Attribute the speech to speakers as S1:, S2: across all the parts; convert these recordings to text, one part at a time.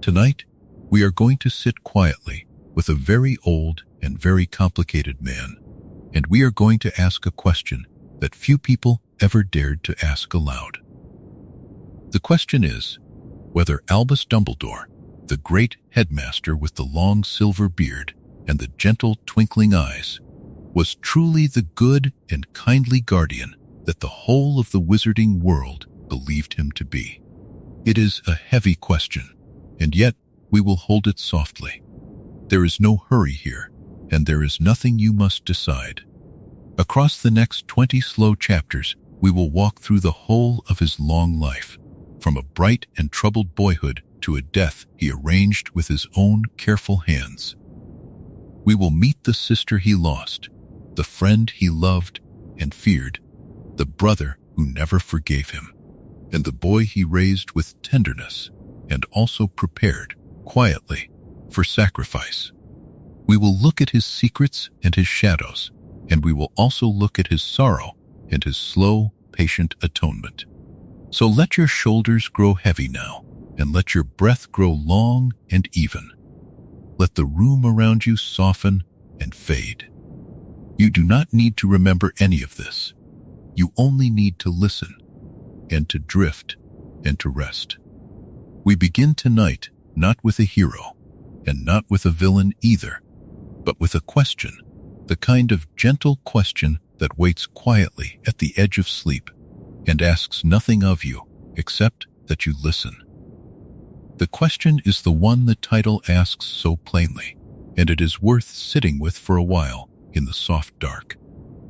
S1: Tonight, we are going to sit quietly with a very old and very complicated man, and we are going to ask a question that few people ever dared to ask aloud. The question is whether Albus Dumbledore, the great headmaster with the long silver beard and the gentle twinkling eyes, was truly the good and kindly guardian that the whole of the wizarding world believed him to be. It is a heavy question, and yet we will hold it softly. There is no hurry here, and there is nothing you must decide. Across the next 20 slow chapters, we will walk through the whole of his long life, from a bright and troubled boyhood to a death he arranged with his own careful hands. We will meet the sister he lost, the friend he loved and feared, the brother who never forgave him, and the boy he raised with tenderness and also prepared, quietly, for sacrifice. We will look at his secrets and his shadows, and we will also look at his sorrow and his slow, patient atonement. So let your shoulders grow heavy now, and let your breath grow long and even. Let the room around you soften and fade. You do not need to remember any of this. You only need to listen, and to drift, and to rest. We begin tonight not with a hero, and not with a villain either, but with a question, the kind of gentle question that waits quietly at the edge of sleep and asks nothing of you except that you listen. The question is the one the title asks so plainly, and it is worth sitting with for a while in the soft dark,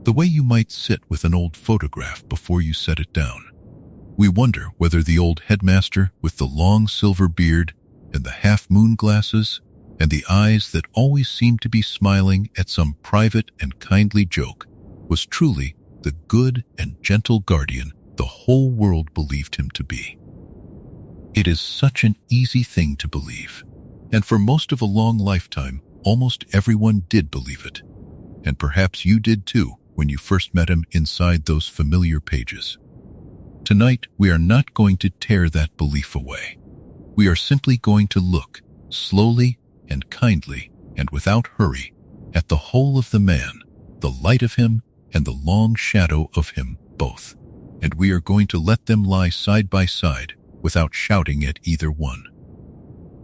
S1: the way you might sit with an old photograph before you set it down. We wonder whether the old headmaster with the long silver beard and the half-moon glasses and the eyes that always seemed to be smiling at some private and kindly joke was truly the good and gentle guardian the whole world believed him to be. It is such an easy thing to believe, and for most of a long lifetime, almost everyone did believe it. And perhaps you did too when you first met him inside those familiar pages. Tonight, we are not going to tear that belief away. We are simply going to look, slowly and kindly and without hurry, at the whole of the man, the light of him and the long shadow of him both. And we are going to let them lie side by side without shouting at either one.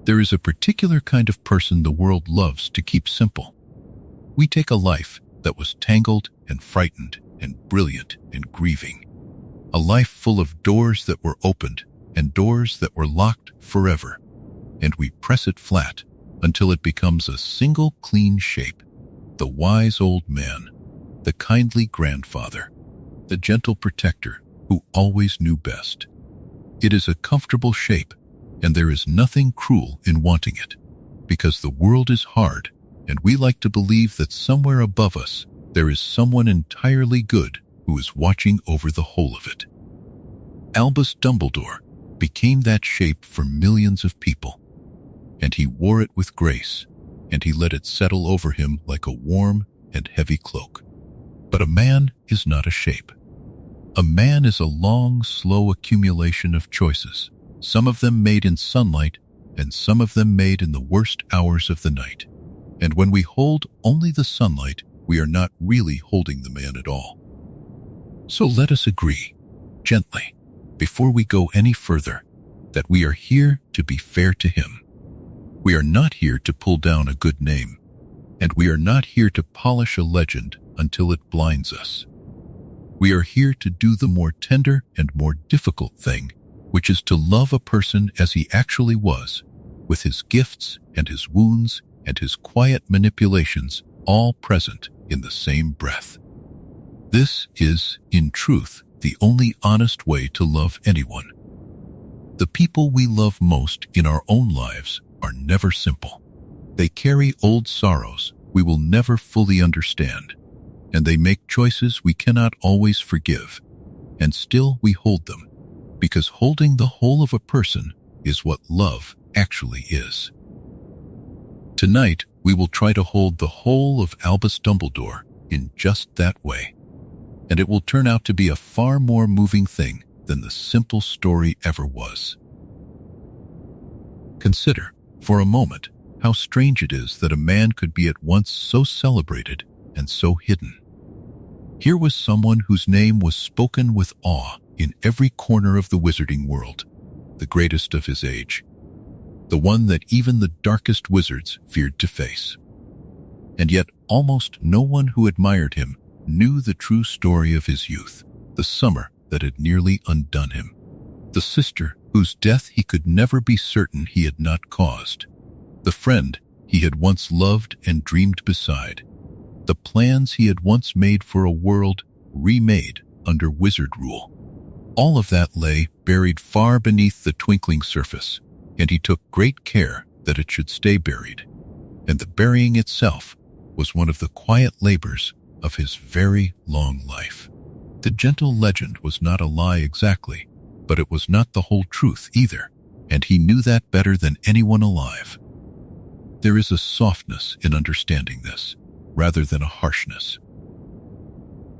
S1: There is a particular kind of person the world loves to keep simple. We take a life that was tangled and frightened and brilliant and grieving, a life full of doors that were opened and doors that were locked forever, and we press it flat until it becomes a single clean shape, the wise old man, the kindly grandfather, the gentle protector who always knew best. It is a comfortable shape, and there is nothing cruel in wanting it, because the world is hard, and we like to believe that somewhere above us there is someone entirely good who is watching over the whole of it. Albus Dumbledore became that shape for millions of people, and he wore it with grace, and he let it settle over him like a warm and heavy cloak. But a man is not a shape. A man is a long, slow accumulation of choices, some of them made in sunlight and some of them made in the worst hours of the night. And when we hold only the sunlight, we are not really holding the man at all. So let us agree, gently, before we go any further, that we are here to be fair to him. We are not here to pull down a good name, and we are not here to polish a legend until it blinds us. We are here to do the more tender and more difficult thing, which is to love a person as he actually was, with his gifts and his wounds and his quiet manipulations all present in the same breath. This is, in truth, the only honest way to love anyone. The people we love most in our own lives are never simple. They carry old sorrows we will never fully understand, and they make choices we cannot always forgive, and still we hold them, because holding the whole of a person is what love actually is. Tonight, we will try to hold the whole of Albus Dumbledore in just that way, and it will turn out to be a far more moving thing than the simple story ever was. Consider For a moment, how strange it is that a man could be at once so celebrated and so hidden. Here was someone whose name was spoken with awe in every corner of the wizarding world, the greatest of his age, the one that even the darkest wizards feared to face. And yet almost no one who admired him knew the true story of his youth, the summer that had nearly undone him, the sister whose death he could never be certain he had not caused, the friend he had once loved and dreamed beside, the plans he had once made for a world remade under wizard rule. All of that lay buried far beneath the twinkling surface, and he took great care that it should stay buried. And the burying itself was one of the quiet labors of his very long life. The gentle legend was not a lie exactly, but it was not the whole truth either, and he knew that better than anyone alive. There is a softness in understanding this, rather than a harshness.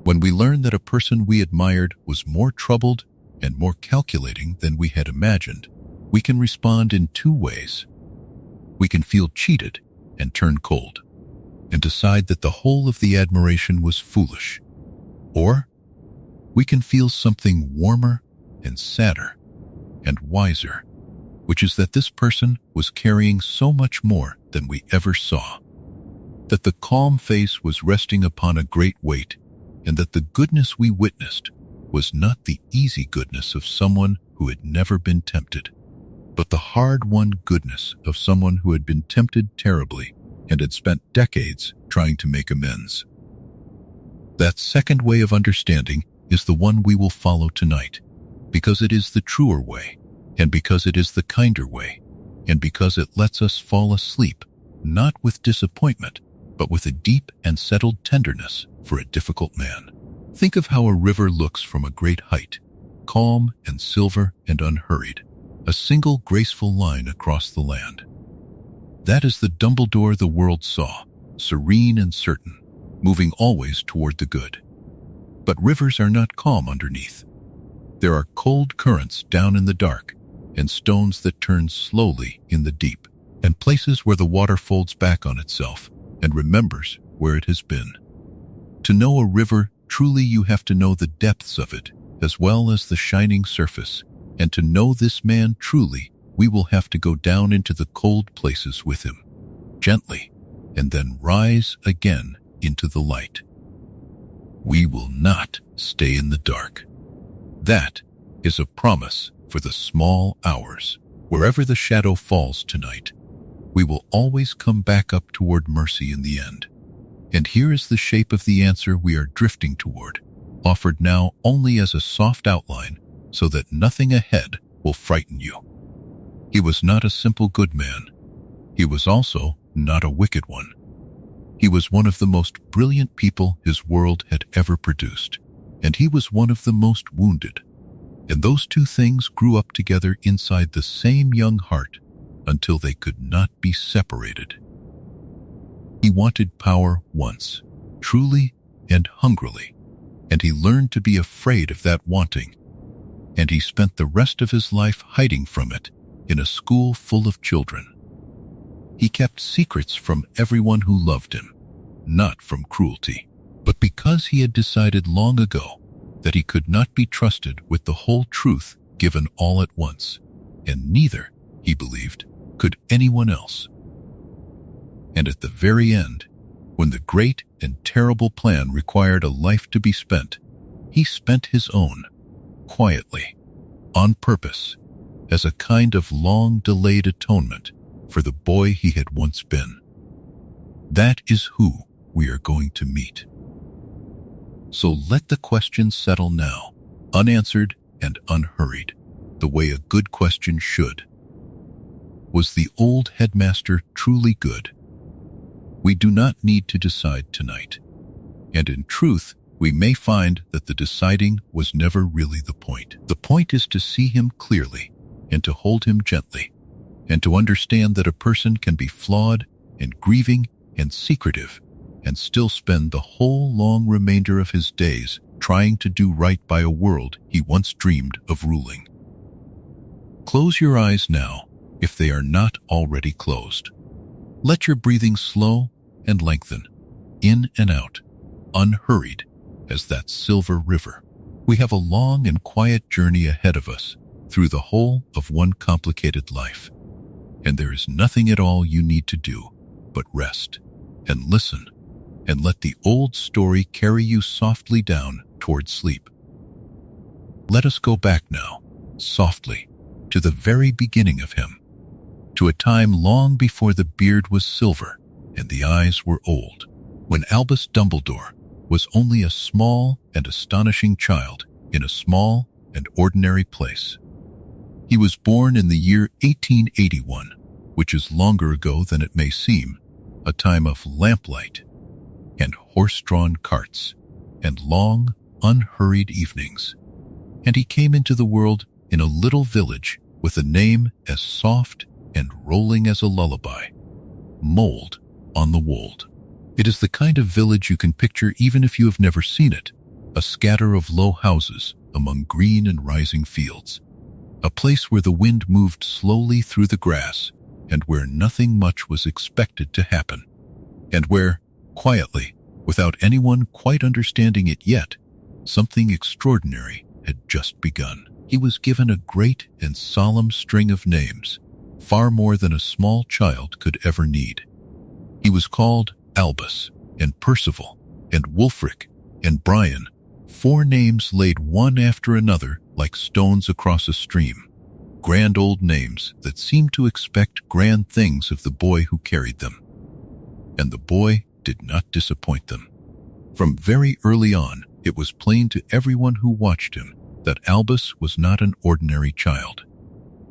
S1: When we learn that a person we admired was more troubled and more calculating than we had imagined, we can respond in two ways. We can feel cheated and turn cold, and decide that the whole of the admiration was foolish. Or we can feel something warmer and sadder and wiser, which is that this person was carrying so much more than we ever saw, that the calm face was resting upon a great weight, and that the goodness we witnessed was not the easy goodness of someone who had never been tempted, but the hard-won goodness of someone who had been tempted terribly and had spent decades trying to make amends. That second way of understanding is the one we will follow tonight, because it is the truer way, and because it is the kinder way, and because it lets us fall asleep, not with disappointment, but with a deep and settled tenderness for a difficult man. Think of how a river looks from a great height, calm and silver and unhurried, a single graceful line across the land. That is the Dumbledore the world saw, serene and certain, moving always toward the good. But rivers are not calm underneath. There are cold currents down in the dark, and stones that turn slowly in the deep, and places where the water folds back on itself and remembers where it has been. To know a river, truly you have to know the depths of it, as well as the shining surface, and to know this man truly, we will have to go down into the cold places with him, gently, and then rise again into the light. We will not stay in the dark. That is a promise for the small hours. Wherever the shadow falls tonight, we will always come back up toward mercy in the end. And here is the shape of the answer we are drifting toward, offered now only as a soft outline so that nothing ahead will frighten you. He was not a simple good man. He was also not a wicked one. He was one of the most brilliant people his world had ever produced, and he was one of the most wounded. And those two things grew up together inside the same young heart until they could not be separated. He wanted power once, truly and hungrily, and he learned to be afraid of that wanting, and he spent the rest of his life hiding from it in a school full of children. He kept secrets from everyone who loved him, not from cruelty, but because he had decided long ago that he could not be trusted with the whole truth given all at once, and neither, he believed, could anyone else. And at the very end, when the great and terrible plan required a life to be spent, he spent his own, quietly, on purpose, as a kind of long-delayed atonement for the boy he had once been. That is who we are going to meet. So let the question settle now, unanswered and unhurried, the way a good question should. Was the old headmaster truly good? We do not need to decide tonight, and in truth, we may find that the deciding was never really the point. The point is to see him clearly and to hold him gently, and to understand that a person can be flawed and grieving and secretive and still spend the whole long remainder of his days trying to do right by a world he once dreamed of ruling. Close your eyes now if they are not already closed. Let your breathing slow and lengthen, in and out, unhurried as that silver river. We have a long and quiet journey ahead of us through the whole of one complicated life. And there is nothing at all you need to do but rest and listen and let the old story carry you softly down toward sleep. Let us go back now, softly, to the very beginning of him, to a time long before the beard was silver and the eyes were old, when Albus Dumbledore was only a small and astonishing child in a small and ordinary place. He was born in the year 1881, which is longer ago than it may seem, a time of lamplight and horse-drawn carts and long, unhurried evenings. And he came into the world in a little village with a name as soft and rolling as a lullaby, Mold on the Wold. It is the kind of village you can picture even if you have never seen it, a scatter of low houses among green and rising fields, a place where the wind moved slowly through the grass and where nothing much was expected to happen, and where, quietly, without anyone quite understanding it yet, something extraordinary had just begun. He was given a great and solemn string of names, far more than a small child could ever need. He was called Albus, and Percival, and Wulfric, and Brian, 4 names laid one after another like stones across a stream, grand old names that seemed to expect grand things of the boy who carried them. And the boy did not disappoint them. From very early on, it was plain to everyone who watched him that Albus was not an ordinary child.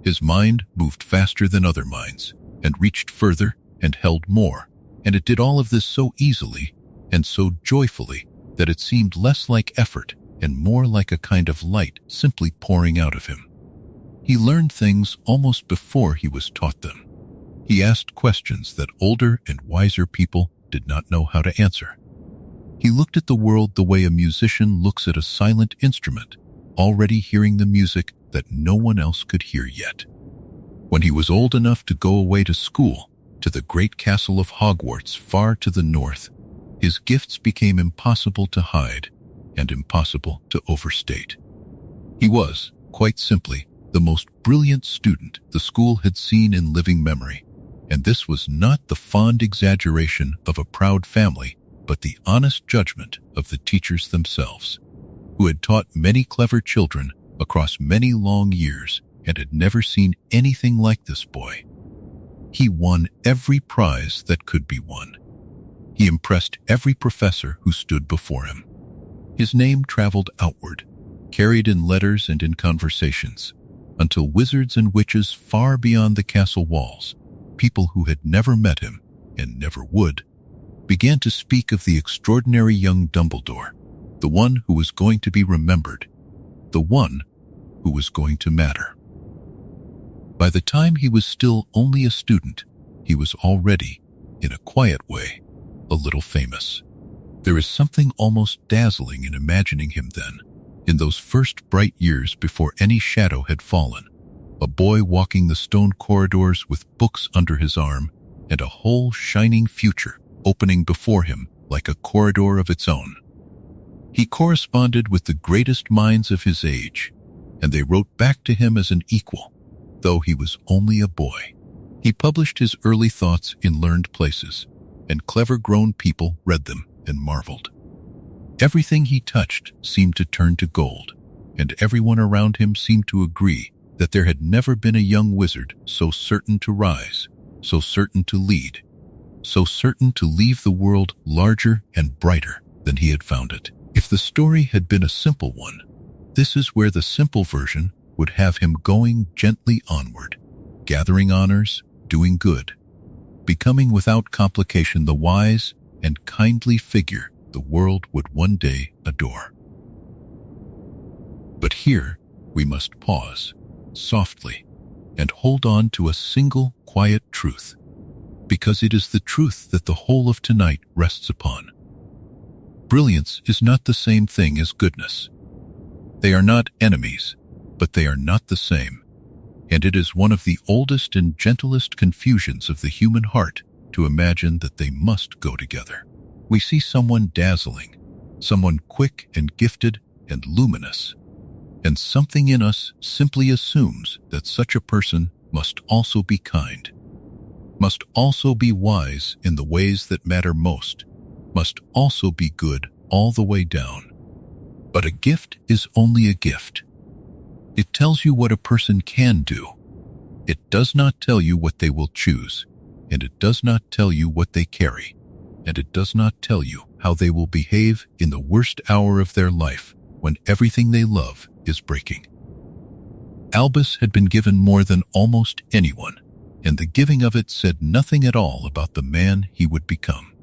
S1: His mind moved faster than other minds, and reached further and held more, and it did all of this so easily and so joyfully that it seemed less like effort and more like a kind of light simply pouring out of him. He learned things almost before he was taught them. He asked questions that older and wiser people did not know how to answer. He looked at the world the way a musician looks at a silent instrument, already hearing the music that no one else could hear yet. When he was old enough to go away to school, to the great castle of Hogwarts far to the north, his gifts became impossible to hide and impossible to overstate. He was, quite simply, the most brilliant student the school had seen in living memory, and this was not the fond exaggeration of a proud family, but the honest judgment of the teachers themselves, who had taught many clever children across many long years and had never seen anything like this boy. He won every prize that could be won. He impressed every professor who stood before him. His name traveled outward, carried in letters and in conversations, until wizards and witches far beyond the castle walls, people who had never met him and never would, began to speak of the extraordinary young Dumbledore, the one who was going to be remembered, the one who was going to matter. By the time he was still only a student, he was already, in a quiet way, a little famous. There is something almost dazzling in imagining him then, in those first bright years before any shadow had fallen, a boy walking the stone corridors with books under his arm and a whole shining future opening before him like a corridor of its own. He corresponded with the greatest minds of his age, and they wrote back to him as an equal, though he was only a boy. He published his early thoughts in learned places, and clever grown people read them and marveled. Everything he touched seemed to turn to gold, and everyone around him seemed to agree that there had never been a young wizard so certain to rise, so certain to lead, so certain to leave the world larger and brighter than he had found it. If the story had been a simple one, this is where the simple version would have him going gently onward, gathering honors, doing good, becoming without complication the wise and kindly figure the world would one day adore. But here we must pause, softly, and hold on to a single quiet truth, because it is the truth that the whole of tonight rests upon. Brilliance is not the same thing as goodness. They are not enemies, but they are not the same. And it is one of the oldest and gentlest confusions of the human heart to imagine that they must go together. We see someone dazzling, someone quick and gifted and luminous, and something in us simply assumes that such a person must also be kind, must also be wise in the ways that matter most, must also be good all the way down. But a gift is only a gift. It tells you what a person can do. It does not tell you what they will choose, and it does not tell you what they carry, and it does not tell you how they will behave in the worst hour of their life when everything they love is breaking. Albus had been given more than almost anyone, and the giving of it said nothing at all about the man he would become.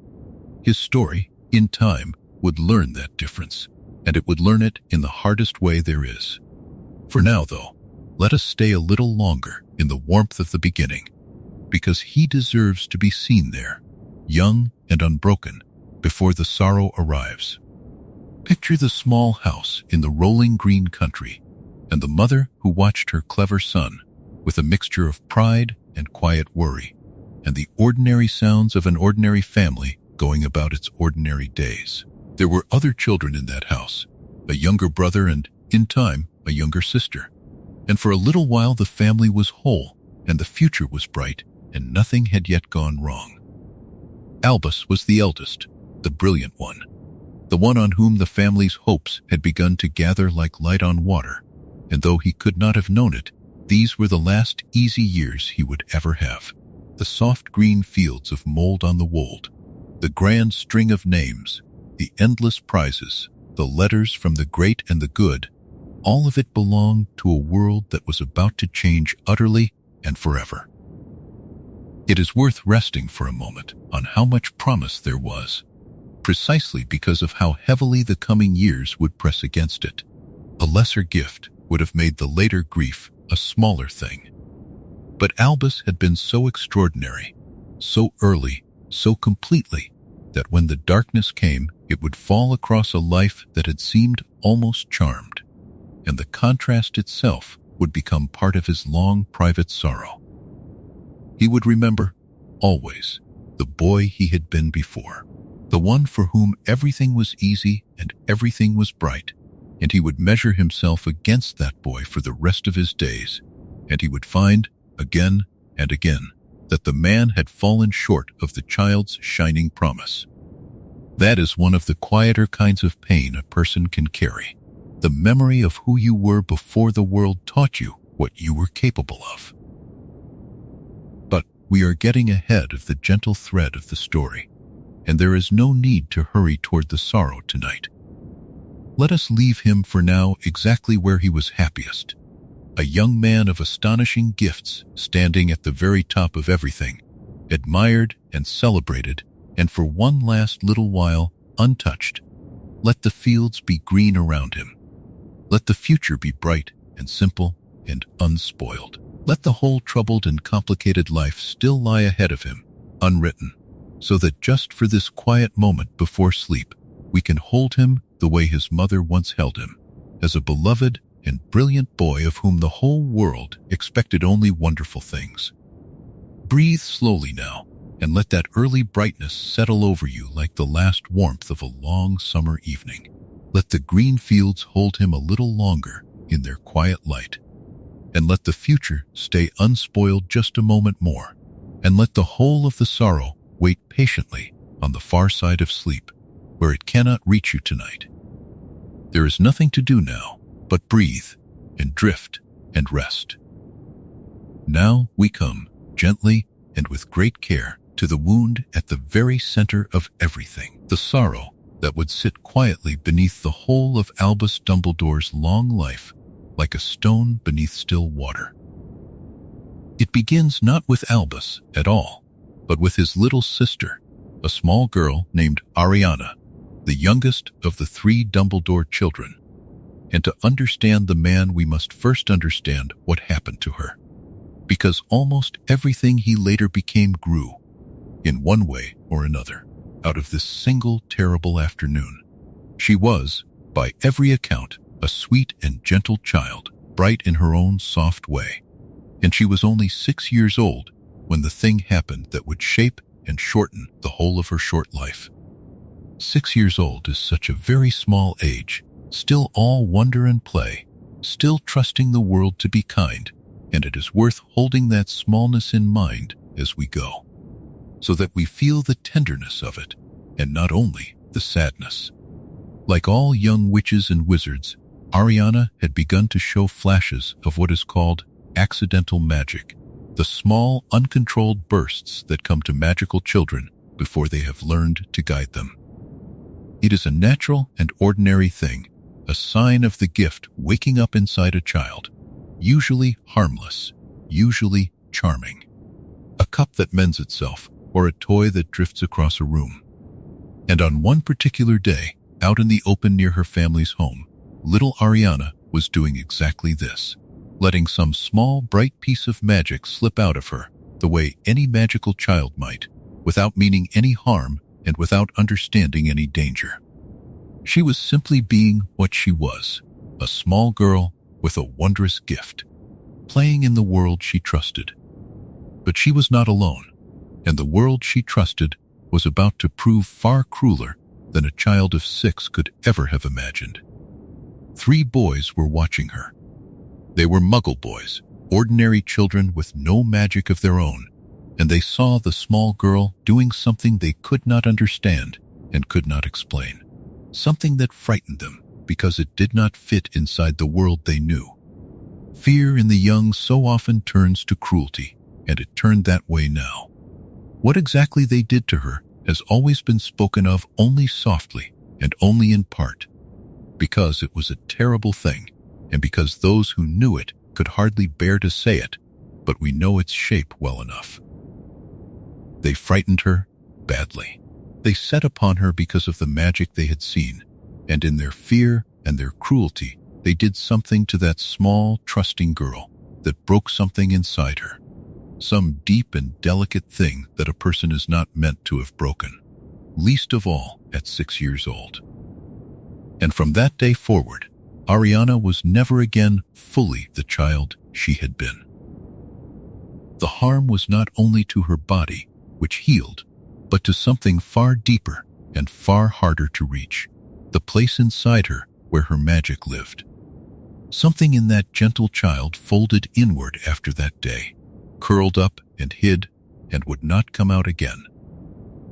S1: His story, in time, would learn that difference, and it would learn it in the hardest way there is. For now, though, let us stay a little longer in the warmth of the beginning, because he deserves to be seen there, young and unbroken, before the sorrow arrives. Picture the small house in the rolling green country, and the mother who watched her clever son with a mixture of pride and quiet worry, and the ordinary sounds of an ordinary family going about its ordinary days. There were other children in that house, a younger brother and, in time, a younger sister. And for a little while the family was whole, and the future was bright, and nothing had yet gone wrong. Albus was the eldest, the brilliant one, the one on whom the family's hopes had begun to gather like light on water, and though he could not have known it, these were the last easy years he would ever have. The soft green fields of mold on the wold, the grand string of names, the endless prizes, the letters from the great and the good, all of it belonged to a world that was about to change utterly and forever. It is worth resting for a moment on how much promise there was, precisely because of how heavily the coming years would press against it. A lesser gift would have made the later grief a smaller thing. But Albus had been so extraordinary, so early, so completely, that when the darkness came, it would fall across a life that had seemed almost charmed, and the contrast itself would become part of his long private sorrow. He would remember, always, the boy he had been before, the one for whom everything was easy and everything was bright, and he would measure himself against that boy for the rest of his days, and he would find, again and again, that the man had fallen short of the child's shining promise. That is one of the quieter kinds of pain a person can carry, the memory of who you were before the world taught you what you were capable of. But we are getting ahead of the gentle thread of the story, and there is no need to hurry toward the sorrow tonight. Let us leave him for now exactly where he was happiest, a young man of astonishing gifts standing at the very top of everything, admired and celebrated, and for one last little while untouched. Let the fields be green around him. Let the future be bright and simple and unspoiled. Let the whole troubled and complicated life still lie ahead of him, unwritten, so that just for this quiet moment before sleep, we can hold him the way his mother once held him, as a beloved and brilliant boy of whom the whole world expected only wonderful things. Breathe slowly now, and let that early brightness settle over you like the last warmth of a long summer evening. Let the green fields hold him a little longer in their quiet light, and let the future stay unspoiled just a moment more, and let the whole of the sorrow wait patiently on the far side of sleep, where it cannot reach you tonight. There is nothing to do now but breathe and drift and rest. Now we come, gently and with great care, to the wound at the very center of everything, the sorrow that would sit quietly beneath the whole of Albus Dumbledore's long life, like a stone beneath still water. It begins not with Albus at all, but with his little sister, a small girl named Ariana, the youngest of the 3 Dumbledore children. And to understand the man, we must first understand what happened to her, because almost everything he later became grew, in one way or another, out of this single terrible afternoon. She was, by every account, a sweet and gentle child, bright in her own soft way. and she was only 6 years old when the thing happened that would shape and shorten the whole of her short life. 6 years old is such a very small age, still all wonder and play, still trusting the world to be kind, and it is worth holding that smallness in mind as we go, so that we feel the tenderness of it, and not only the sadness. Like all young witches and wizards, Ariana had begun to show flashes of what is called accidental magic, the small, uncontrolled bursts that come to magical children before they have learned to guide them. It is a natural and ordinary thing, a sign of the gift waking up inside a child, usually harmless, usually charming. A cup that mends itself, or a toy that drifts across a room. And on one particular day, out in the open near her family's home, little Ariana was doing exactly this, letting some small, bright piece of magic slip out of her, the way any magical child might, without meaning any harm and without understanding any danger. She was simply being what she was, a small girl with a wondrous gift, playing in the world she trusted. But she was not alone, and the world she trusted was about to prove far crueler than a child of 6 could ever have imagined. 3 boys were watching her. They were Muggle boys, ordinary children with no magic of their own, and they saw the small girl doing something they could not understand and could not explain, something that frightened them because it did not fit inside the world they knew. Fear in the young so often turns to cruelty, and it turned that way now. What exactly they did to her has always been spoken of only softly and only in part, because it was a terrible thing, and because those who knew it could hardly bear to say it, but we know its shape well enough. They frightened her badly. They set upon her because of the magic they had seen, and in their fear and their cruelty, they did something to that small, trusting girl that broke something inside her, some deep and delicate thing that a person is not meant to have broken, least of all at 6 years old. And from that day forward, Ariana was never again fully the child she had been. The harm was not only to her body, which healed, but to something far deeper and far harder to reach, the place inside her where her magic lived. Something in that gentle child folded inward after that day, curled up and hid, and would not come out again.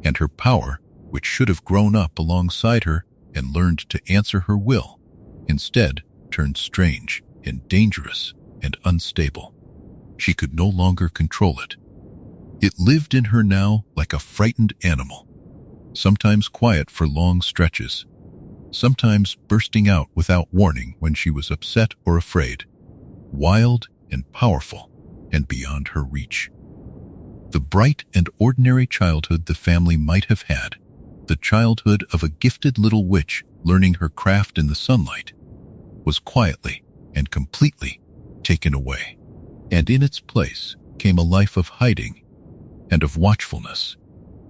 S1: And her power, which should have grown up alongside her and learned to answer her will, instead turned strange and dangerous and unstable. She could no longer control it. It lived in her now like a frightened animal, sometimes quiet for long stretches, sometimes bursting out without warning when she was upset or afraid, wild and powerful and beyond her reach. The bright and ordinary childhood the family might have had, the childhood of a gifted little witch learning her craft in the sunlight, was quietly and completely taken away, and in its place came a life of hiding and of watchfulness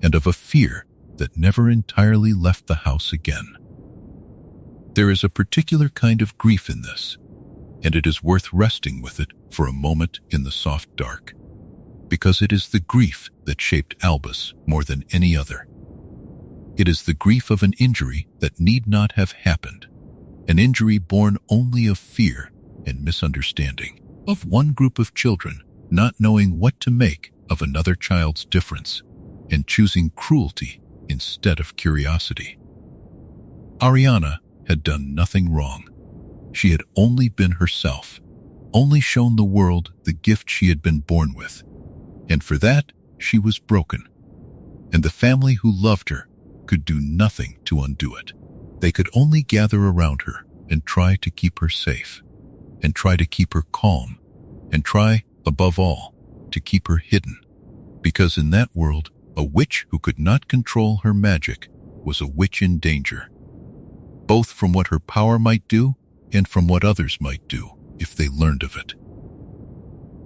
S1: and of a fear that never entirely left the house again. There is a particular kind of grief in this, and it is worth resting with it for a moment in the soft dark, because it is the grief that shaped Albus more than any other. It is the grief of an injury that need not have happened, an injury born only of fear and misunderstanding, of one group of children not knowing what to make of another child's difference and choosing cruelty instead of curiosity. Ariana had done nothing wrong. She had only been herself, only shown the world the gift she had been born with, and for that she was broken, and the family who loved her could do nothing to undo it. They could only gather around her and try to keep her safe, and try to keep her calm, and try, above all, to keep her hidden, because in that world, a witch who could not control her magic was a witch in danger, both from what her power might do and from what others might do if they learned of it.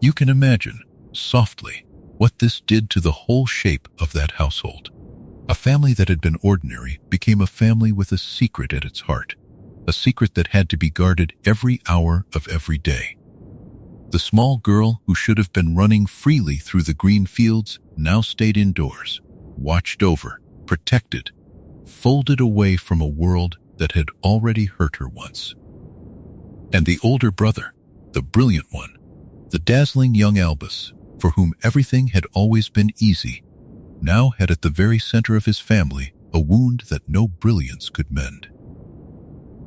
S1: You can imagine, softly, what this did to the whole shape of that household. A family that had been ordinary became a family with a secret at its heart, a secret that had to be guarded every hour of every day. The small girl who should have been running freely through the green fields now stayed indoors, watched over, protected, folded away from a world that had already hurt her once. And the older brother, the brilliant one, the dazzling young Albus, for whom everything had always been easy, now had at the very center of his family a wound that no brilliance could mend.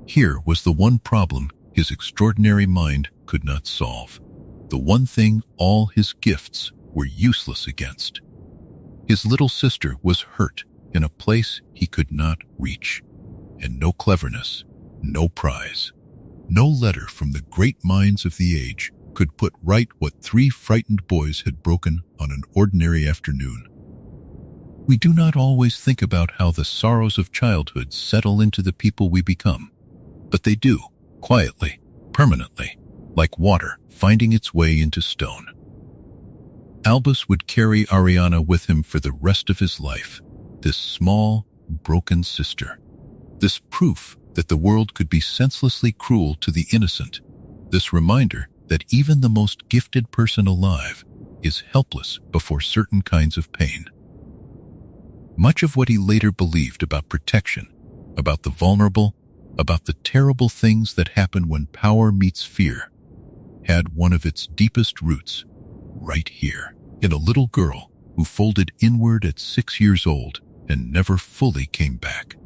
S1: Here was the one problem his extraordinary mind could not solve, the one thing all his gifts were useless against. His little sister was hurt in a place he could not reach, and no cleverness, no prize, no letter from the great minds of the age could put right what 3 frightened boys had broken on an ordinary afternoon. We do not always think about how the sorrows of childhood settle into the people we become, but they do, quietly, permanently, like water finding its way into stone. Albus would carry Ariana with him for the rest of his life, this small, broken sister, this proof that the world could be senselessly cruel to the innocent, this reminder that even the most gifted person alive is helpless before certain kinds of pain. Much of what he later believed about protection, about the vulnerable, about the terrible things that happen when power meets fear, had one of its deepest roots right here, in a little girl who folded inward at 6 years old and never fully came back.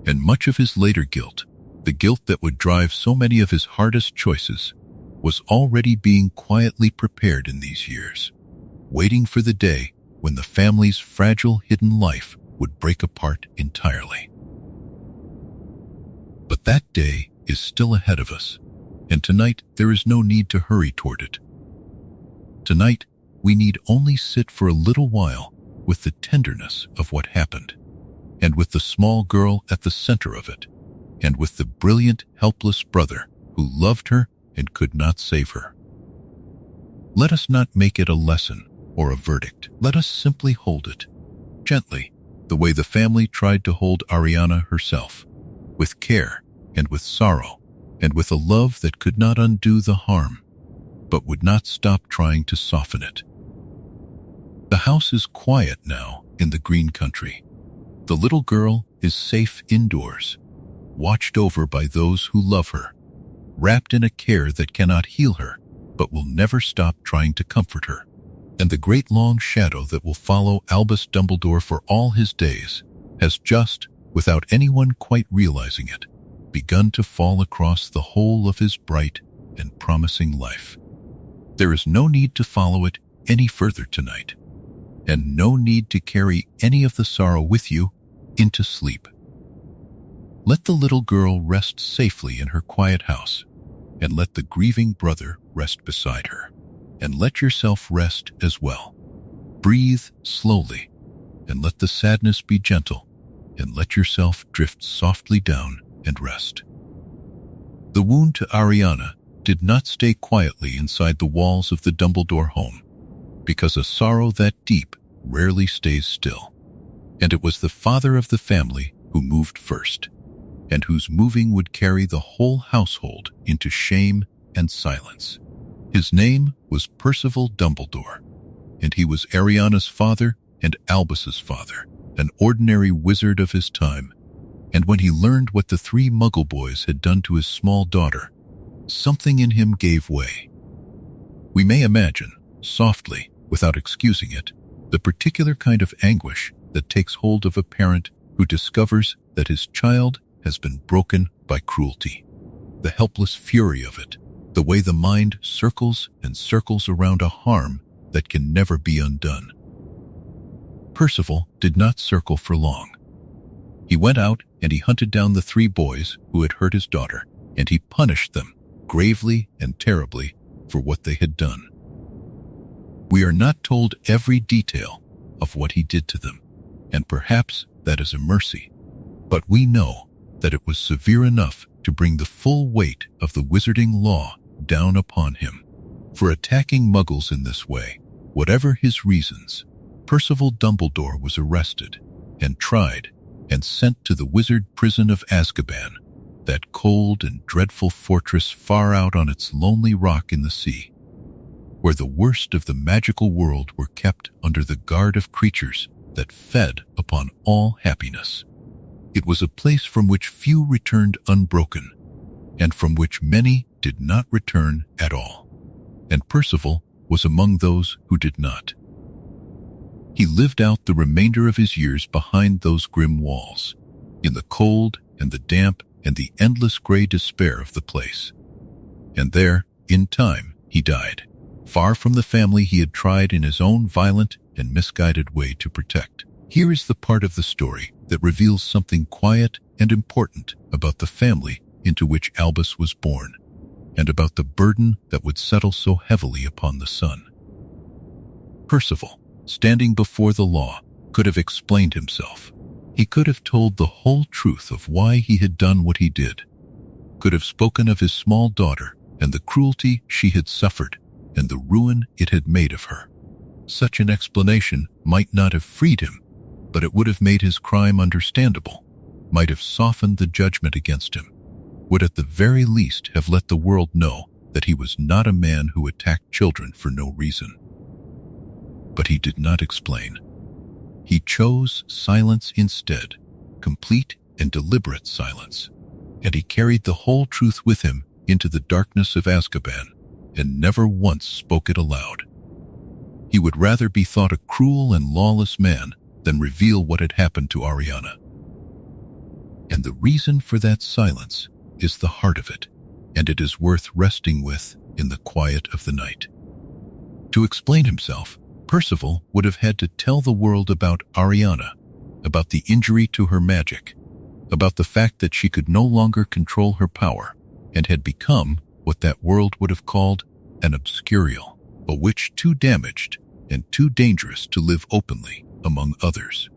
S1: And much of his later guilt, the guilt that would drive so many of his hardest choices, was already being quietly prepared in these years, waiting for the day when the family's fragile hidden life would break apart entirely. But that day is still ahead of us, and tonight there is no need to hurry toward it. Tonight, we need only sit for a little while with the tenderness of what happened, and with the small girl at the center of it, and with the brilliant, helpless brother who loved her and could not save her. Let us not make it a lesson or a verdict. Let us simply hold it, gently, the way the family tried to hold Ariana herself, with care and with sorrow, and with a love that could not undo the harm, but would not stop trying to soften it. The house is quiet now in the green country. The little girl is safe indoors, watched over by those who love her, wrapped in a care that cannot heal her, but will never stop trying to comfort her. And the great long shadow that will follow Albus Dumbledore for all his days has just, without anyone quite realizing it, begun to fall across the whole of his bright and promising life. There is no need to follow it any further tonight, and no need to carry any of the sorrow with you into sleep. Let the little girl rest safely in her quiet house, and let the grieving brother rest beside her, and let yourself rest as well. Breathe slowly, and let the sadness be gentle, and let yourself drift softly down and rest. The wound to Ariana did not stay quietly inside the walls of the Dumbledore home, because a sorrow that deep rarely stays still. And it was the father of the family who moved first, and whose moving would carry the whole household into shame and silence. His name was Percival Dumbledore, and he was Ariana's father and Albus's father, an ordinary wizard of his time. And when he learned what the 3 Muggle boys had done to his small daughter, something in him gave way. We may imagine, softly, without excusing it, the particular kind of anguish that takes hold of a parent who discovers that his child has been broken by cruelty. The helpless fury of it, the way the mind circles and circles around a harm that can never be undone. Percival did not circle for long. He went out and he hunted down the 3 boys who had hurt his daughter, and he punished them gravely and terribly for what they had done. We are not told every detail of what he did to them, and perhaps that is a mercy, but we know that it was severe enough to bring the full weight of the wizarding law down upon him. For attacking Muggles in this way, whatever his reasons, Percival Dumbledore was arrested and tried and sent to the wizard prison of Azkaban, that cold and dreadful fortress far out on its lonely rock in the sea. where the worst of the magical world were kept under the guard of creatures that fed upon all happiness. It was a place from which few returned unbroken, and from which many did not return at all. And Percival was among those who did not. He lived out the remainder of his years behind those grim walls, in the cold and the damp and the endless gray despair of the place. And there, in time, he died, far from the family he had tried in his own violent and misguided way to protect. Here is the part of the story that reveals something quiet and important about the family into which Albus was born, and about the burden that would settle so heavily upon the son. Percival, standing before the law, could have explained himself. He could have told the whole truth of why he had done what he did, could have spoken of his small daughter and the cruelty she had suffered and the ruin it had made of her. Such an explanation might not have freed him, but it would have made his crime understandable, might have softened the judgment against him, would at the very least have let the world know that he was not a man who attacked children for no reason. But he did not explain. He chose silence instead, complete and deliberate silence, and he carried the whole truth with him into the darkness of Azkaban, and never once spoke it aloud. He would rather be thought a cruel and lawless man than reveal what had happened to Ariana. And the reason for that silence is the heart of it, and it is worth resting with in the quiet of the night. To explain himself, Percival would have had to tell the world about Ariana, about the injury to her magic, about the fact that she could no longer control her power, and had become what that world would have called an obscurial, a witch too damaged and too dangerous to live openly among others.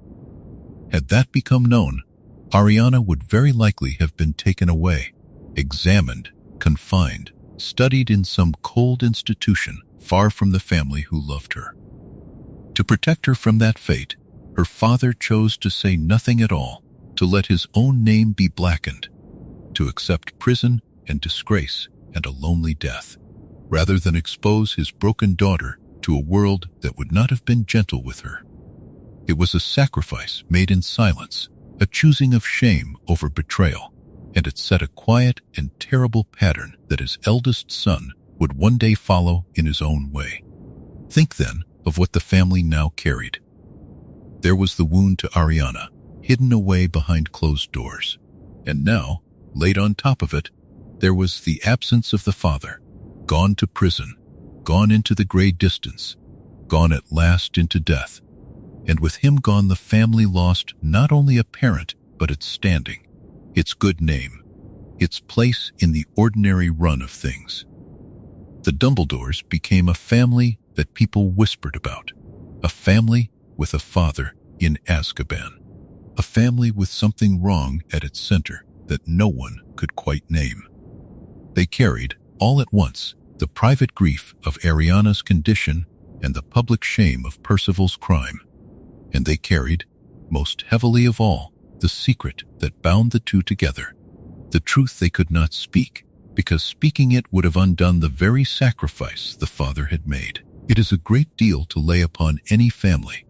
S1: Had that become known, Ariana would very likely have been taken away, examined, confined, studied in some cold institution far from the family who loved her. To protect her from that fate, her father chose to say nothing at all, to let his own name be blackened, to accept prison and disgrace and a lonely death, rather than expose his broken daughter to a world that would not have been gentle with her. It was a sacrifice made in silence, a choosing of shame over betrayal, and it set a quiet and terrible pattern that his eldest son would one day follow in his own way. Think then of what the family now carried. There was the wound to Ariana, hidden away behind closed doors, and now, laid on top of it, there was the absence of the father, gone to prison, gone into the gray distance, gone at last into death, and with him gone the family lost not only a parent, but its standing, its good name, its place in the ordinary run of things. The Dumbledores became a family that people whispered about, a family with a father in Azkaban, a family with something wrong at its center that no one could quite name. They carried, all at once, the private grief of Ariana's condition and the public shame of Percival's crime, and they carried, most heavily of all, the secret that bound the two together, the truth they could not speak, because speaking it would have undone the very sacrifice the father had made. It is a great deal to lay upon any family,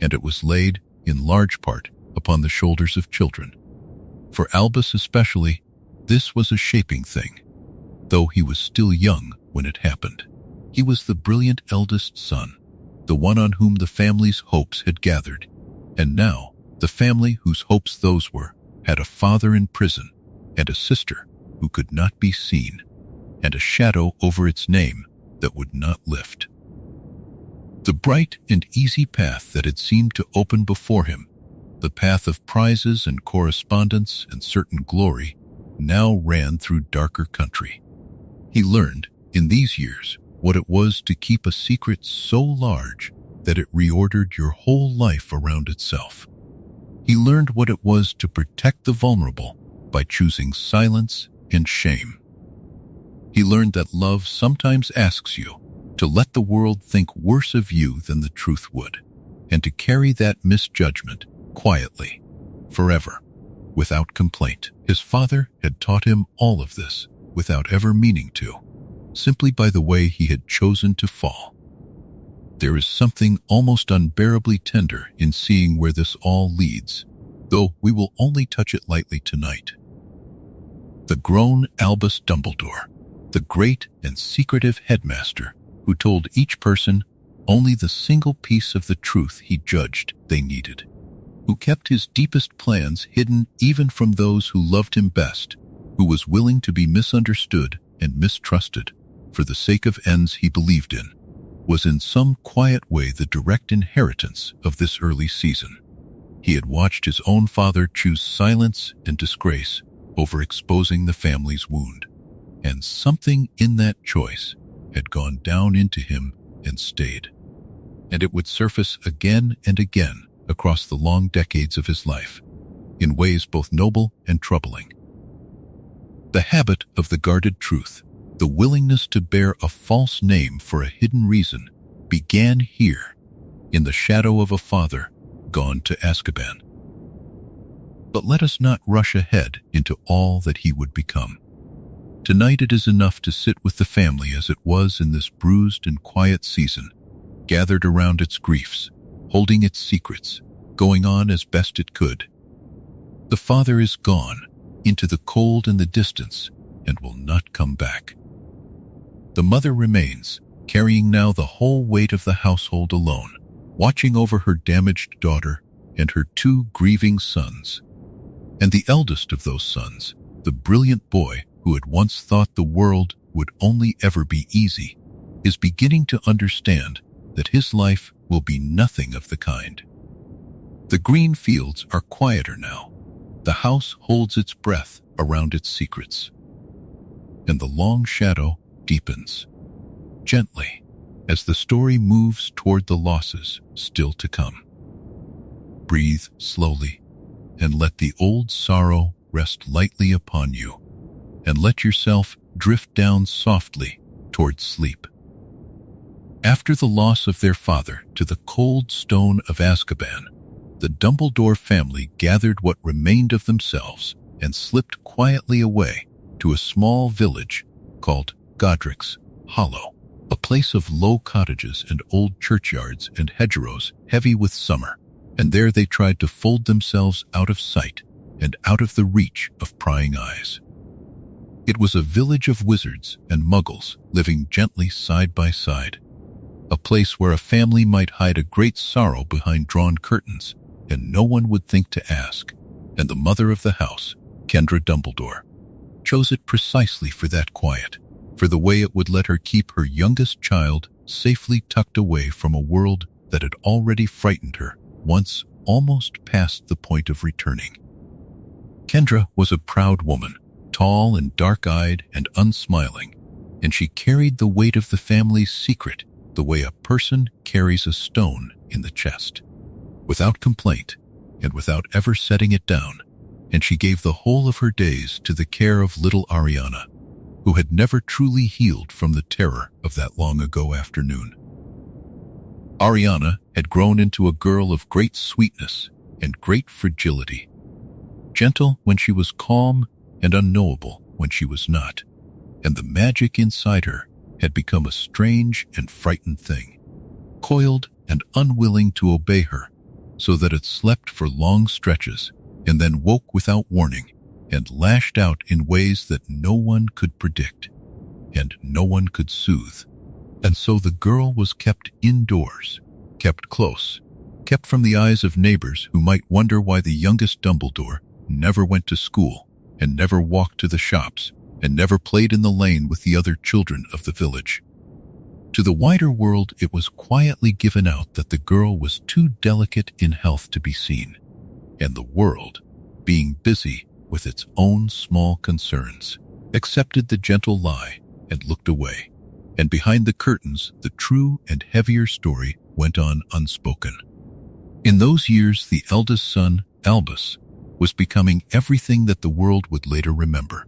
S1: and it was laid, in large part, upon the shoulders of children. For Albus especially, this was a shaping thing, though he was still young when it happened. He was the brilliant eldest son, the one on whom the family's hopes had gathered, and now the family whose hopes those were had a father in prison and a sister who could not be seen, and a shadow over its name that would not lift. The bright and easy path that had seemed to open before him, the path of prizes and correspondence and certain glory, now ran through darker country. He learned, in these years, what it was to keep a secret so large that it reordered your whole life around itself. He learned what it was to protect the vulnerable by choosing silence and shame. He learned that love sometimes asks you to let the world think worse of you than the truth would, and to carry that misjudgment quietly, forever, without complaint. His father had taught him all of this without ever meaning to. simply by the way he had chosen to fall. There is something almost unbearably tender in seeing where this all leads, though we will only touch it lightly tonight. The grown Albus Dumbledore, the great and secretive headmaster who told each person only the single piece of the truth he judged they needed, who kept his deepest plans hidden even from those who loved him best, who was willing to be misunderstood and mistrusted for the sake of ends he believed in, was in some quiet way the direct inheritance of this early season. He had watched his own father choose silence and disgrace over exposing the family's wound, and something in that choice had gone down into him and stayed. And it would surface again and again across the long decades of his life, in ways both noble and troubling. The habit of the guarded truth, the willingness to bear a false name for a hidden reason, began here, in the shadow of a father gone to Azkaban. But let us not rush ahead into all that he would become. Tonight it is enough to sit with the family as it was in this bruised and quiet season, gathered around its griefs, holding its secrets, going on as best it could. The father is gone, into the cold and the distance, and will not come back. The mother remains, carrying now the whole weight of the household alone, watching over her damaged daughter and her two grieving sons. And the eldest of those sons, the brilliant boy who had once thought the world would only ever be easy, is beginning to understand that his life will be nothing of the kind. The green fields are quieter now. The house holds its breath around its secrets. And the long shadow deepens, gently, as the story moves toward the losses still to come. Breathe slowly, and let the old sorrow rest lightly upon you, and let yourself drift down softly toward sleep. After the loss of their father to the cold stone of Azkaban, the Dumbledore family gathered what remained of themselves and slipped quietly away to a small village called Godric's Hollow, a place of low cottages and old churchyards and hedgerows heavy with summer, and there they tried to fold themselves out of sight and out of the reach of prying eyes. It was a village of wizards and muggles living gently side by side, a place where a family might hide a great sorrow behind drawn curtains, and no one would think to ask, and the mother of the house, Kendra Dumbledore, chose it precisely for that quiet, for the way it would let her keep her youngest child safely tucked away from a world that had already frightened her, once almost past the point of returning. Kendra was a proud woman, tall and dark-eyed and unsmiling, and she carried the weight of the family's secret the way a person carries a stone in the chest, without complaint and without ever setting it down, and she gave the whole of her days to the care of little Ariana, who had never truly healed from the terror of that long-ago afternoon. Ariana had grown into a girl of great sweetness and great fragility, gentle when she was calm and unknowable when she was not, and the magic inside her had become a strange and frightened thing, coiled and unwilling to obey her, so that it slept for long stretches and then woke without warning and lashed out in ways that no one could predict and no one could soothe. And so the girl was kept indoors, kept close, kept from the eyes of neighbors who might wonder why the youngest Dumbledore never went to school and never walked to the shops and never played in the lane with the other children of the village. To the wider world, it was quietly given out that the girl was too delicate in health to be seen, and the world, being busy with its own small concerns, accepted the gentle lie and looked away, and behind the curtains the true and heavier story went on unspoken. In those years, the eldest son, Albus, was becoming everything that the world would later remember.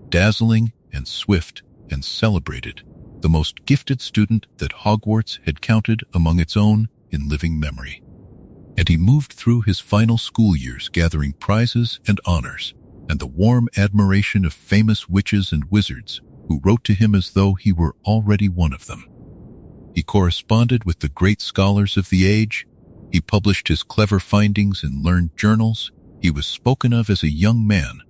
S1: Dazzling and swift and celebrated, the most gifted student that Hogwarts had counted among its own in living memory. And he moved through his final school years gathering prizes and honors, and the warm admiration of famous witches and wizards who wrote to him as though he were already one of them. He corresponded with the great scholars of the age. He published his clever findings in learned journals. He was spoken of as a young man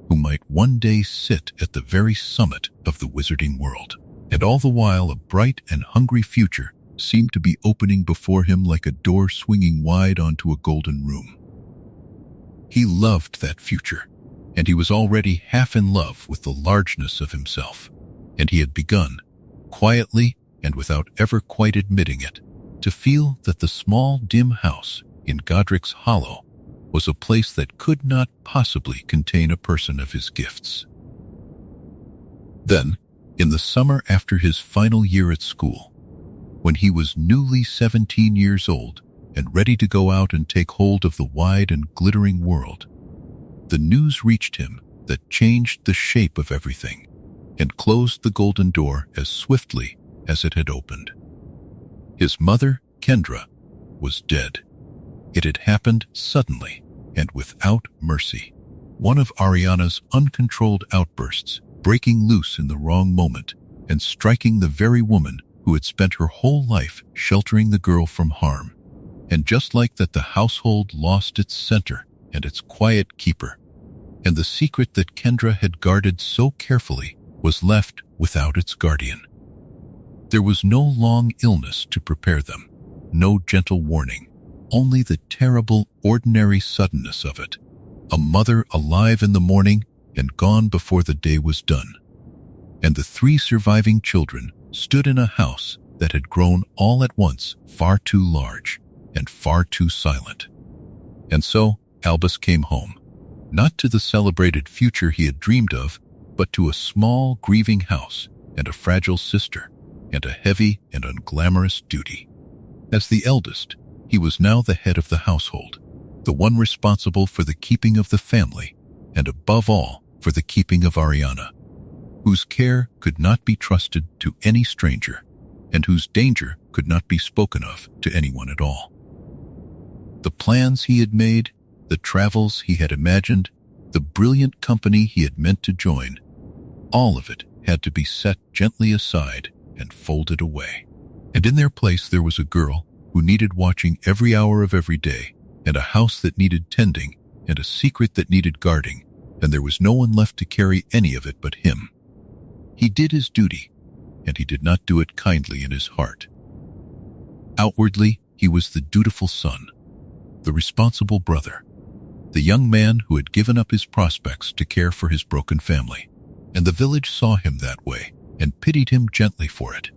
S1: who might one day sit at the very summit of the wizarding world. And all the while, a bright and hungry future seemed to be opening before him like a door swinging wide onto a golden room. He loved that future, and he was already half in love with the largeness of himself, and he had begun, quietly and without ever quite admitting it, to feel that the small, dim house in Godric's Hollow was a place that could not possibly contain a person of his gifts. Then, in the summer after his final year at school, when he was newly 17 years old and ready to go out and take hold of the wide and glittering world, the news reached him that changed the shape of everything and closed the golden door as swiftly as it had opened. His mother, Kendra, was dead. It had happened suddenly and without mercy. One of Ariana's uncontrolled outbursts, breaking loose in the wrong moment and striking the very woman who had spent her whole life sheltering the girl from harm. And just like that, the household lost its center and its quiet keeper, and the secret that Kendra had guarded so carefully was left without its guardian. There was no long illness to prepare them, no gentle warning, only the terrible, ordinary suddenness of it. A mother alive in the morning and gone before the day was done. And the 3 surviving children stood in a house that had grown all at once far too large and far too silent. And so Albus came home, not to the celebrated future he had dreamed of, but to a small, grieving house and a fragile sister and a heavy and unglamorous duty. As the eldest, he was now the head of the household, the one responsible for the keeping of the family, and above all, for the keeping of Ariana, whose care could not be trusted to any stranger, and whose danger could not be spoken of to anyone at all. The plans he had made, the travels he had imagined, the brilliant company he had meant to join, all of it had to be set gently aside and folded away. And in their place there was a girl who needed watching every hour of every day, and a house that needed tending, and a secret that needed guarding, and there was no one left to carry any of it but him. He did his duty, and he did not do it kindly in his heart. Outwardly, he was the dutiful son, the responsible brother, the young man who had given up his prospects to care for his broken family, and the village saw him that way and pitied him gently for it.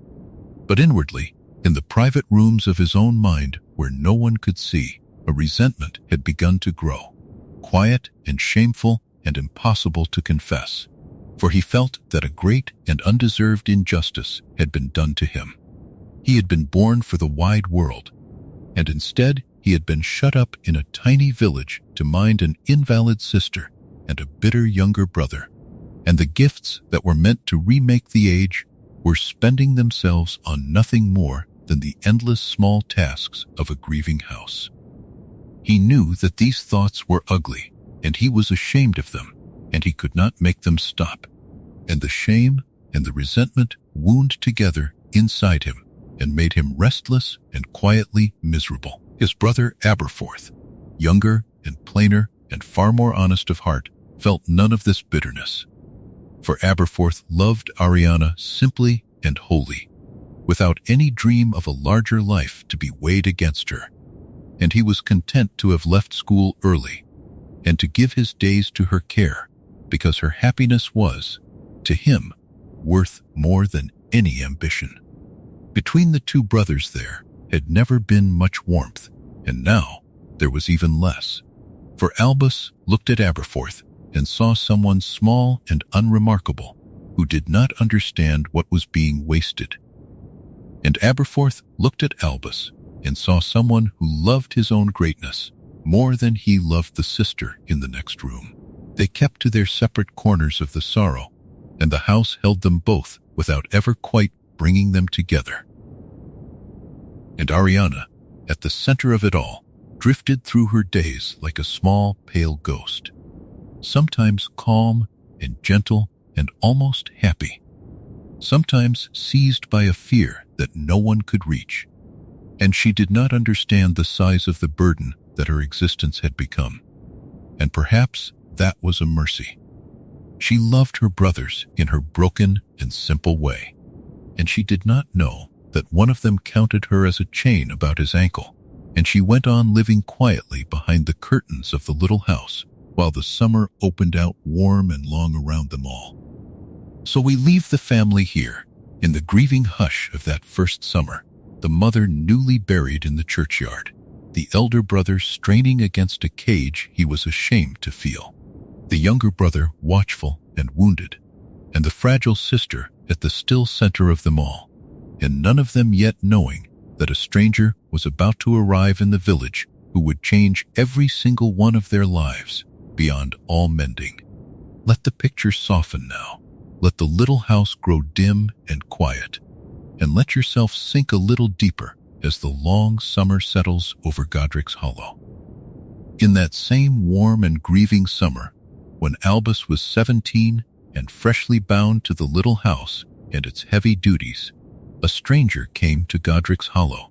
S1: But inwardly, in the private rooms of his own mind where no one could see, a resentment had begun to grow, quiet and shameful and impossible to confess, for he felt that a great and undeserved injustice had been done to him. He had been born for the wide world, and instead he had been shut up in a tiny village to mind an invalid sister and a bitter younger brother, and the gifts that were meant to remake the age were spending themselves on nothing more than the endless small tasks of a grieving house. He knew that these thoughts were ugly, and he was ashamed of them, and he could not make them stop. And the shame and the resentment wound together inside him and made him restless and quietly miserable. His brother Aberforth, younger and plainer and far more honest of heart, felt none of this bitterness. For Aberforth loved Ariana simply and wholly, without any dream of a larger life to be weighed against her, and he was content to have left school early and to give his days to her care, because her happiness was, to him, worth more than any ambition. Between the 2 brothers there had never been much warmth, and now there was even less. For Albus looked at Aberforth and saw someone small and unremarkable who did not understand what was being wasted. And Aberforth looked at Albus and saw someone who loved his own greatness more than he loved the sister in the next room. They kept to their separate corners of the sorrow, and the house held them both without ever quite bringing them together. And Ariana, at the center of it all, drifted through her days like a small, pale ghost, sometimes calm and gentle and almost happy, sometimes seized by a fear that no one could reach. And she did not understand the size of the burden that her existence had become. And perhaps that was a mercy. She loved her brothers in her broken and simple way, and she did not know that one of them counted her as a chain about his ankle, and she went on living quietly behind the curtains of the little house while the summer opened out warm and long around them all. So we leave the family here, in the grieving hush of that first summer, the mother newly buried in the churchyard, the elder brother straining against a cage he was ashamed to feel, the younger brother watchful and wounded, and the fragile sister at the still center of them all, and none of them yet knowing that a stranger was about to arrive in the village who would change every single one of their lives beyond all mending. Let the picture soften now. Let the little house grow dim and quiet, and let yourself sink a little deeper as the long summer settles over Godric's Hollow. In that same warm and grieving summer, when Albus was 17 and freshly bound to the little house and its heavy duties, a stranger came to Godric's Hollow,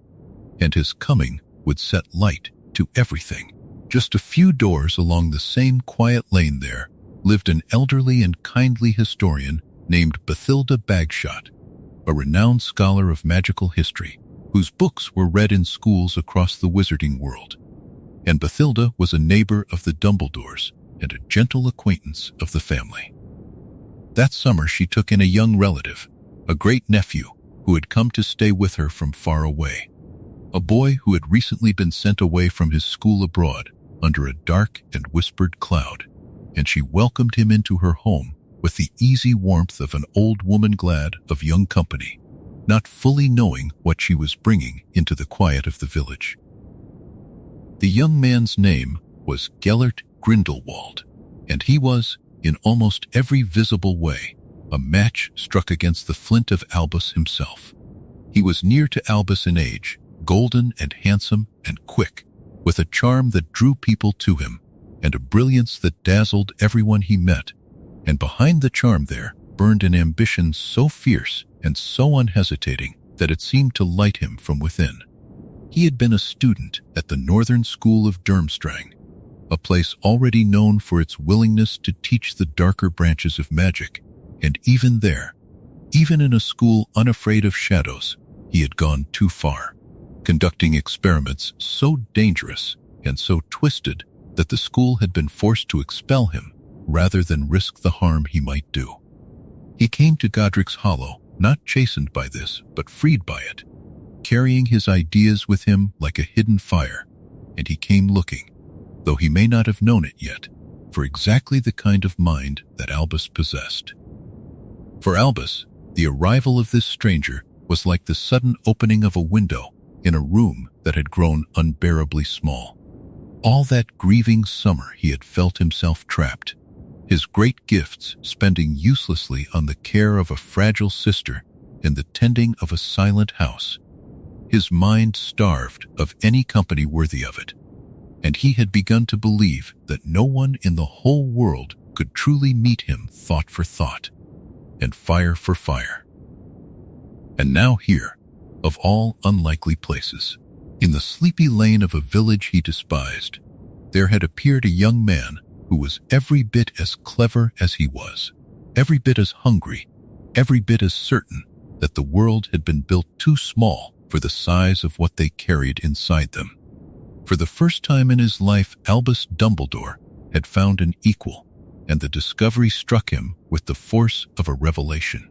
S1: and his coming would set light to everything. Just a few doors along the same quiet lane there lived an elderly and kindly historian named Bathilda Bagshot, a renowned scholar of magical history, whose books were read in schools across the wizarding world. And Bathilda was a neighbor of the Dumbledores and a gentle acquaintance of the family. That summer she took in a young relative, a great-nephew who had come to stay with her from far away, a boy who had recently been sent away from his school abroad under a dark and whispered cloud, and she welcomed him into her home with the easy warmth of an old woman glad of young company, not fully knowing what she was bringing into the quiet of the village. The young man's name was Gellert Grindelwald, and he was, in almost every visible way, a match struck against the flint of Albus himself. He was near to Albus in age, golden and handsome and quick, with a charm that drew people to him, and a brilliance that dazzled everyone he met. And behind the charm there burned an ambition so fierce and so unhesitating that it seemed to light him from within. He had been a student at the Northern School of Durmstrang, a place already known for its willingness to teach the darker branches of magic, and even there, even in a school unafraid of shadows, he had gone too far, conducting experiments so dangerous and so twisted that the school had been forced to expel him rather than risk the harm he might do. He came to Godric's Hollow, not chastened by this, but freed by it, carrying his ideas with him like a hidden fire, and he came looking, though he may not have known it yet, for exactly the kind of mind that Albus possessed. For Albus, the arrival of this stranger was like the sudden opening of a window in a room that had grown unbearably small. All that grieving summer he had felt himself trapped, his great gifts spending uselessly on the care of a fragile sister and the tending of a silent house, his mind starved of any company worthy of it, and he had begun to believe that no one in the whole world could truly meet him thought for thought and fire for fire. And now here, of all unlikely places, in the sleepy lane of a village he despised, there had appeared a young man who was every bit as clever as he was, every bit as hungry, every bit as certain that the world had been built too small for the size of what they carried inside them. For the first time in his life, Albus Dumbledore had found an equal, and the discovery struck him with the force of a revelation.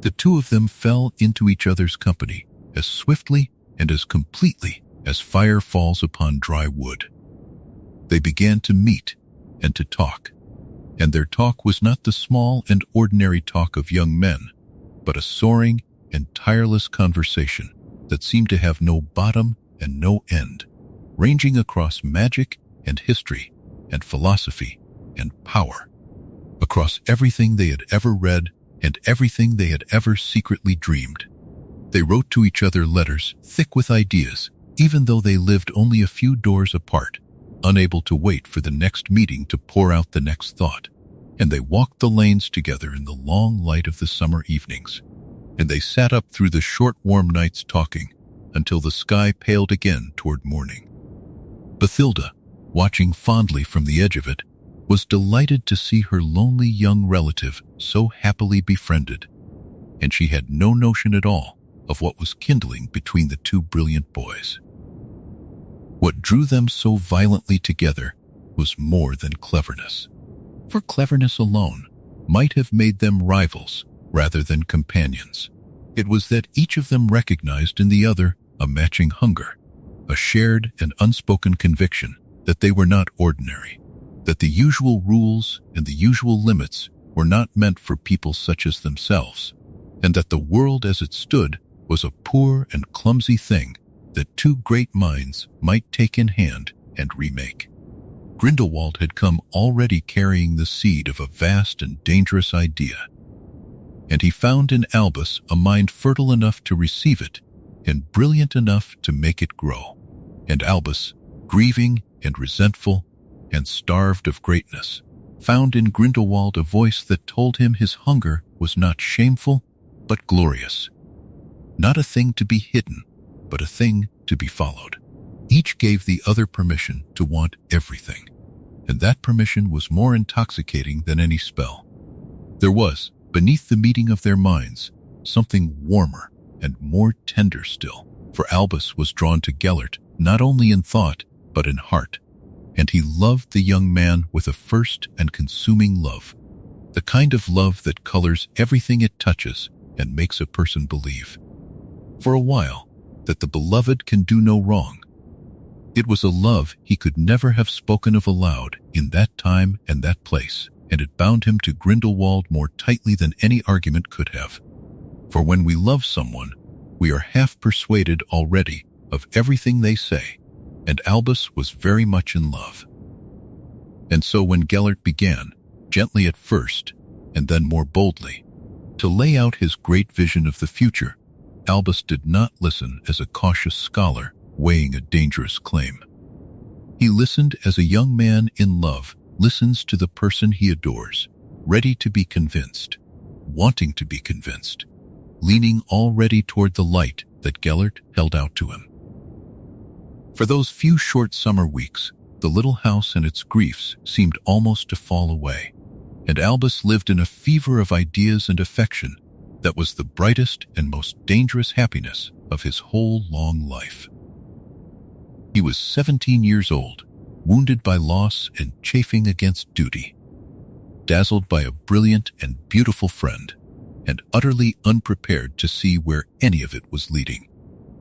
S1: The two of them fell into each other's company as swiftly and as completely as fire falls upon dry wood. They began to meet and to talk, and their talk was not the small and ordinary talk of young men, but a soaring and tireless conversation that seemed to have no bottom and no end, ranging across magic and history and philosophy and power, across everything they had ever read and everything they had ever secretly dreamed. They wrote to each other letters thick with ideas, even though they lived only a few doors apart, unable to wait for the next meeting to pour out the next thought. And they walked the lanes together in the long light of the summer evenings. And they sat up through the short warm nights talking until the sky paled again toward morning. Bathilda, watching fondly from the edge of it, was delighted to see her lonely young relative so happily befriended, and she had no notion at all of what was kindling between the two brilliant boys. What drew them so violently together was more than cleverness, for cleverness alone might have made them rivals rather than companions. It was that each of them recognized in the other a matching hunger, a shared and unspoken conviction that they were not ordinary, that the usual rules and the usual limits were not meant for people such as themselves, and that the world as it stood was a poor and clumsy thing that two great minds might take in hand and remake. Grindelwald had come already carrying the seed of a vast and dangerous idea, and he found in Albus a mind fertile enough to receive it and brilliant enough to make it grow. And Albus, grieving and resentful and starved of greatness, found in Grindelwald a voice that told him his hunger was not shameful, but glorious. Not a thing to be hidden, but a thing to be followed. Each gave the other permission to want everything, and that permission was more intoxicating than any spell. There was, beneath the meeting of their minds, something warmer and more tender still, for Albus was drawn to Gellert not only in thought, but in heart, and he loved the young man with a first and consuming love, the kind of love that colors everything it touches and makes a person believe, for a while, that the beloved can do no wrong. It was a love he could never have spoken of aloud in that time and that place, and it bound him to Grindelwald more tightly than any argument could have. For when we love someone, we are half persuaded already of everything they say, and Albus was very much in love. And so when Gellert began, gently at first, and then more boldly, to lay out his great vision of the future, Albus did not listen as a cautious scholar weighing a dangerous claim. He listened as a young man in love listens to the person he adores, ready to be convinced, wanting to be convinced, leaning already toward the light that Gellert held out to him. For those few short summer weeks, the little house and its griefs seemed almost to fall away, and Albus lived in a fever of ideas and affection that was the brightest and most dangerous happiness of his whole long life. He was 17 years old, wounded by loss and chafing against duty, dazzled by a brilliant and beautiful friend, and utterly unprepared to see where any of it was leading,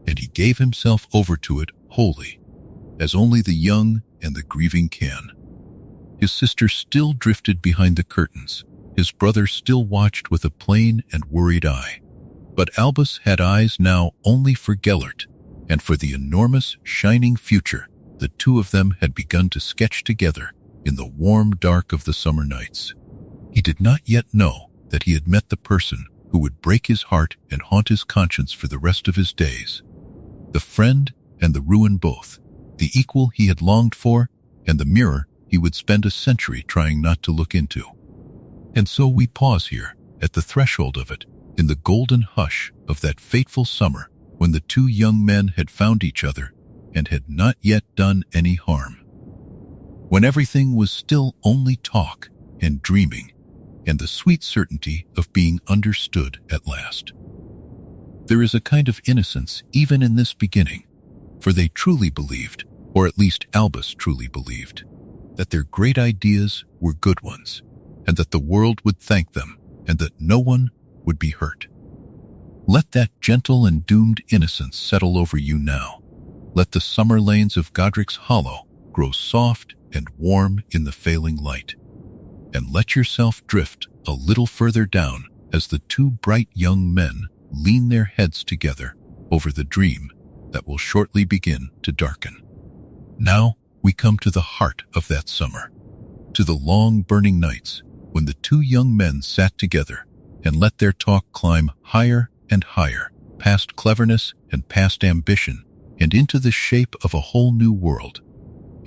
S1: and he gave himself over to it wholly, as only the young and the grieving can. His sister still drifted behind the curtains, his brother still watched with a plain and worried eye, but Albus had eyes now only for Gellert, and for the enormous, shining future the two of them had begun to sketch together in the warm dark of the summer nights. He did not yet know that he had met the person who would break his heart and haunt his conscience for the rest of his days. The friend and the ruin both, the equal he had longed for, and the mirror he would spend a century trying not to look into. And so we pause here, at the threshold of it, in the golden hush of that fateful summer when the two young men had found each other and had not yet done any harm. When everything was still only talk and dreaming, and the sweet certainty of being understood at last. There is a kind of innocence even in this beginning, for they truly believed, or at least Albus truly believed, that their great ideas were good ones, and that the world would thank them, and that no one would be hurt. Let that gentle and doomed innocence settle over you now. Let the summer lanes of Godric's Hollow grow soft and warm in the failing light, and let yourself drift a little further down as the two bright young men lean their heads together over the dream that will shortly begin to darken. Now we come to the heart of that summer, to the long burning nights when the two young men sat together and let their talk climb higher and higher, past cleverness and past ambition, and into the shape of a whole new world.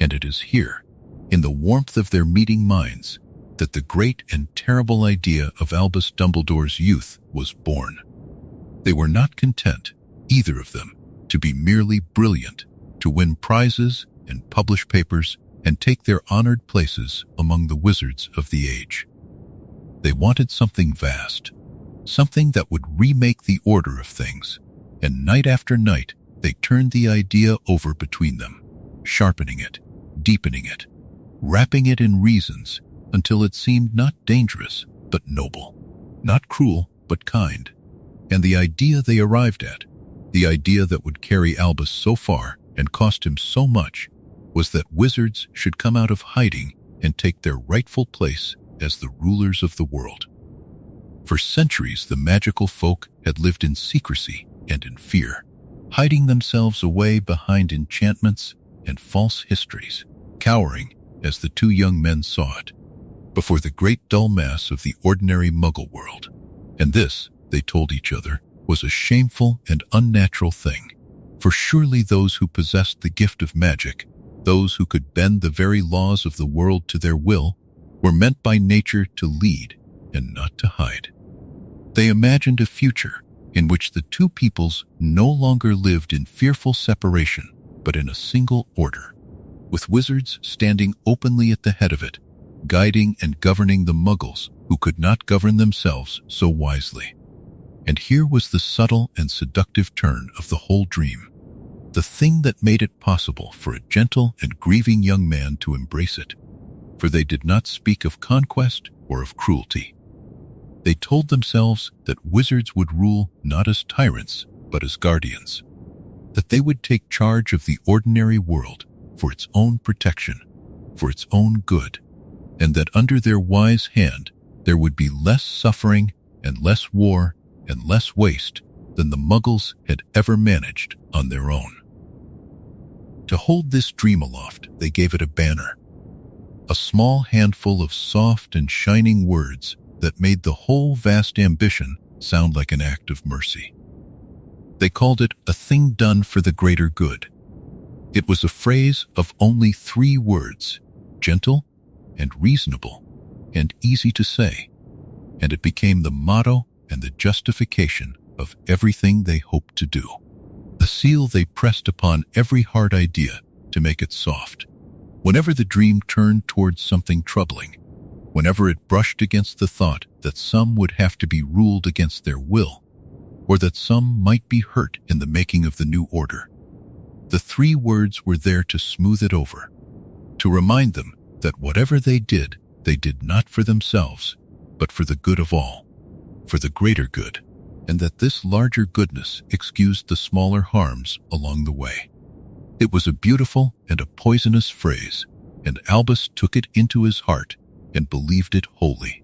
S1: And it is here, in the warmth of their meeting minds, that the great and terrible idea of Albus Dumbledore's youth was born. They were not content, either of them, to be merely brilliant, to win prizes and publish papers and take their honored places among the wizards of the age. They wanted something vast, something that would remake the order of things, and night after night they turned the idea over between them, sharpening it, deepening it, wrapping it in reasons until it seemed not dangerous but noble, not cruel but kind. And the idea they arrived at, the idea that would carry Albus so far and cost him so much, was that wizards should come out of hiding and take their rightful place as the rulers of the world. For centuries, the magical folk had lived in secrecy and in fear, hiding themselves away behind enchantments and false histories, cowering, as the two young men saw it, before the great dull mass of the ordinary Muggle world. And this, they told each other, was a shameful and unnatural thing, for surely those who possessed the gift of magic, those who could bend the very laws of the world to their will, were meant by nature to lead and not to hide. They imagined a future in which the two peoples no longer lived in fearful separation, but in a single order, with wizards standing openly at the head of it, guiding and governing the Muggles who could not govern themselves so wisely. And here was the subtle and seductive turn of the whole dream, the thing that made it possible for a gentle and grieving young man to embrace it. For they did not speak of conquest or of cruelty. They told themselves that wizards would rule not as tyrants, but as guardians, that they would take charge of the ordinary world for its own protection, for its own good, and that under their wise hand there would be less suffering and less war and less waste than the Muggles had ever managed on their own. To hold this dream aloft, they gave it a banner, a small handful of soft and shining words that made the whole vast ambition sound like an act of mercy. They called it a thing done for the greater good. It was a phrase of only 3 words, gentle and reasonable and easy to say, and it became the motto and the justification of everything they hoped to do. The seal they pressed upon every hard idea to make it soft. Whenever the dream turned towards something troubling, whenever it brushed against the thought that some would have to be ruled against their will, or that some might be hurt in the making of the new order, the 3 words were there to smooth it over, to remind them that whatever they did not for themselves, but for the good of all, for the greater good, and that this larger goodness excused the smaller harms along the way. It was a beautiful and a poisonous phrase, and Albus took it into his heart and believed it wholly.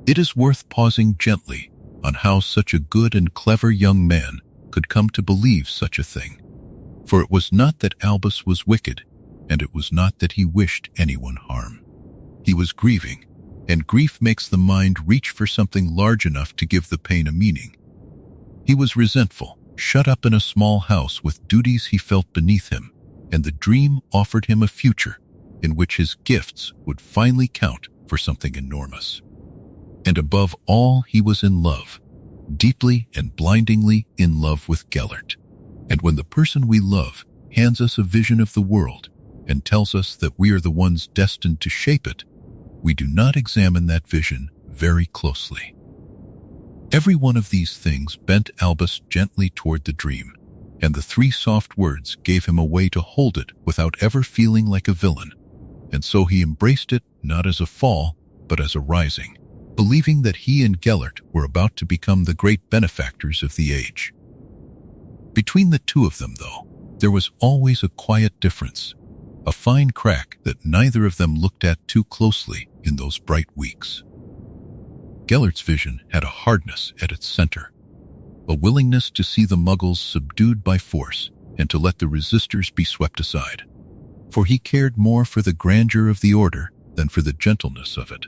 S1: It is worth pausing gently on how such a good and clever young man could come to believe such a thing. For it was not that Albus was wicked, and it was not that he wished anyone harm. He was grieving, and grief makes the mind reach for something large enough to give the pain a meaning. He was resentful, shut up in a small house with duties he felt beneath him, and the dream offered him a future in which his gifts would finally count for something enormous. And above all, he was in love, deeply and blindingly in love with Gellert. And when the person we love hands us a vision of the world and tells us that we are the ones destined to shape it, we do not examine that vision very closely. Every one of these things bent Albus gently toward the dream, and the 3 soft words gave him a way to hold it without ever feeling like a villain. And so he embraced it not as a fall, but as a rising, believing that he and Gellert were about to become the great benefactors of the age. Between the 2 of them, though, there was always a quiet difference, a fine crack that neither of them looked at too closely in those bright weeks. Gellert's vision had a hardness at its center, a willingness to see the Muggles subdued by force and to let the resistors be swept aside, for he cared more for the grandeur of the order than for the gentleness of it.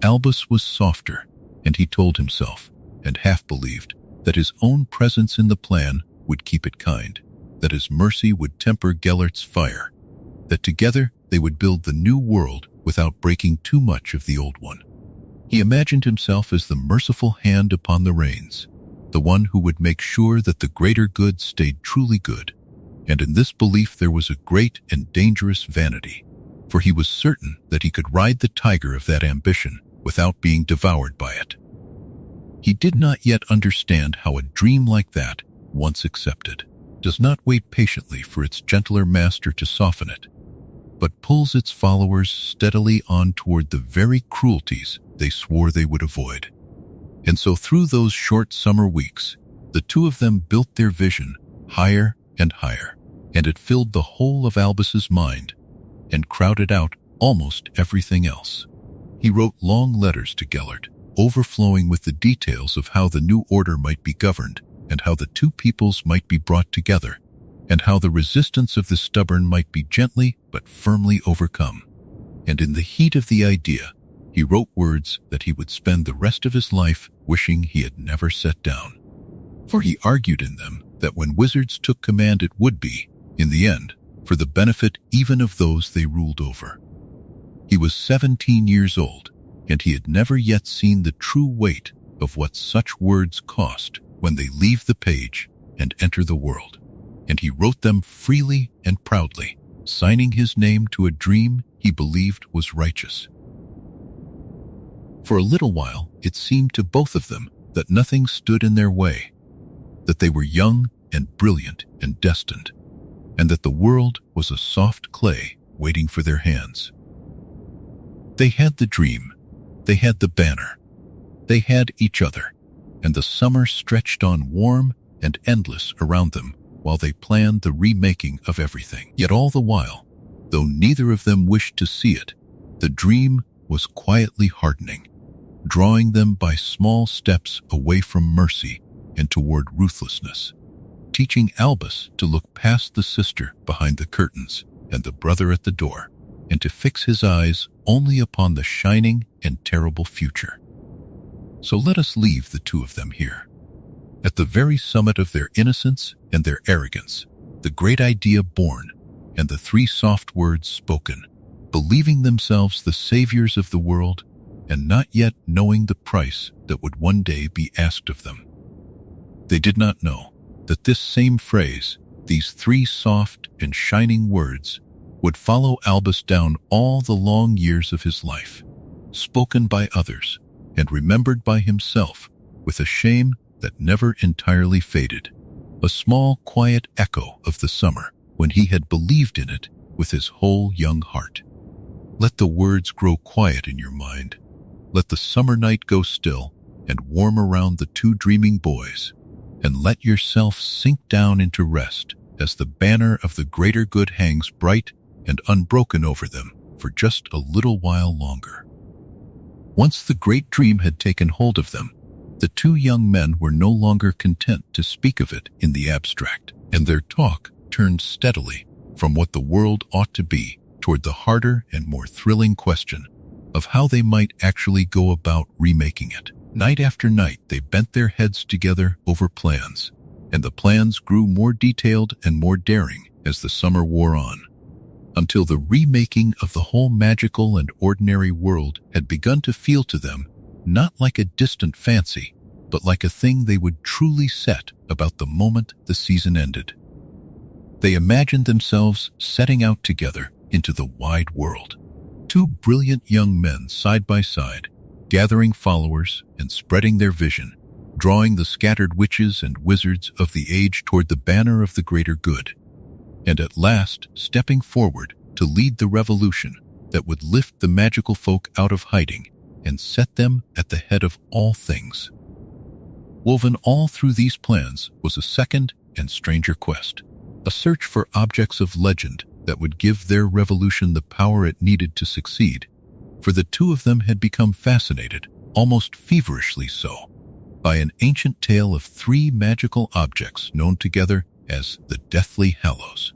S1: Albus was softer, and he told himself, and half believed, that his own presence in the plan would keep it kind, that his mercy would temper Gellert's fire, that together they would build the new world without breaking too much of the old one. He imagined himself as the merciful hand upon the reins, the one who would make sure that the greater good stayed truly good. And in this belief there was a great and dangerous vanity, for he was certain that he could ride the tiger of that ambition without being devoured by it. He did not yet understand how a dream like that, once accepted, does not wait patiently for its gentler master to soften it, but pulls its followers steadily on toward the very cruelties they swore they would avoid. And so through those short summer weeks, the two of them built their vision higher and higher, and it filled the whole of Albus's mind and crowded out almost everything else. He wrote long letters to Gellert, overflowing with the details of how the new order might be governed, and how the two peoples might be brought together, and how the resistance of the stubborn might be gently but firmly overcome. And in the heat of the idea, he wrote words that he would spend the rest of his life wishing he had never set down. For he argued in them that when wizards took command it would be, in the end, for the benefit even of those they ruled over. He was 17 years old, and he had never yet seen the true weight of what such words cost when they leave the page and enter the world. And he wrote them freely and proudly, signing his name to a dream he believed was righteous. For a little while, it seemed to both of them that nothing stood in their way, that they were young and brilliant and destined, and that the world was a soft clay waiting for their hands. They had the dream, they had the banner, they had each other, and the summer stretched on warm and endless around them while they planned the remaking of everything. Yet all the while, though neither of them wished to see it, the dream was quietly hardening, drawing them by small steps away from mercy and toward ruthlessness, teaching Albus to look past the sister behind the curtains and the brother at the door, and to fix his eyes only upon the shining and terrible future. So let us leave the two of them here. At the very summit of their innocence and their arrogance, the great idea born, and the three soft words spoken, believing themselves the saviors of the world, and not yet knowing the price that would one day be asked of them. They did not know that this same phrase, these three soft and shining words, would follow Albus down all the long years of his life, spoken by others and remembered by himself with a shame that never entirely faded, a small, quiet echo of the summer when he had believed in it with his whole young heart. Let the words grow quiet in your mind. Let the summer night go still and warm around the two dreaming boys, and let yourself sink down into rest as the banner of the greater good hangs bright and unbroken over them for just a little while longer. Once the great dream had taken hold of them, the two young men were no longer content to speak of it in the abstract, and their talk turned steadily from what the world ought to be toward the harder and more thrilling question of how they might actually go about remaking it. Night after night, they bent their heads together over plans, and the plans grew more detailed and more daring as the summer wore on, until the remaking of the whole magical and ordinary world had begun to feel to them not like a distant fancy, but like a thing they would truly set about the moment the season ended. They imagined themselves setting out together into the wide world, two brilliant young men side by side, gathering followers and spreading their vision, drawing the scattered witches and wizards of the age toward the banner of the greater good, and at last stepping forward to lead the revolution that would lift the magical folk out of hiding and set them at the head of all things. Woven all through these plans was a second and stranger quest, a search for objects of legend that would give their revolution the power it needed to succeed, for the two of them had become fascinated, almost feverishly so, by an ancient tale of three magical objects known together as the Deathly Hallows.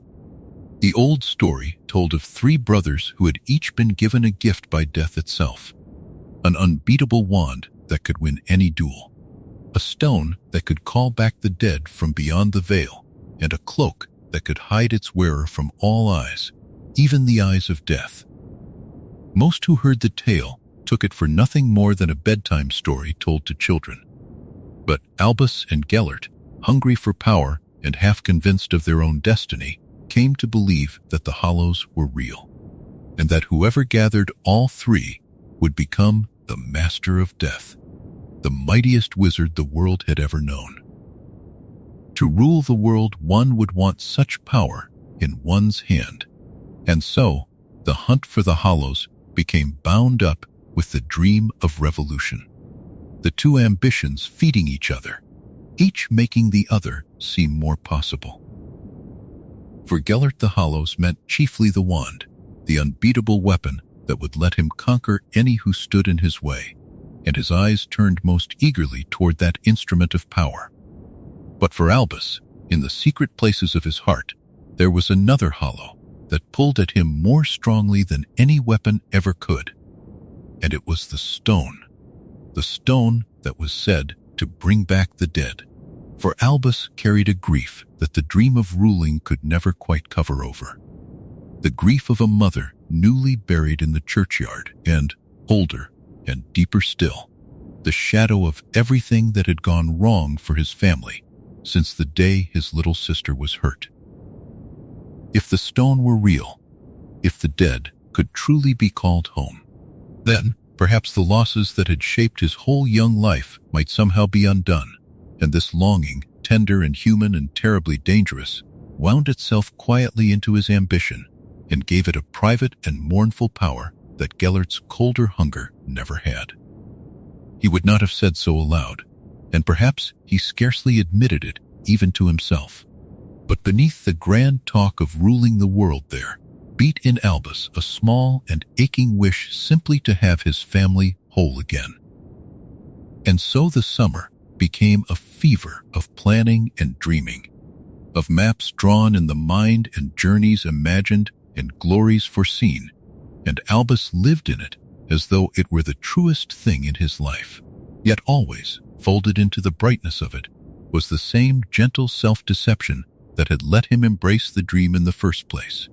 S1: The old story told of three brothers who had each been given a gift by death itself: an unbeatable wand that could win any duel, a stone that could call back the dead from beyond the veil, and a cloak that could hide its wearer from all eyes, even the eyes of death. Most who heard the tale took it for nothing more than a bedtime story told to children. But Albus and Gellert, hungry for power and half convinced of their own destiny, came to believe that the Hollows were real, and that whoever gathered all three would become the Master of Death, the mightiest wizard the world had ever known. To rule the world, one would want such power in one's hand, and so the hunt for the Hollows became bound up with the dream of revolution. The two ambitions feeding each other, each making the other seem more possible. For Gellert, the Hollows meant chiefly the wand, the unbeatable weapon that would let him conquer any who stood in his way, and his eyes turned most eagerly toward that instrument of power. But for Albus, in the secret places of his heart, there was another hollow that pulled at him more strongly than any weapon ever could. And it was the stone that was said to bring back the dead. For Albus carried a grief that the dream of ruling could never quite cover over. The grief of a mother newly buried in the churchyard, and, older and deeper still, the shadow of everything that had gone wrong for his family since the day his little sister was hurt. If the stone were real, if the dead could truly be called home, then perhaps the losses that had shaped his whole young life might somehow be undone, and this longing, tender and human and terribly dangerous, wound itself quietly into his ambition and gave it a private and mournful power that Gellert's colder hunger never had. He would not have said so aloud, and perhaps he scarcely admitted it even to himself. But beneath the grand talk of ruling the world there beat in Albus a small and aching wish simply to have his family whole again. And so the summer became a fever of planning and dreaming, of maps drawn in the mind and journeys imagined and glories foreseen, and Albus lived in it as though it were the truest thing in his life. Yet always, folded into the brightness of it, was the same gentle self-deception that had let him embrace the dream in the first place,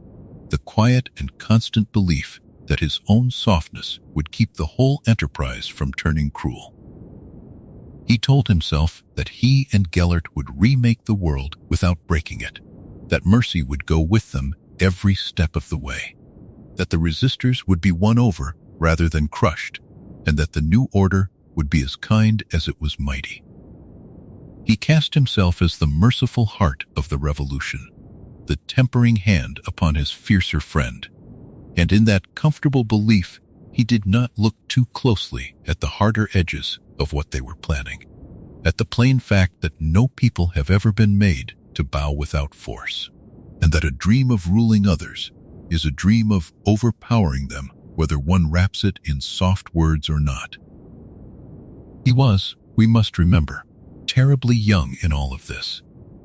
S1: the quiet and constant belief that his own softness would keep the whole enterprise from turning cruel. He told himself that he and Gellert would remake the world without breaking it, that mercy would go with them every step of the way, that the resistors would be won over rather than crushed, and that the new order would be as kind as it was mighty. He cast himself as the merciful heart of the revolution, the tempering hand upon his fiercer friend, and in that comfortable belief he did not look too closely at the harder edges of what they were planning, at the plain fact that no people have ever been made to bow without force, and that a dream of ruling others is a dream of overpowering them, whether one wraps it in soft words or not. He was, we must remember, terribly young in all of this,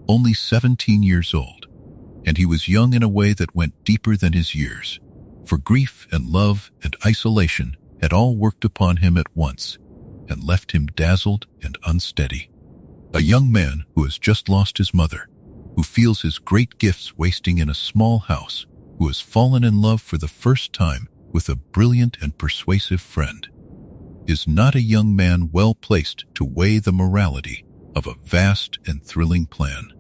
S1: only 17 years old, and he was young in a way that went deeper than his years, for grief and love and isolation had all worked upon him at once and left him dazzled and unsteady. A young man who has just lost his mother, who feels his great gifts wasting in a small house, who has fallen in love for the first time with a brilliant and persuasive friend, is not a young man well placed to weigh the morality of a vast and thrilling plan.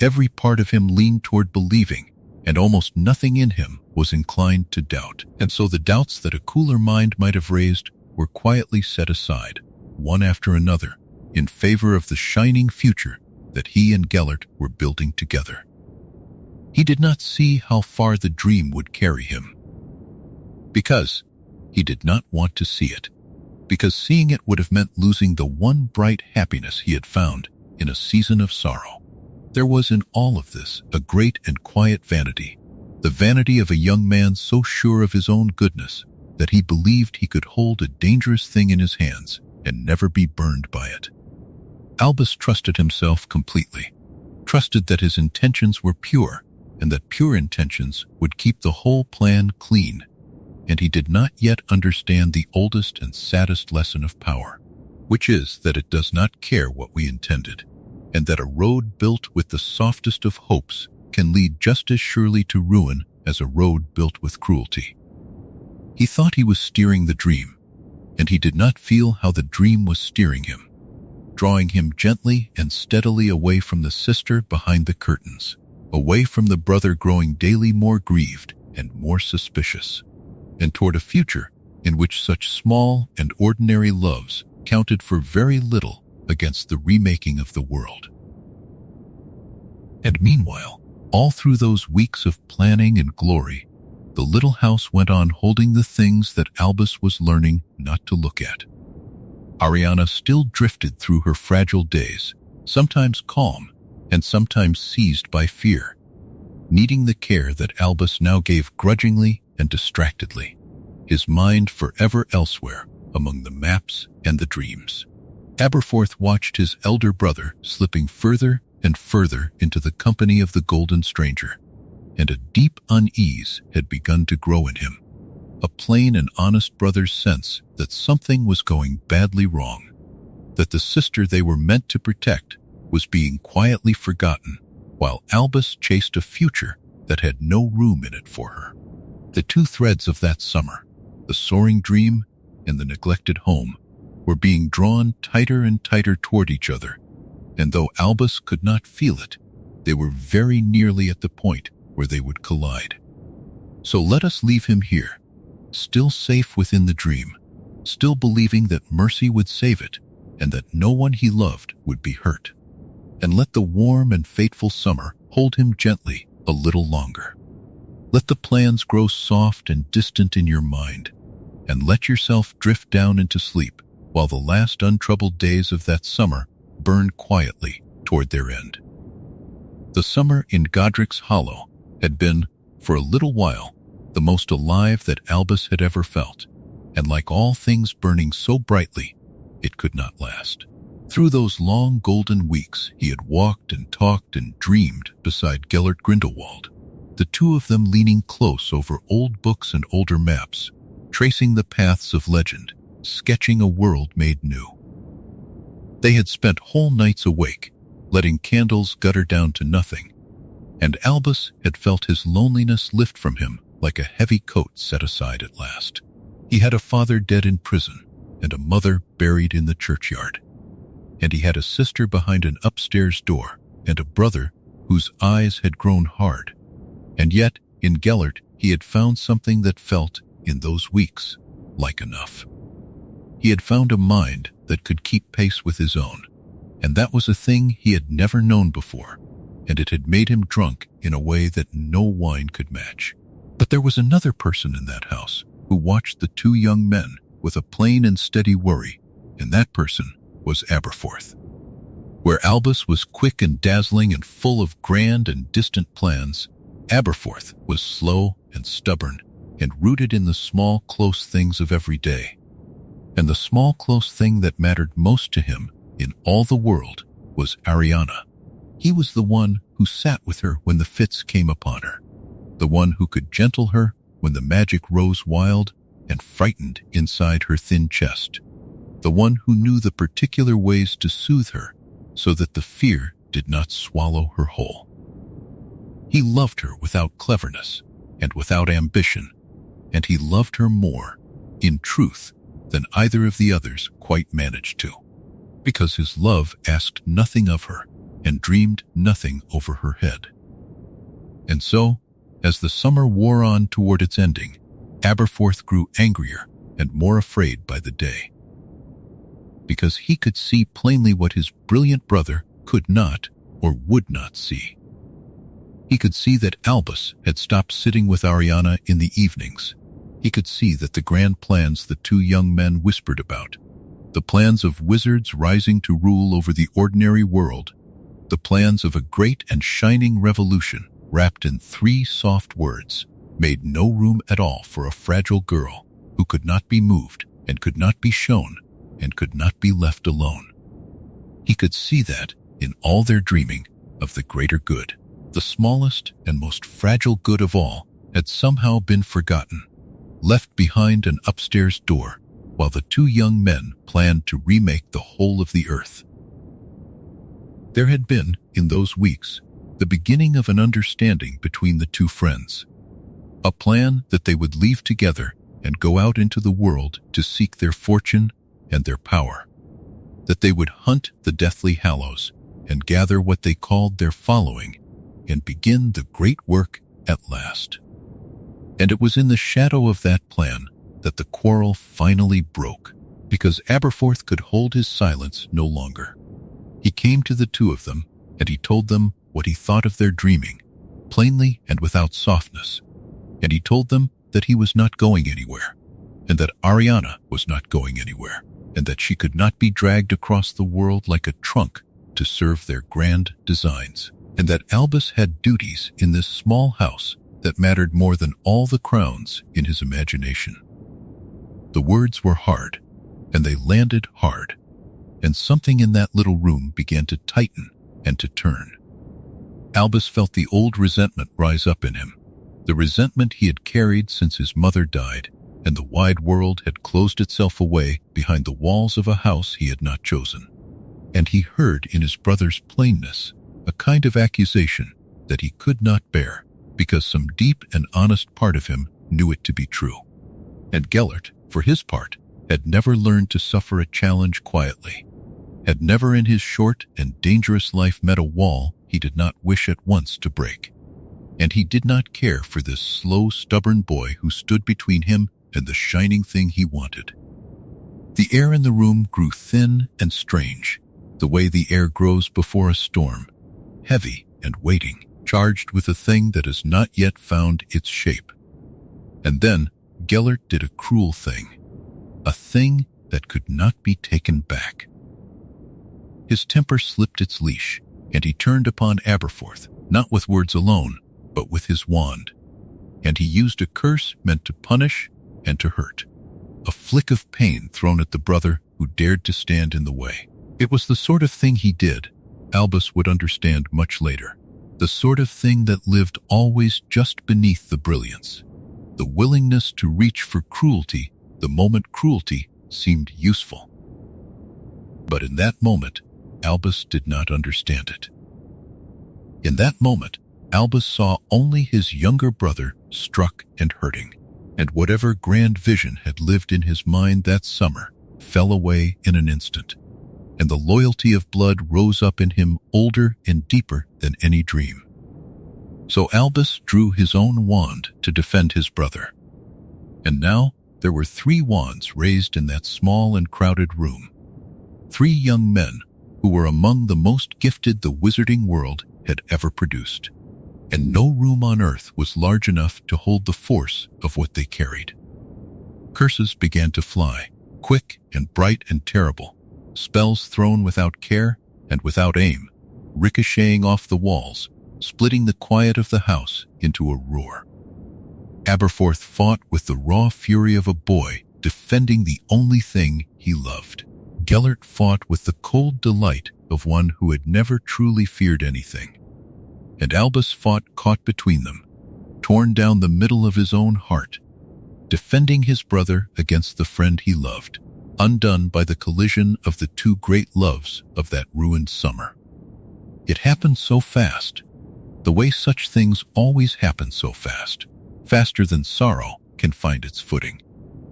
S1: Every part of him leaned toward believing, and almost nothing in him was inclined to doubt, and so the doubts that a cooler mind might have raised were quietly set aside, one after another, in favor of the shining future that he and Gellert were building together. He did not see how far the dream would carry him, because he did not want to see it, because seeing it would have meant losing the one bright happiness he had found in a season of sorrow. There was in all of this a great and quiet vanity, the vanity of a young man so sure of his own goodness that he believed he could hold a dangerous thing in his hands and never be burned by it. Albus trusted himself completely, trusted that his intentions were pure and that pure intentions would keep the whole plan clean, and he did not yet understand the oldest and saddest lesson of power, which is that it does not care what we intended, and that a road built with the softest of hopes can lead just as surely to ruin as a road built with cruelty. He thought he was steering the dream, and he did not feel how the dream was steering him, drawing him gently and steadily away from the sister behind the curtains, away from the brother growing daily more grieved and more suspicious, and toward a future in which such small and ordinary loves counted for very little against the remaking of the world. And meanwhile, all through those weeks of planning and glory, the little house went on holding the things that Albus was learning not to look at. Ariana still drifted through her fragile days, sometimes calm and sometimes seized by fear, needing the care that Albus now gave grudgingly and distractedly, his mind forever elsewhere among the maps and the dreams. Aberforth watched his elder brother slipping further and further into the company of the Golden Stranger, and a deep unease had begun to grow in him, a plain and honest brother's sense that something was going badly wrong, that the sister they were meant to protect was being quietly forgotten, while Albus chased a future that had no room in it for her. The two threads of that summer, the soaring dream and the neglected home, were being drawn tighter and tighter toward each other, and though Albus could not feel it, they were very nearly at the point where they would collide. So let us leave him here, still safe within the dream, still believing that mercy would save it and that no one he loved would be hurt. And let the warm and fateful summer hold him gently a little longer. Let the plans grow soft and distant in your mind, and let yourself drift down into sleep while the last untroubled days of that summer burn quietly toward their end. The summer in Godric's Hollow had been, for a little while, the most alive that Albus had ever felt, and like all things burning so brightly, it could not last. Through those long golden weeks, he had walked and talked and dreamed beside Gellert Grindelwald, the two of them leaning close over old books and older maps, tracing the paths of legend, sketching a world made new. They had spent whole nights awake, letting candles gutter down to nothing, and Albus had felt his loneliness lift from him like a heavy coat set aside at last. He had a father dead in prison and a mother buried in the churchyard, and he had a sister behind an upstairs door and a brother whose eyes had grown hard. And yet, in Gellert, he had found something that felt, in those weeks, like enough. He had found a mind that could keep pace with his own, and that was a thing he had never known before, and it had made him drunk in a way that no wine could match. But there was another person in that house who watched the two young men with a plain and steady worry, and that person was Aberforth. Where Albus was quick and dazzling and full of grand and distant plans, Aberforth was slow and stubborn and rooted in the small, close things of every day. And the small, close thing that mattered most to him in all the world was Ariana. He was the one who sat with her when the fits came upon her, the one who could gentle her when the magic rose wild and frightened inside her thin chest, the one who knew the particular ways to soothe her so that the fear did not swallow her whole. He loved her without cleverness and without ambition, and he loved her more, in truth, than either of the others quite managed to, because his love asked nothing of her and dreamed nothing over her head. And so, as the summer wore on toward its ending, Aberforth grew angrier and more afraid by the day, because he could see plainly what his brilliant brother could not or would not see. He could see that Albus had stopped sitting with Ariana in the evenings. He could see that the grand plans the two young men whispered about, the plans of wizards rising to rule over the ordinary world, the plans of a great and shining revolution wrapped in 3 soft words, made no room at all for a fragile girl who could not be moved and could not be shown and could not be left alone. He could see that, in all their dreaming of the greater good, the smallest and most fragile good of all had somehow been forgotten, left behind an upstairs door, while the two young men planned to remake the whole of the earth. There had been, in those weeks, the beginning of an understanding between the two friends, a plan that they would leave together and go out into the world to seek their fortune and their power. That they would hunt the Deathly Hallows and gather what they called their following and begin the great work at last. And it was in the shadow of that plan that the quarrel finally broke, because Aberforth could hold his silence no longer. He came to the two of them, and he told them what he thought of their dreaming, plainly and without softness. And he told them that he was not going anywhere, and that Ariana was not going anywhere, and that she could not be dragged across the world like a trunk to serve their grand designs, and that Albus had duties in this small house that mattered more than all the crowns in his imagination. The words were hard, and they landed hard, and something in that little room began to tighten and to turn. Albus felt the old resentment rise up in him, the resentment he had carried since his mother died, and the wide world had closed itself away behind the walls of a house he had not chosen. And he heard in his brother's plainness a kind of accusation that he could not bear, because some deep and honest part of him knew it to be true. And Gellert, for his part, had never learned to suffer a challenge quietly, had never in his short and dangerous life met a wall he did not wish at once to break. And he did not care for this slow, stubborn boy who stood between him and the shining thing he wanted. The air in the room grew thin and strange, the way the air grows before a storm, heavy and waiting, charged with a thing that has not yet found its shape. And then Gellert did a cruel thing, a thing that could not be taken back. His temper slipped its leash, and he turned upon Aberforth, not with words alone, but with his wand. And he used a curse meant to punish and to hurt, a flick of pain thrown at the brother who dared to stand in the way. It was the sort of thing he did, Albus would understand much later, the sort of thing that lived always just beneath the brilliance, the willingness to reach for cruelty the moment cruelty seemed useful. But in that moment, Albus did not understand it. In that moment, Albus saw only his younger brother struck and hurting, and whatever grand vision had lived in his mind that summer fell away in an instant, and the loyalty of blood rose up in him older and deeper than any dream. So Albus drew his own wand to defend his brother. And now there were 3 wands raised in that small and crowded room. 3 young men who were among the most gifted the wizarding world had ever produced. And no room on earth was large enough to hold the force of what they carried. Curses began to fly, quick and bright and terrible, spells thrown without care and without aim, ricocheting off the walls, splitting the quiet of the house into a roar. Aberforth fought with the raw fury of a boy defending the only thing he loved. Gellert fought with the cold delight of one who had never truly feared anything. And Albus fought caught between them, torn down the middle of his own heart, defending his brother against the friend he loved, undone by the collision of the 2 great loves of that ruined summer. It happened so fast, the way such things always happen so fast, faster than sorrow can find its footing,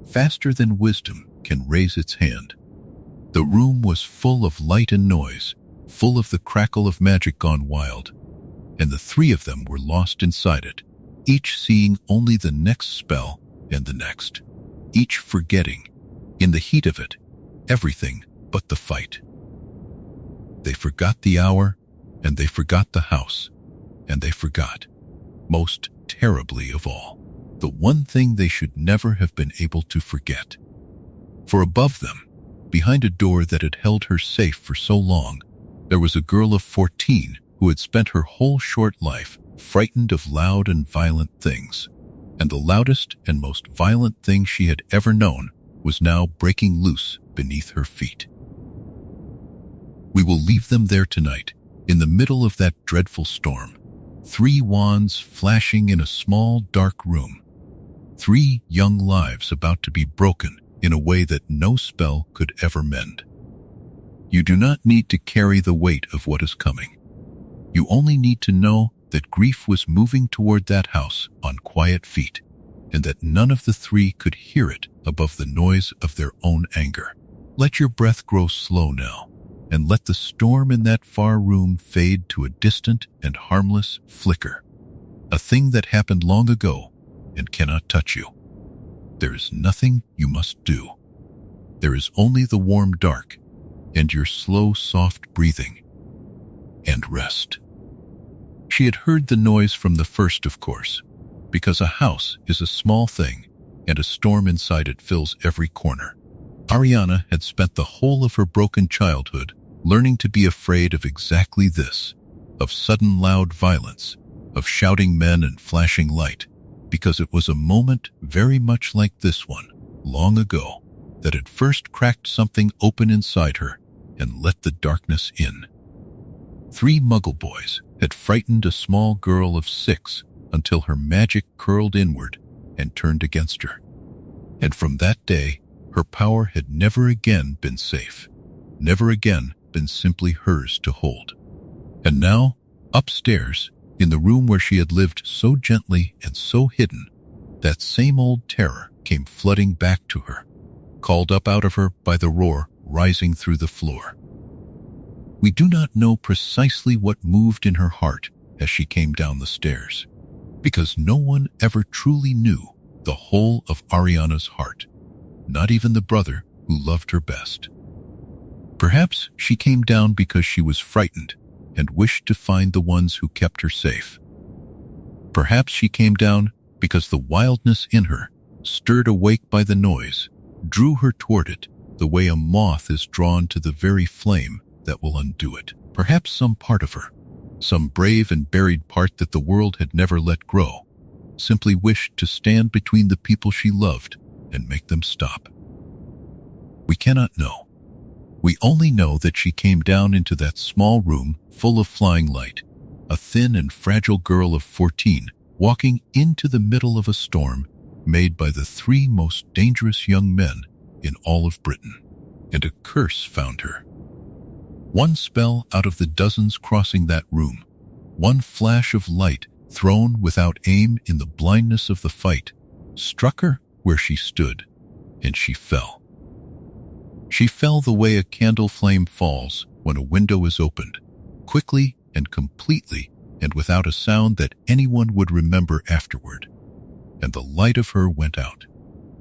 S1: faster than wisdom can raise its hand. The room was full of light and noise, full of the crackle of magic gone wild, and the 3 of them were lost inside it, each seeing only the next spell and the next, each forgetting, in the heat of it, everything but the fight. They forgot the hour, and they forgot the house, and they forgot, most terribly of all, the one thing they should never have been able to forget. For above them, behind a door that had held her safe for so long, there was a girl of 14 who had spent her whole short life frightened of loud and violent things, and the loudest and most violent thing she had ever known was now breaking loose beneath her feet. We will leave them there tonight, in the middle of that dreadful storm, 3 wands flashing in a small, dark room, 3 young lives about to be broken in a way that no spell could ever mend. You do not need to carry the weight of what is coming. You only need to know that grief was moving toward that house on quiet feet, and that none of the three could hear it above the noise of their own anger. Let your breath grow slow now, and let the storm in that far room fade to a distant and harmless flicker, a thing that happened long ago and cannot touch you. There is nothing you must do. There is only the warm dark and your slow, soft breathing and rest. She had heard the noise from the first, of course, because a house is a small thing and a storm inside it fills every corner. Ariana had spent the whole of her broken childhood learning to be afraid of exactly this, of sudden loud violence, of shouting men and flashing light, because it was a moment very much like this one, long ago, that had first cracked something open inside her and let the darkness in. 3 Muggle boys had frightened a small girl of 6 until her magic curled inward and turned against her. And from that day, her power had never again been safe, never again been simply hers to hold. And now, upstairs, in the room where she had lived so gently and so hidden, that same old terror came flooding back to her, called up out of her by the roar rising through the floor. We do not know precisely what moved in her heart as she came down the stairs, because no one ever truly knew the whole of Ariana's heart, not even the brother who loved her best. Perhaps she came down because she was frightened and wished to find the ones who kept her safe. Perhaps she came down because the wildness in her, stirred awake by the noise, drew her toward it the way a moth is drawn to the very flame that will undo it. Perhaps some part of her, some brave and buried part that the world had never let grow, simply wished to stand between the people she loved and make them stop. We cannot know. We only know that she came down into that small room full of flying light, a thin and fragile girl of 14, walking into the middle of a storm made by the 3 most dangerous young men in all of Britain. And a curse found her. One spell out of the dozens crossing that room, one flash of light thrown without aim in the blindness of the fight, struck her where she stood, and she fell. She fell the way a candle flame falls when a window is opened, quickly and completely and without a sound that anyone would remember afterward. And the light of her went out.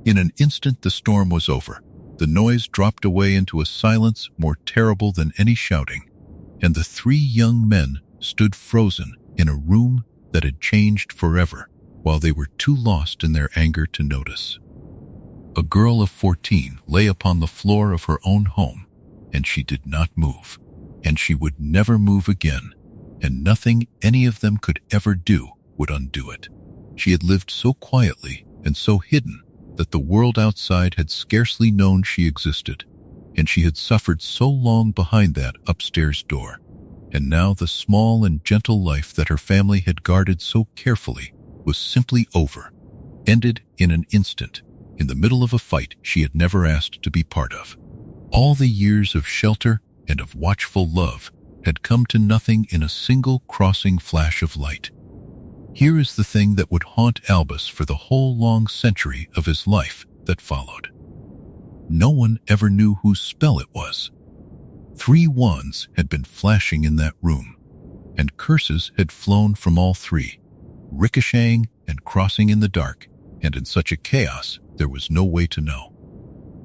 S1: In an instant the storm was over. The noise dropped away into a silence more terrible than any shouting, and the 3 young men stood frozen in a room that had changed forever, while they were too lost in their anger to notice. A girl of 14 lay upon the floor of her own home, and she did not move, and she would never move again, and nothing any of them could ever do would undo it. She had lived so quietly and so hidden that the world outside had scarcely known she existed, and she had suffered so long behind that upstairs door. And now the small and gentle life that her family had guarded so carefully was simply over, ended in an instant, in the middle of a fight she had never asked to be part of. All the years of shelter and of watchful love had come to nothing in a single crossing flash of light. Here is the thing that would haunt Albus for the whole long century of his life that followed. No one ever knew whose spell it was. 3 wands had been flashing in that room, and curses had flown from all 3, ricocheting and crossing in the dark, and in such a chaos there was no way to know.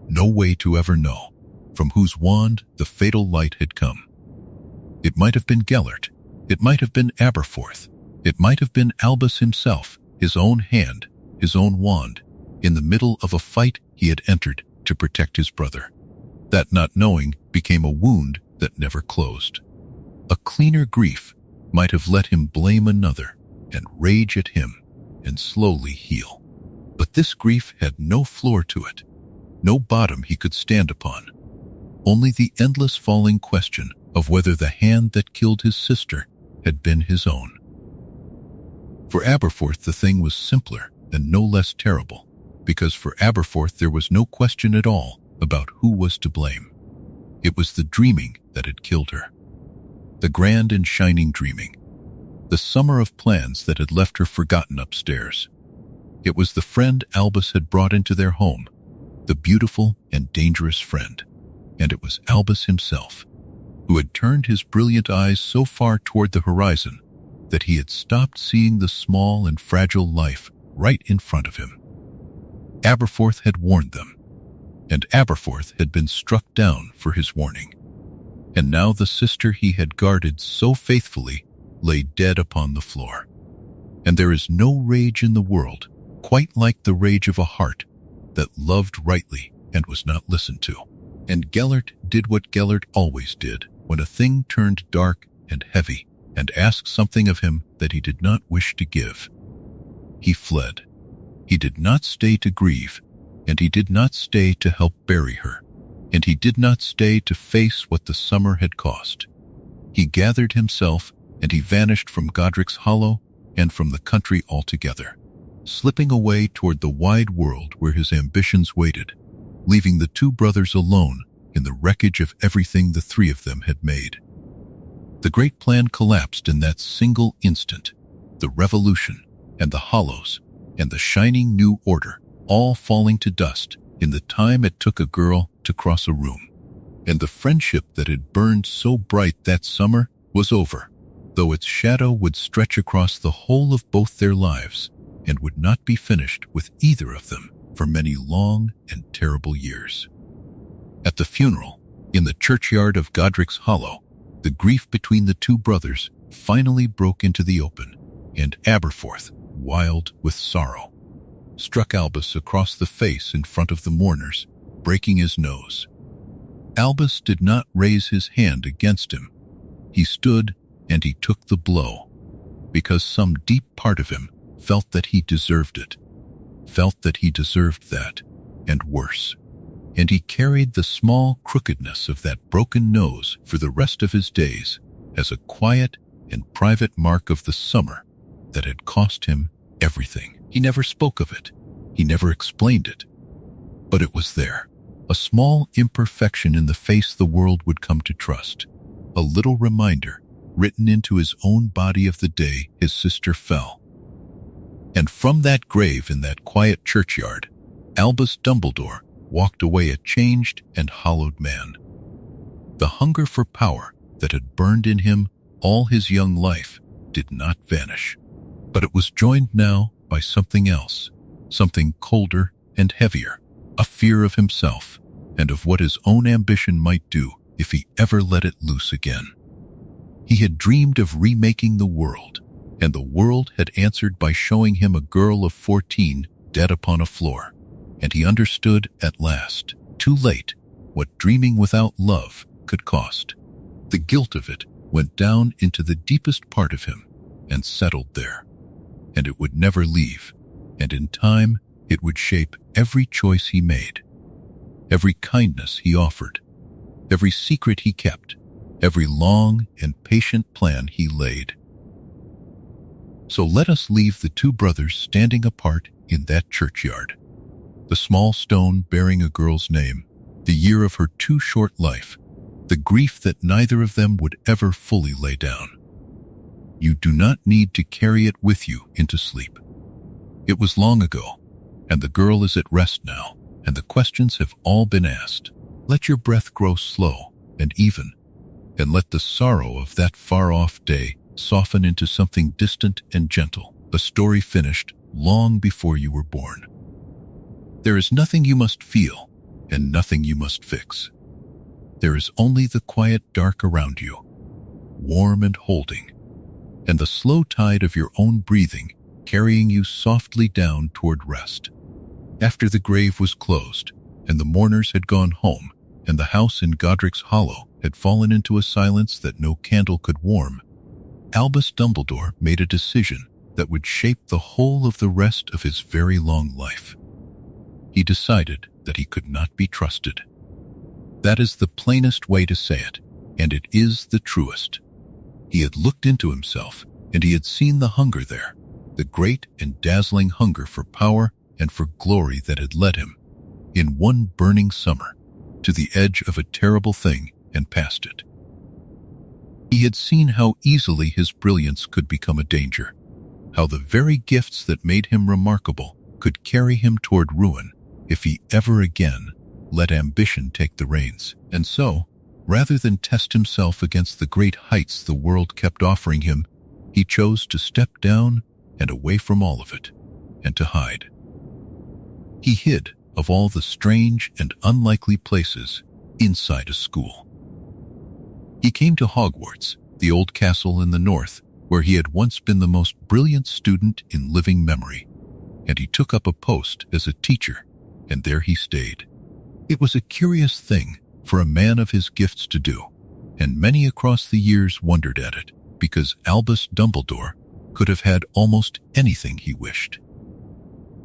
S1: No way to ever know from whose wand the fatal light had come. It might have been Gellert, it might have been Aberforth, it might have been Albus himself, his own hand, his own wand, in the middle of a fight he had entered to protect his brother. That not knowing became a wound that never closed. A cleaner grief might have let him blame another and rage at him and slowly heal. But this grief had no floor to it, no bottom he could stand upon, only the endless falling question of whether the hand that killed his sister had been his own. For Aberforth the thing was simpler and no less terrible, because for Aberforth there was no question at all about who was to blame. It was the dreaming that had killed her. The grand and shining dreaming. The summer of plans that had left her forgotten upstairs. It was the friend Albus had brought into their home, the beautiful and dangerous friend. And it was Albus himself, who had turned his brilliant eyes so far toward the horizon that he had stopped seeing the small and fragile life right in front of him. Aberforth had warned them, and Aberforth had been struck down for his warning. And now the sister he had guarded so faithfully lay dead upon the floor. And there is no rage in the world quite like the rage of a heart that loved rightly and was not listened to. And Gellert did what Gellert always did when a thing turned dark and heavy and asked something of him that he did not wish to give. He fled. He did not stay to grieve, and he did not stay to help bury her, and he did not stay to face what the summer had cost. He gathered himself, and he vanished from Godric's Hollow and from the country altogether, slipping away toward the wide world where his ambitions waited, leaving the two brothers alone in the wreckage of everything the three of them had made. The great plan collapsed in that single instant, the revolution and the Hollows and the shining new order all falling to dust in the time it took a girl to cross a room. And the friendship that had burned so bright that summer was over, though its shadow would stretch across the whole of both their lives and would not be finished with either of them for many long and terrible years. At the funeral, in the churchyard of Godric's Hollow, the grief between the two brothers finally broke into the open, and Aberforth, wild with sorrow, struck Albus across the face in front of the mourners, breaking his nose. Albus did not raise his hand against him. He stood and he took the blow, because some deep part of him felt that he deserved it, felt that he deserved that, and worse. And he carried the small crookedness of that broken nose for the rest of his days as a quiet and private mark of the summer that had cost him everything. He never spoke of it. He never explained it. But it was there, a small imperfection in the face the world would come to trust, a little reminder written into his own body of the day his sister fell. And from that grave in that quiet churchyard, Albus Dumbledore walked away a changed and hollowed man. The hunger for power that had burned in him all his young life did not vanish, but it was joined now by something else, something colder and heavier, a fear of himself and of what his own ambition might do if he ever let it loose again. He had dreamed of remaking the world, and the world had answered by showing him a girl of 14 dead upon a floor. And he understood at last, too late, what dreaming without love could cost. The guilt of it went down into the deepest part of him and settled there. And it would never leave, and in time it would shape every choice he made, every kindness he offered, every secret he kept, every long and patient plan he laid. So let us leave the two brothers standing apart in that churchyard, the small stone bearing a girl's name, the year of her too short life, the grief that neither of them would ever fully lay down. You do not need to carry it with you into sleep. It was long ago, and the girl is at rest now, and the questions have all been asked. Let your breath grow slow and even, and let the sorrow of that far-off day soften into something distant and gentle, a story finished long before you were born. There is nothing you must feel, and nothing you must fix. There is only the quiet dark around you, warm and holding, and the slow tide of your own breathing carrying you softly down toward rest. After the grave was closed, and the mourners had gone home, and the house in Godric's Hollow had fallen into a silence that no candle could warm, Albus Dumbledore made a decision that would shape the whole of the rest of his very long life. He decided that he could not be trusted. That is the plainest way to say it, and it is the truest. He had looked into himself, and he had seen the hunger there, the great and dazzling hunger for power and for glory that had led him, in one burning summer, to the edge of a terrible thing and past it. He had seen how easily his brilliance could become a danger, how the very gifts that made him remarkable could carry him toward ruin if he ever again let ambition take the reins. And so, rather than test himself against the great heights the world kept offering him, he chose to step down and away from all of it, and to hide. He hid, of all the strange and unlikely places, inside a school. He came to Hogwarts, the old castle in the north, where he had once been the most brilliant student in living memory, and he took up a post as a teacher, and there he stayed. It was a curious thing for a man of his gifts to do, and many across the years wondered at it, because Albus Dumbledore could have had almost anything he wished.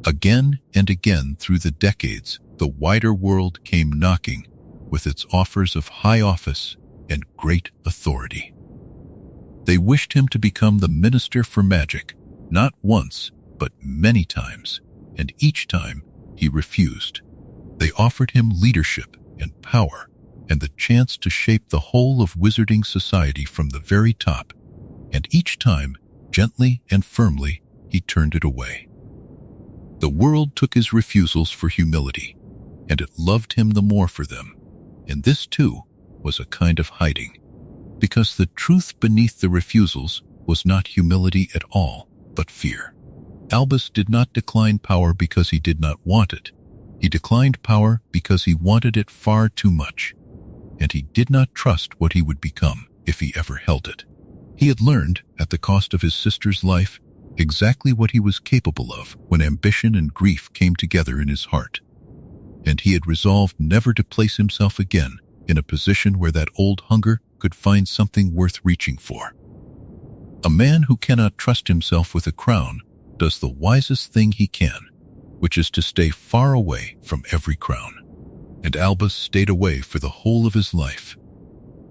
S1: Again and again through the decades, the wider world came knocking with its offers of high office and great authority. They wished him to become the Minister for Magic, not once, but many times, and each time he refused. They offered him leadership and power and the chance to shape the whole of wizarding society from the very top, and each time, gently and firmly, he turned it away. The world took his refusals for humility, and it loved him the more for them, and this too was a kind of hiding, because the truth beneath the refusals was not humility at all, but fear. Albus did not decline power because he did not want it. He declined power because he wanted it far too much, and he did not trust what he would become if he ever held it. He had learned, at the cost of his sister's life, exactly what he was capable of when ambition and grief came together in his heart, and he had resolved never to place himself again in a position where that old hunger could find something worth reaching for. A man who cannot trust himself with a crown does the wisest thing he can, which is to stay far away from every crown. And Albus stayed away for the whole of his life.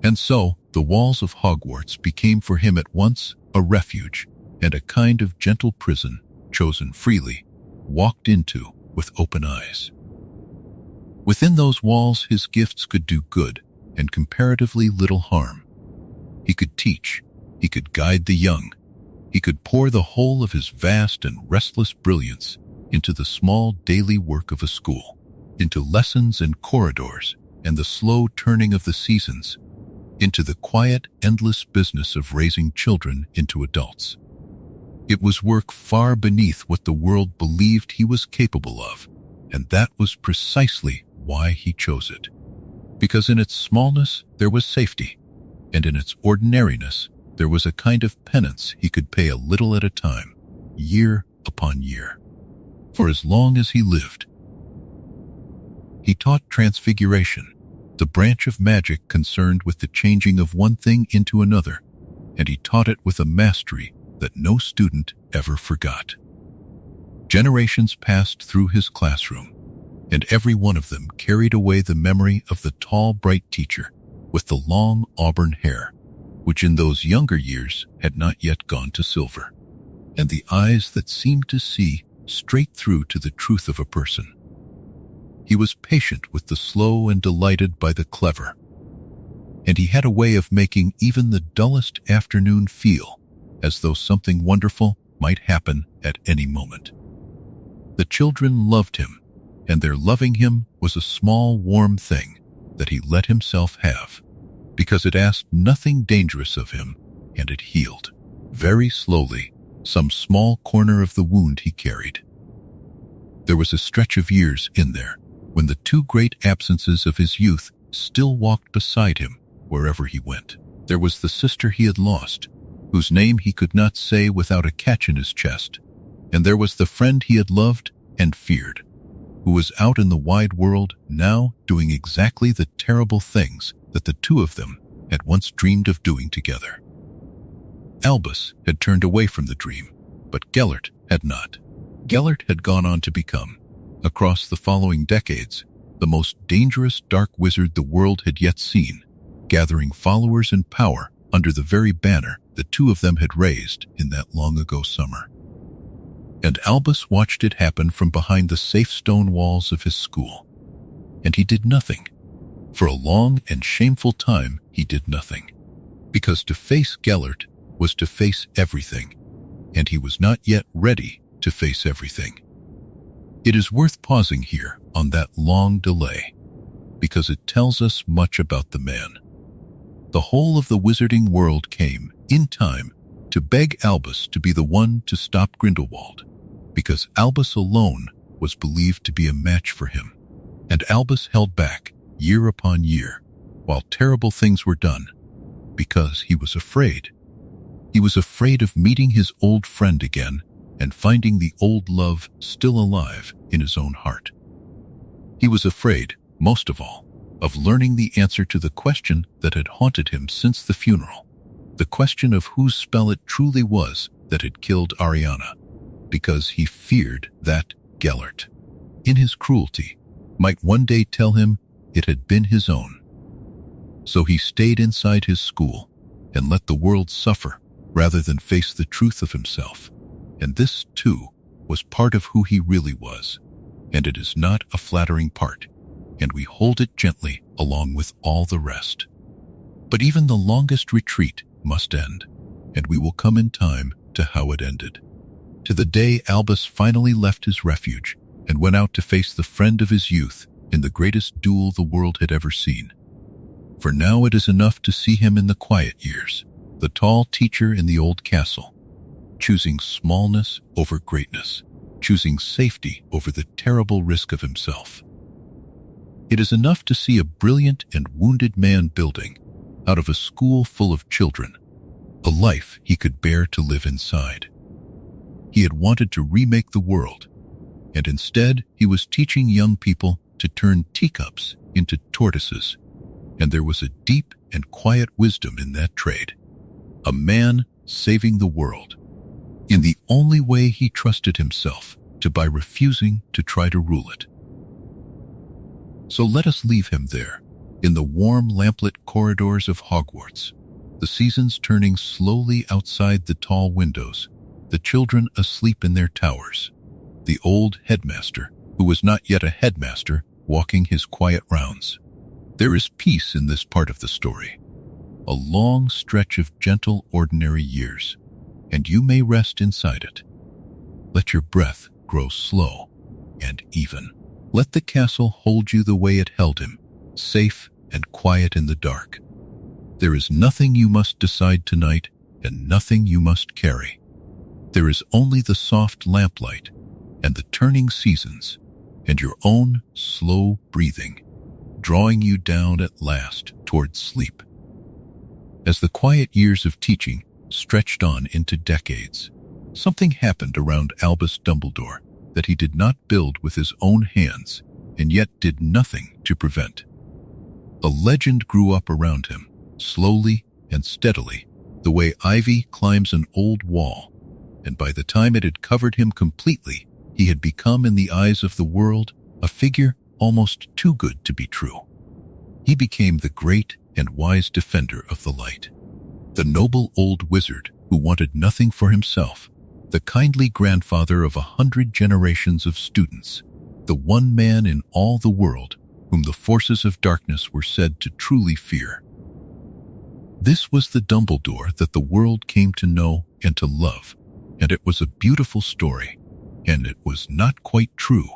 S1: And so, the walls of Hogwarts became for him at once a refuge and a kind of gentle prison, chosen freely, walked into with open eyes. Within those walls his gifts could do good and comparatively little harm. He could teach, he could guide the young, he could pour the whole of his vast and restless brilliance into the small daily work of a school, into lessons and corridors and the slow turning of the seasons, into the quiet, endless business of raising children into adults. It was work far beneath what the world believed he was capable of, and that was precisely why he chose it. Because in its smallness there was safety, and in its ordinariness there was a kind of penance he could pay a little at a time, year upon year. For as long as he lived, he taught transfiguration, the branch of magic concerned with the changing of one thing into another, and he taught it with a mastery that no student ever forgot. Generations passed through his classroom, and every one of them carried away the memory of the tall, bright teacher with the long auburn hair, which in those younger years had not yet gone to silver, and the eyes that seemed to see straight through to the truth of a person. He was patient with the slow and delighted by the clever, and he had a way of making even the dullest afternoon feel as though something wonderful might happen at any moment. The children loved him, and their loving him was a small, warm thing that he let himself have, because it asked nothing dangerous of him, and it healed, very slowly, some small corner of the wound he carried. There was a stretch of years in there when the two great absences of his youth still walked beside him wherever he went. There was the sister he had lost, whose name he could not say without a catch in his chest, and there was the friend he had loved and feared, who was out in the wide world now doing exactly the terrible things that the two of them had once dreamed of doing together. Albus had turned away from the dream, but Gellert had not. Gellert had gone on to become, across the following decades, the most dangerous dark wizard the world had yet seen, gathering followers and power under the very banner the two of them had raised in that long-ago summer. And Albus watched it happen from behind the safe stone walls of his school. And he did nothing. For a long and shameful time, he did nothing. Because to face Gellert was to face everything, and he was not yet ready to face everything. It is worth pausing here on that long delay, because it tells us much about the man. The whole of the wizarding world came, in time, to beg Albus to be the one to stop Grindelwald, because Albus alone was believed to be a match for him, and Albus held back, year upon year, while terrible things were done, because he was afraid. He was afraid of meeting his old friend again and finding the old love still alive in his own heart. He was afraid, most of all, of learning the answer to the question that had haunted him since the funeral, the question of whose spell it truly was that had killed Ariana, because he feared that Gellert, in his cruelty, might one day tell him it had been his own. So he stayed inside his school and let the world suffer rather than face the truth of himself. And this, too, was part of who he really was. And it is not a flattering part, and we hold it gently along with all the rest. But even the longest retreat must end, and we will come in time to how it ended. To the day Albus finally left his refuge and went out to face the friend of his youth in the greatest duel the world had ever seen. For now it is enough to see him in the quiet years, the tall teacher in the old castle, choosing smallness over greatness, choosing safety over the terrible risk of himself. It is enough to see a brilliant and wounded man building, out of a school full of children, a life he could bear to live inside. He had wanted to remake the world, and instead he was teaching young people to turn teacups into tortoises, and there was a deep and quiet wisdom in that trade. A man saving the world, in the only way he trusted himself to by refusing to try to rule it. So let us leave him there, in the warm lamplit corridors of Hogwarts, the seasons turning slowly outside the tall windows, the children asleep in their towers, the old headmaster, who was not yet a headmaster, walking his quiet rounds. There is peace in this part of the story, a long stretch of gentle, ordinary years, and you may rest inside it. Let your breath grow slow and even. Let the castle hold you the way it held him, safe and quiet in the dark. There is nothing you must decide tonight and nothing you must carry. There is only the soft lamplight and the turning seasons and your own slow breathing, drawing you down at last towards sleep. As the quiet years of teaching stretched on into decades, something happened around Albus Dumbledore that he did not build with his own hands and yet did nothing to prevent. A legend grew up around him, slowly and steadily, the way ivy climbs an old wall, and by the time it had covered him completely, he had become in the eyes of the world a figure almost too good to be true. He became the great and wise defender of the light, the noble old wizard who wanted nothing for himself, the kindly grandfather of 100 generations of students, the one man in all the world whom the forces of darkness were said to truly fear. This was the Dumbledore that the world came to know and to love, and it was a beautiful story, and it was not quite true,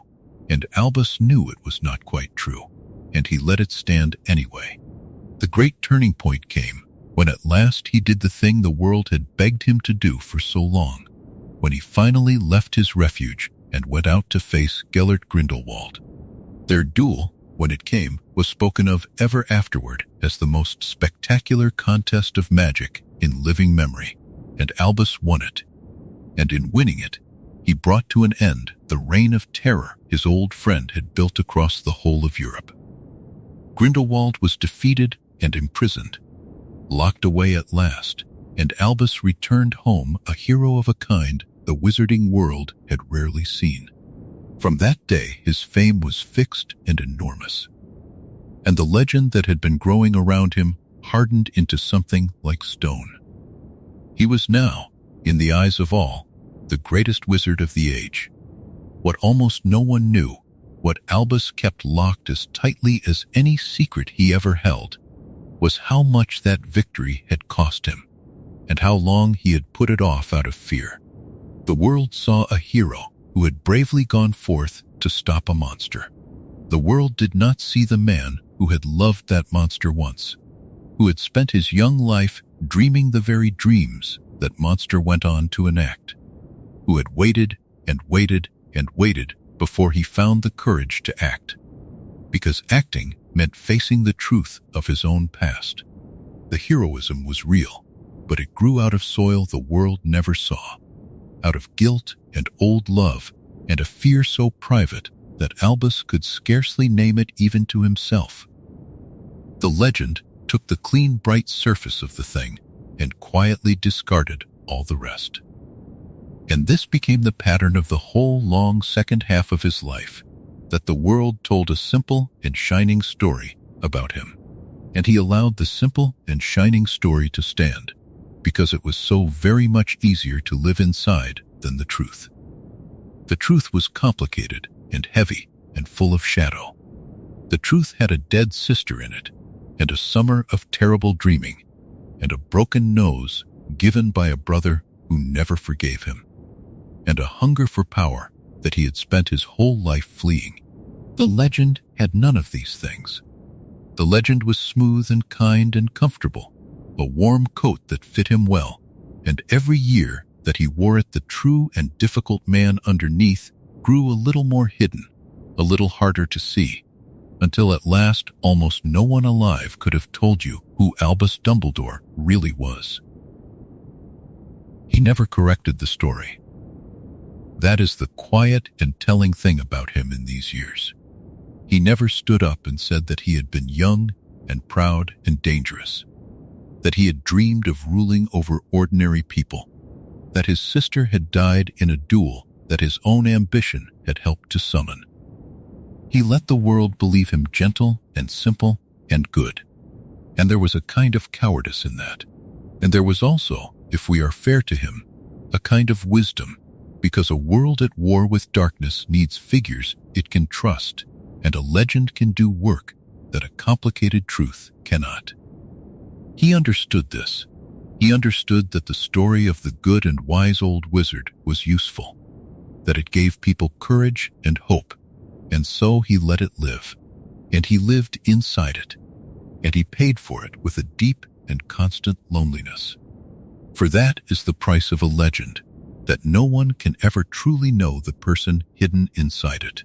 S1: and Albus knew it was not quite true, and he let it stand anyway. The great turning point came when at last he did the thing the world had begged him to do for so long, when he finally left his refuge and went out to face Gellert Grindelwald. Their duel, when it came, was spoken of ever afterward as the most spectacular contest of magic in living memory, and Albus won it. And in winning it, he brought to an end the reign of terror his old friend had built across the whole of Europe. Grindelwald was defeated and imprisoned, locked away at last, and Albus returned home a hero of a kind the wizarding world had rarely seen. From that day, his fame was fixed and enormous, and the legend that had been growing around him hardened into something like stone. He was now, in the eyes of all, the greatest wizard of the age. What almost no one knew, what Albus kept locked as tightly as any secret he ever held, was how much that victory had cost him, and how long he had put it off out of fear. The world saw a hero who had bravely gone forth to stop a monster. The world did not see the man who had loved that monster once, who had spent his young life dreaming the very dreams that monster went on to enact, who had waited and waited and waited before he found the courage to act, because acting meant facing the truth of his own past. The heroism was real, but it grew out of soil the world never saw, out of guilt and old love and a fear so private that Albus could scarcely name it even to himself. The legend took the clean, bright surface of the thing and quietly discarded all the rest. And this became the pattern of the whole long second half of his life, that the world told a simple and shining story about him, and he allowed the simple and shining story to stand, because it was so very much easier to live inside than the truth. The truth was complicated and heavy and full of shadow. The truth had a dead sister in it, and a summer of terrible dreaming, and a broken nose given by a brother who never forgave him, and a hunger for power that he had spent his whole life fleeing. The legend had none of these things. The legend was smooth and kind and comfortable, a warm coat that fit him well, and every year that he wore it the true and difficult man underneath grew a little more hidden, a little harder to see, until at last almost no one alive could have told you who Albus Dumbledore really was. He never corrected the story. That is the quiet and telling thing about him in these years. He never stood up and said that he had been young and proud and dangerous, that he had dreamed of ruling over ordinary people, that his sister had died in a duel that his own ambition had helped to summon. He let the world believe him gentle and simple and good, and there was a kind of cowardice in that. And there was also, if we are fair to him, a kind of wisdom, because a world at war with darkness needs figures it can trust, and a legend can do work that a complicated truth cannot. He understood this. He understood that the story of the good and wise old wizard was useful, that it gave people courage and hope, and so he let it live, and he lived inside it, and he paid for it with a deep and constant loneliness. For that is the price of a legend, that no one can ever truly know the person hidden inside it.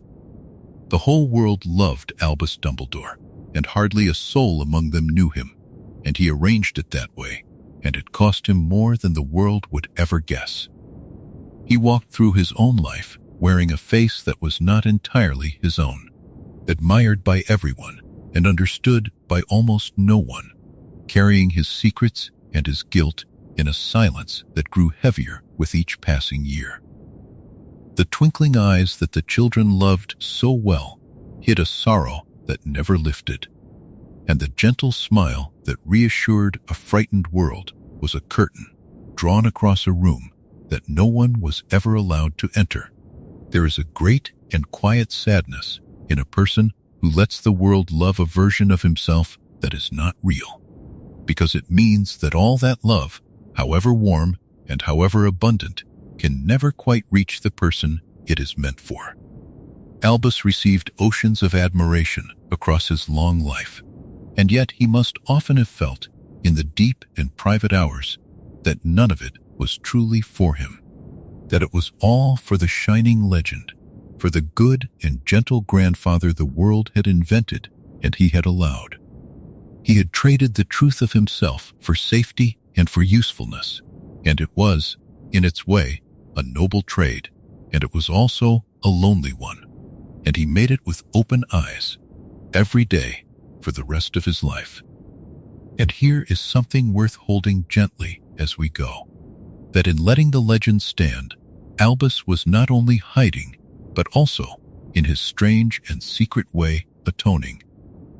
S1: The whole world loved Albus Dumbledore, and hardly a soul among them knew him, and he arranged it that way, and it cost him more than the world would ever guess. He walked through his own life wearing a face that was not entirely his own, admired by everyone and understood by almost no one, carrying his secrets and his guilt in a silence that grew heavier with each passing year. The twinkling eyes that the children loved so well hid a sorrow that never lifted, and the gentle smile that reassured a frightened world was a curtain drawn across a room that no one was ever allowed to enter. There is a great and quiet sadness in a person who lets the world love a version of himself that is not real, because it means that all that love, however warm and however abundant, can never quite reach the person it is meant for. Albus received oceans of admiration across his long life, and yet he must often have felt, in the deep and private hours, that none of it was truly for him, that it was all for the shining legend, for the good and gentle grandfather the world had invented and he had allowed. He had traded the truth of himself for safety and for usefulness, and it was, in its way, a noble trade, and it was also a lonely one, and he made it with open eyes, every day, for the rest of his life. And here is something worth holding gently as we go, that in letting the legend stand, Albus was not only hiding, but also, in his strange and secret way, atoning.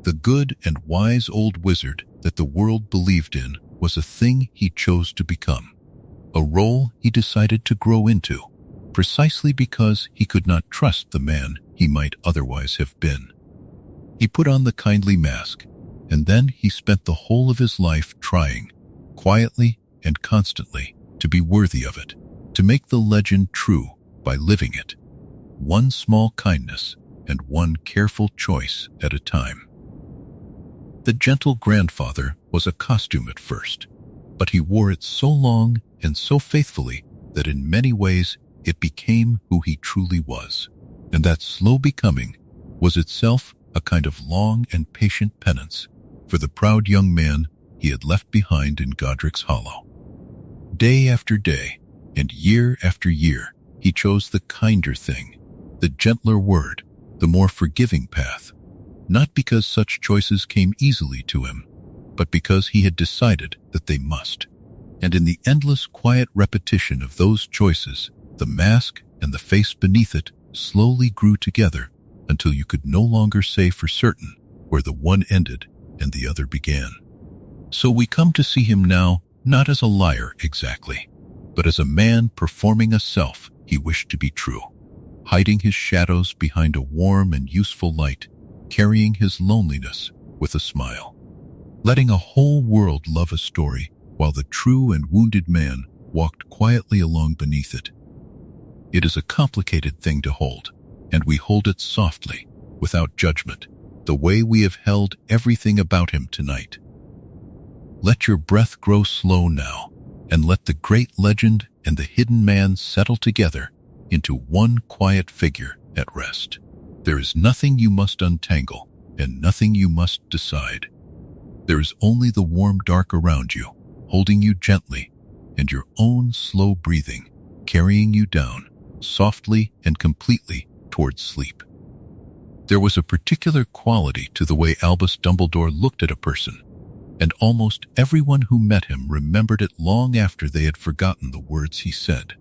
S1: The good and wise old wizard that the world believed in was a thing he chose to become, a role he decided to grow into, precisely because he could not trust the man he might otherwise have been. He put on the kindly mask, and then he spent the whole of his life trying, quietly and constantly, to be worthy of it, to make the legend true by living it, one small kindness and one careful choice at a time. The gentle grandfather was a costume at first, but he wore it so long and so faithfully that in many ways it became who he truly was. And that slow becoming was itself a kind of long and patient penance for the proud young man he had left behind in Godric's Hollow. Day after day, and year after year, he chose the kinder thing, the gentler word, the more forgiving path, not because such choices came easily to him, but because he had decided that they must. And in the endless quiet repetition of those choices, the mask and the face beneath it slowly grew together until you could no longer say for certain where the one ended and the other began. So we come to see him now not as a liar exactly, but as a man performing a self he wished to be true, hiding his shadows behind a warm and useful light, carrying his loneliness with a smile, letting a whole world love a story while the true and wounded man walked quietly along beneath it. It is a complicated thing to hold, and we hold it softly, without judgment, the way we have held everything about him tonight. Let your breath grow slow now, and let the great legend and the hidden man settle together into one quiet figure at rest. There is nothing you must untangle, and nothing you must decide. There is only the warm dark around you, holding you gently, and your own slow breathing, carrying you down, softly and completely towards sleep. There was a particular quality to the way Albus Dumbledore looked at a person, and almost everyone who met him remembered it long after they had forgotten the words he said.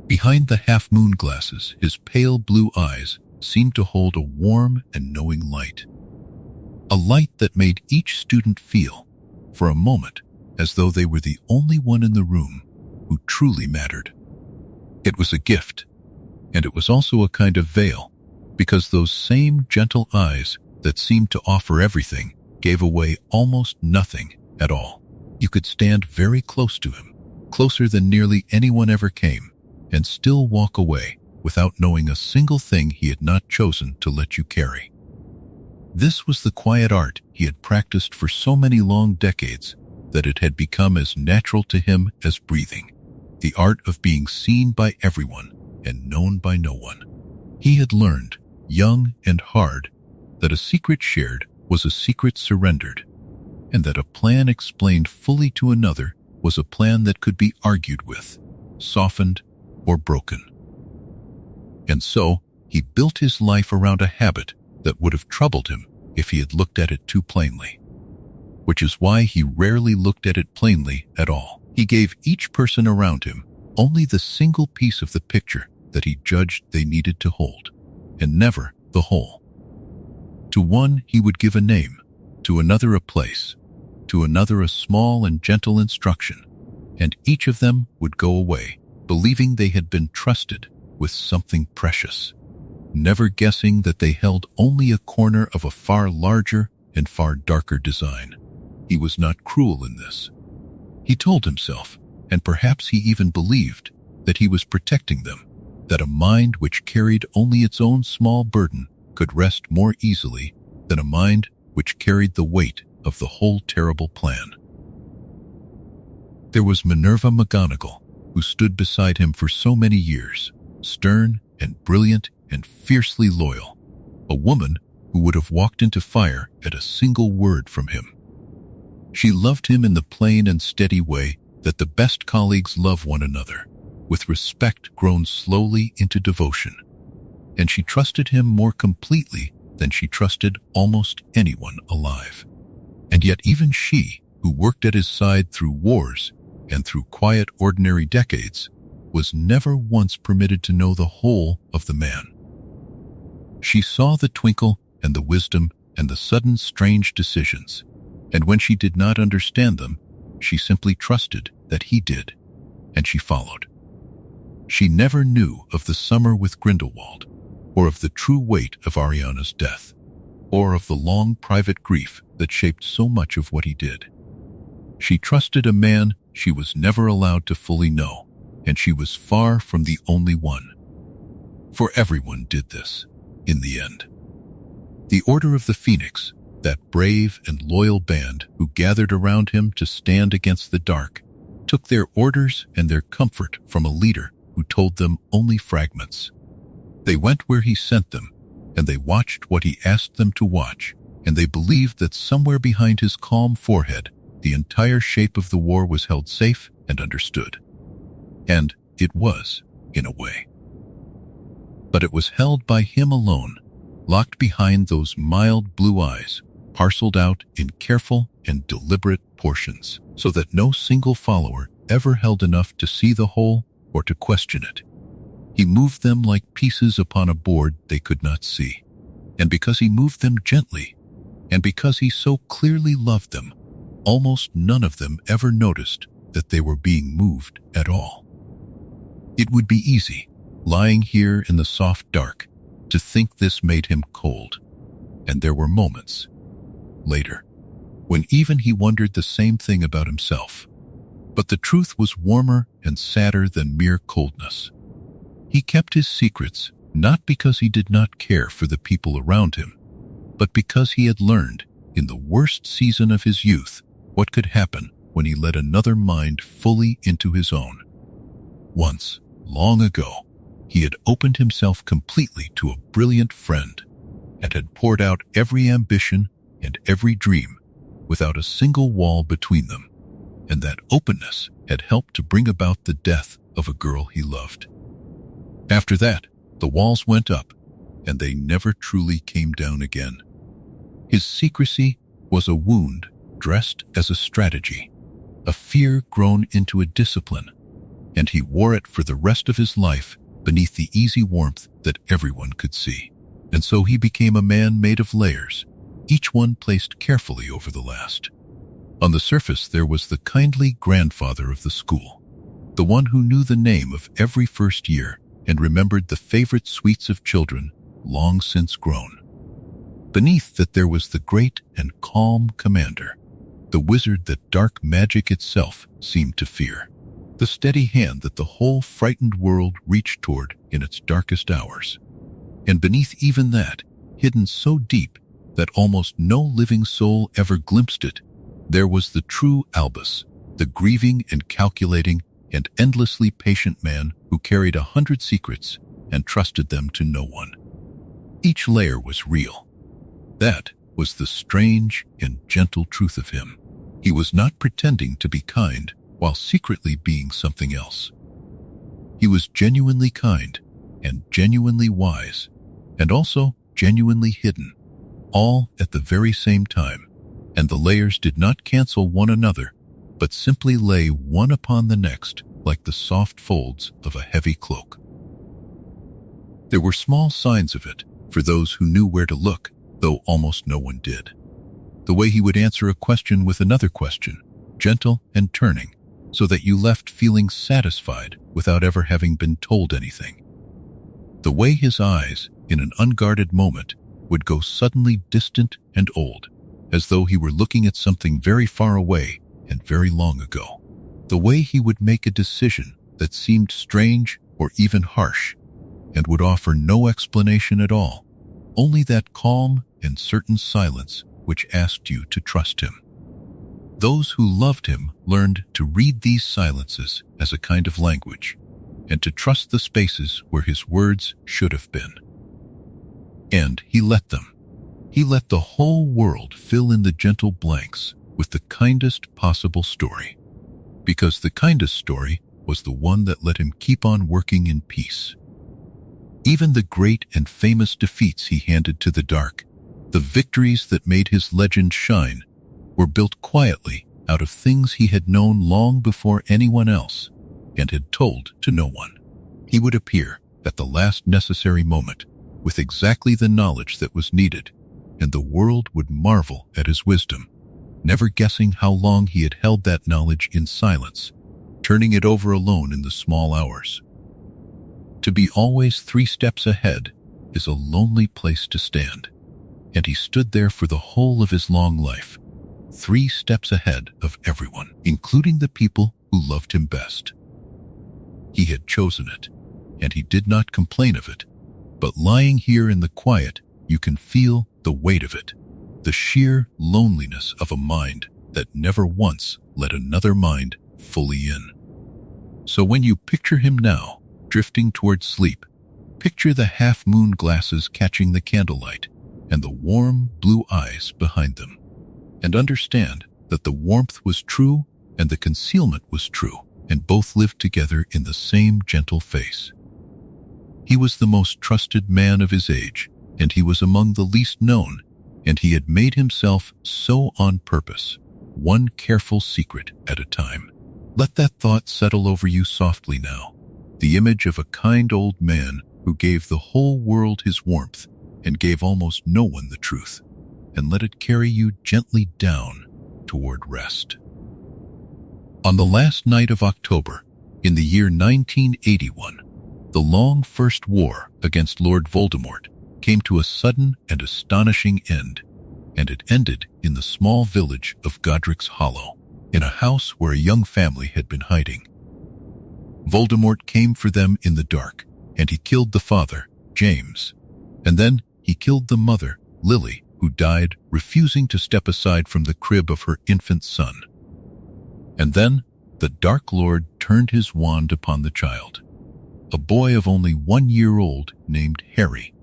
S1: Behind the half-moon glasses, his pale blue eyes seemed to hold a warm and knowing light. A light that made each student feel, for a moment, as though they were the only one in the room who truly mattered. It was a gift, and it was also a kind of veil, because those same gentle eyes that seemed to offer everything gave away almost nothing at all. You could stand very close to him, closer than nearly anyone ever came, and still walk away without knowing a single thing he had not chosen to let you carry. This was the quiet art he had practiced for so many long decades that it had become as natural to him as breathing, the art of being seen by everyone and known by no one. He had learned, young and hard, that a secret shared was a secret surrendered, and that a plan explained fully to another was a plan that could be argued with, softened, or broken. And so, he built his life around a habit that would have troubled him if he had looked at it too plainly. Which is why he rarely looked at it plainly at all. He gave each person around him only the single piece of the picture that he judged they needed to hold, and never the whole. To one he would give a name, to another a place, to another a small and gentle instruction, and each of them would go away, believing they had been trusted with something precious, never guessing that they held only a corner of a far larger and far darker design. He was not cruel in this. He told himself, and perhaps he even believed, that he was protecting them, that a mind which carried only its own small burden could rest more easily than a mind which carried the weight of the whole terrible plan. There was Minerva McGonagall, who stood beside him for so many years, stern and brilliant and fiercely loyal, a woman who would have walked into fire at a single word from him. She loved him in the plain and steady way that the best colleagues love one another, with respect grown slowly into devotion, and she trusted him more completely than she trusted almost anyone alive. And yet even she, who worked at his side through wars and through quiet ordinary decades, was never once permitted to know the whole of the man. She saw the twinkle and the wisdom and the sudden strange decisions, and when she did not understand them, she simply trusted that he did, and she followed. She never knew of the summer with Grindelwald, or of the true weight of Ariana's death, or of the long private grief that shaped so much of what he did. She trusted a man she was never allowed to fully know, and she was far from the only one. For everyone did this, in the end. The Order of the Phoenix, that brave and loyal band who gathered around him to stand against the dark, took their orders and their comfort from a leader who told them only fragments. They went where he sent them, and they watched what he asked them to watch, and they believed that somewhere behind his calm forehead, the entire shape of the war was held safe and understood. And it was, in a way. But it was held by him alone, locked behind those mild blue eyes, parceled out in careful and deliberate portions, so that no single follower ever held enough to see the whole or to question it. He moved them like pieces upon a board they could not see. And because he moved them gently, and because he so clearly loved them, almost none of them ever noticed that they were being moved at all. It would be easy, lying here in the soft dark, to think this made him cold. And there were moments, later, when even he wondered the same thing about himself. But the truth was warmer and sadder than mere coldness. He kept his secrets not because he did not care for the people around him, but because he had learned, in the worst season of his youth, what could happen when he let another mind fully into his own. Once, long ago, he had opened himself completely to a brilliant friend and had poured out every ambition and every dream without a single wall between them, and that openness had helped to bring about the death of a girl he loved. After that, the walls went up, and they never truly came down again. His secrecy was a wound dressed as a strategy, a fear grown into a discipline, and he wore it for the rest of his life beneath the easy warmth that everyone could see. And so he became a man made of layers, each one placed carefully over the last. On the surface there was the kindly grandfather of the school, the one who knew the name of every first year and remembered the favorite sweets of children long since grown. Beneath that there was the great and calm commander, the wizard that dark magic itself seemed to fear, the steady hand that the whole frightened world reached toward in its darkest hours. And beneath even that, hidden so deep that almost no living soul ever glimpsed it, there was the true Albus, the grieving and calculating and endlessly patient man who carried 100 secrets and trusted them to no one. Each layer was real. That was the strange and gentle truth of him. He was not pretending to be kind while secretly being something else. He was genuinely kind and genuinely wise, and also genuinely hidden, all at the very same time, and the layers did not cancel one another, but simply lay one upon the next like the soft folds of a heavy cloak. There were small signs of it for those who knew where to look, though almost no one did. The way he would answer a question with another question, gentle and turning, so that you left feeling satisfied without ever having been told anything. The way his eyes, in an unguarded moment, would go suddenly distant and old, as though he were looking at something very far away and very long ago. The way he would make a decision that seemed strange or even harsh, and would offer no explanation at all, only that calm and certain silence which asked you to trust him. Those who loved him learned to read these silences as a kind of language, and to trust the spaces where his words should have been. And he let them. He let the whole world fill in the gentle blanks with the kindest possible story, because the kindest story was the one that let him keep on working in peace. Even the great and famous defeats he handed to the dark, the victories that made his legend shine, were built quietly out of things he had known long before anyone else and had told to no one. He would appear at the last necessary moment with exactly the knowledge that was needed, and the world would marvel at his wisdom, never guessing how long he had held that knowledge in silence, turning it over alone in the small hours. To be always 3 steps ahead is a lonely place to stand, and he stood there for the whole of his long life, 3 steps ahead of everyone, including the people who loved him best. He had chosen it, and he did not complain of it, But lying here in the quiet, you can feel the weight of it, the sheer loneliness of a mind that never once let another mind fully in. So when you picture him now, drifting towards sleep, picture the half-moon glasses catching the candlelight and the warm blue eyes behind them, and understand that the warmth was true and the concealment was true, and both lived together in the same gentle face. He was the most trusted man of his age, and he was among the least known, and he had made himself so on purpose, one careful secret at a time. Let that thought settle over you softly now, the image of a kind old man who gave the whole world his warmth and gave almost no one the truth, and let it carry you gently down toward rest. On the last night of October, in the year 1981, the long First War against Lord Voldemort came to a sudden and astonishing end, and it ended in the small village of Godric's Hollow, in a house where a young family had been hiding. Voldemort came for them in the dark, and he killed the father, James, and then he killed the mother, Lily, who died refusing to step aside from the crib of her infant son. And then the Dark Lord turned his wand upon the child, a boy of only 1 year old named Harry,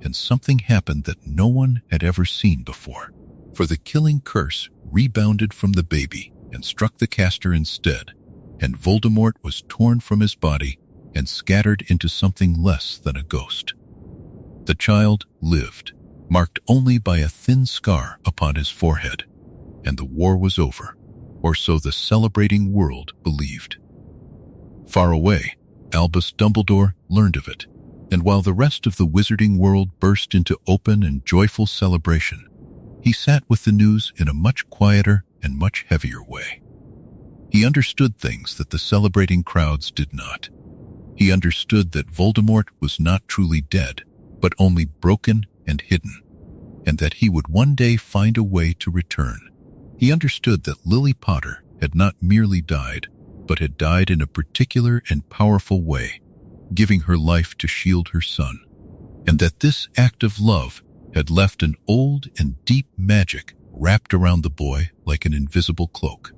S1: and something happened that no one had ever seen before, for the killing curse rebounded from the baby and struck the caster instead, and Voldemort was torn from his body and scattered into something less than a ghost. The child lived, marked only by a thin scar upon his forehead, and the war was over, or so the celebrating world believed. Far away, Albus Dumbledore learned of it, and while the rest of the wizarding world burst into open and joyful celebration, he sat with the news in a much quieter and much heavier way. He understood things that the celebrating crowds did not. He understood that Voldemort was not truly dead, but only broken and hidden, and that he would one day find a way to return. He understood that Lily Potter had not merely died, but had died in a particular and powerful way, giving her life to shield her son, and that this act of love had left an old and deep magic wrapped around the boy like an invisible cloak.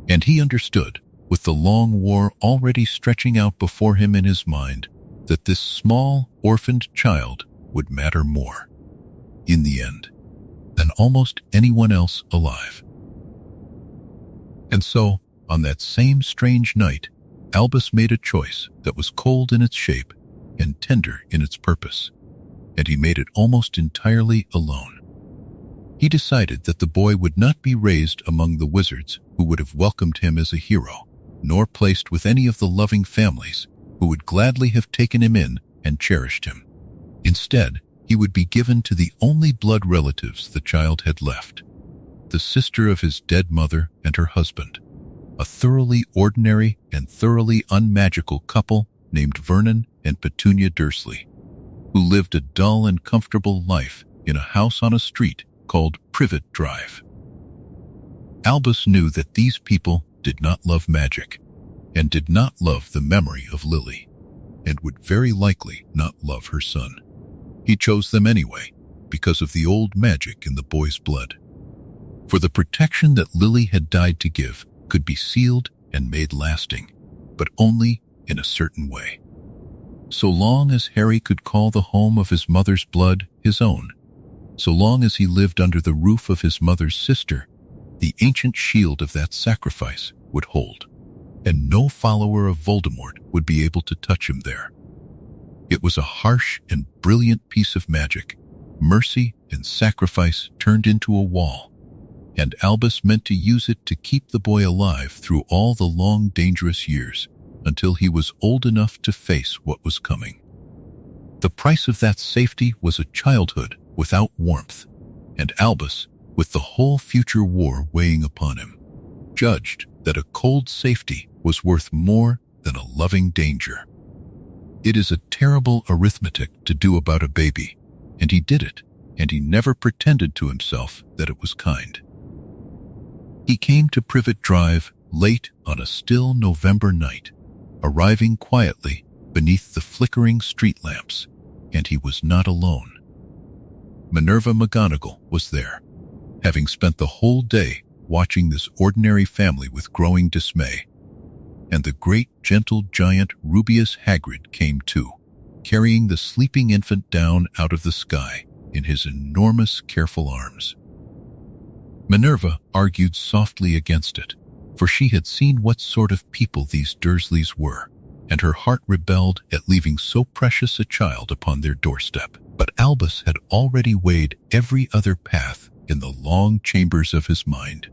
S1: And he understood, with the long war already stretching out before him in his mind, that this small, orphaned child would matter more, in the end, than almost anyone else alive. And so, on that same strange night, Albus made a choice that was cold in its shape and tender in its purpose, and he made it almost entirely alone. He decided that the boy would not be raised among the wizards who would have welcomed him as a hero, nor placed with any of the loving families who would gladly have taken him in and cherished him. Instead, he would be given to the only blood relatives the child had left, the sister of his dead mother and her husband, a thoroughly ordinary and thoroughly unmagical couple named Vernon and Petunia Dursley, who lived a dull and comfortable life in a house on a street called Privet Drive. Albus knew that these people did not love magic, and did not love the memory of Lily, and would very likely not love her son. He chose them anyway, because of the old magic in the boy's blood. For the protection that Lily had died to give could be sealed and made lasting, but only in a certain way. So long as Harry could call the home of his mother's blood his own, so long as he lived under the roof of his mother's sister, the ancient shield of that sacrifice would hold, and no follower of Voldemort would be able to touch him there. It was a harsh and brilliant piece of magic, mercy and sacrifice turned into a wall, and Albus meant to use it to keep the boy alive through all the long, dangerous years until he was old enough to face what was coming. The price of that safety was a childhood without warmth, and Albus, with the whole future war weighing upon him, judged that a cold safety was worth more than a loving danger. It is a terrible arithmetic to do about a baby, and he did it, and he never pretended to himself that it was kind. He came to Privet Drive late on a still November night, arriving quietly beneath the flickering street lamps, and he was not alone. Minerva McGonagall was there, having spent the whole day watching this ordinary family with growing dismay. And the great gentle giant Rubeus Hagrid came too, carrying the sleeping infant down out of the sky in his enormous careful arms. Minerva argued softly against it, for she had seen what sort of people these Dursleys were, and her heart rebelled at leaving so precious a child upon their doorstep. But Albus had already weighed every other path in the long chambers of his mind,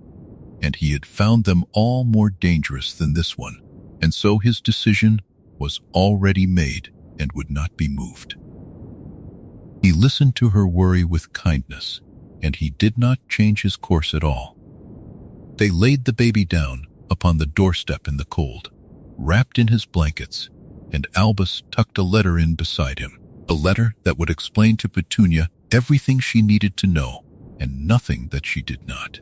S1: and he had found them all more dangerous than this one, and so his decision was already made and would not be moved. He listened to her worry with kindness, and he did not change his course at all. They laid the baby down upon the doorstep in the cold, wrapped in his blankets, and Albus tucked a letter in beside him, a letter that would explain to Petunia everything she needed to know and nothing that she did not.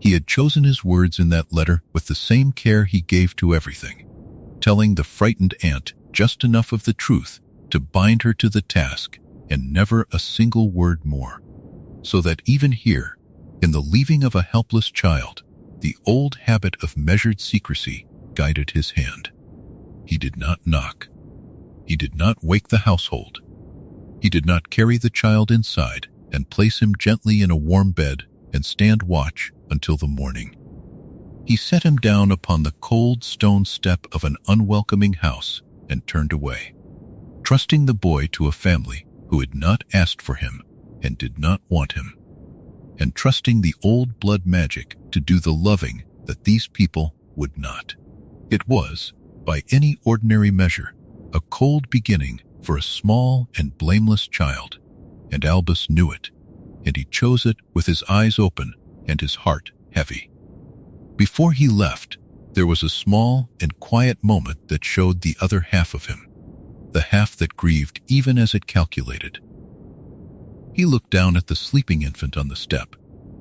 S1: He had chosen his words in that letter with the same care he gave to everything, telling the frightened aunt just enough of the truth to bind her to the task and never a single word more, so that even here, in the leaving of a helpless child, the old habit of measured secrecy guided his hand. He did not knock. He did not wake the household. He did not carry the child inside and place him gently in a warm bed and stand watch until the morning. He set him down upon the cold stone step of an unwelcoming house and turned away, trusting the boy to a family who had not asked for him and did not want him, and trusting the old blood magic to do the loving that these people would not. It was, by any ordinary measure, a cold beginning for a small and blameless child, and Albus knew it, and he chose it with his eyes open and his heart heavy. Before he left, there was a small and quiet moment that showed the other half of him, the half that grieved even as it calculated. He looked down at the sleeping infant on the step,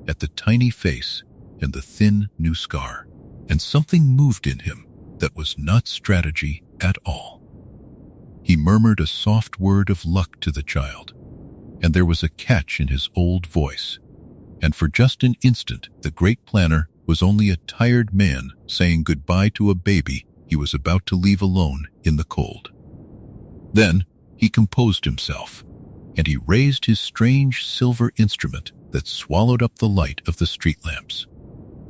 S1: at the tiny face and the thin new scar, and something moved in him that was not strategy at all. He murmured a soft word of luck to the child, and there was a catch in his old voice, and for just an instant the great planner was only a tired man saying goodbye to a baby he was about to leave alone in the cold. Then he composed himself, and he raised his strange silver instrument that swallowed up the light of the street lamps,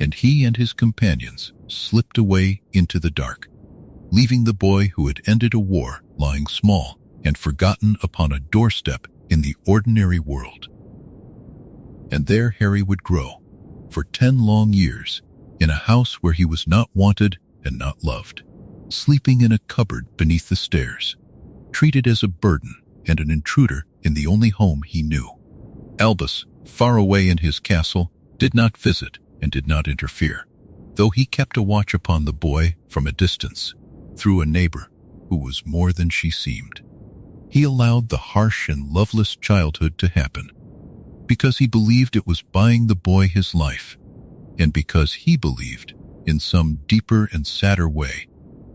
S1: and he and his companions slipped away into the dark, leaving the boy who had ended a war lying small and forgotten upon a doorstep in the ordinary world. And there Harry would grow, for 10 long years, in a house where he was not wanted and not loved, sleeping in a cupboard beneath the stairs, treated as a burden and an intruder in the only home he knew. Albus, far away in his castle, did not visit and did not interfere, though he kept a watch upon the boy from a distance, through a neighbor who was more than she seemed. He allowed the harsh and loveless childhood to happen, because he believed it was buying the boy his life, and because he believed, in some deeper and sadder way,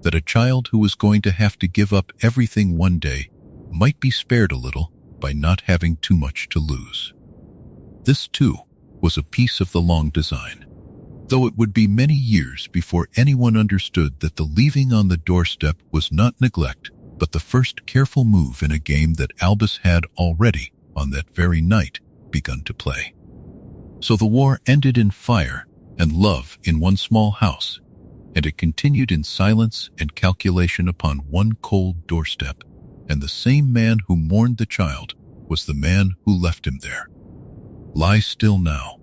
S1: that a child who was going to have to give up everything one day might be spared a little by not having too much to lose. This, too, was a piece of the long design, though it would be many years before anyone understood that the leaving on the doorstep was not neglect, but the first careful move in a game that Albus had already, on that very night, begun to play. So the war ended in fire and love in one small house, and it continued in silence and calculation upon one cold doorstep, and the same man who mourned the child was the man who left him there. Lie still now,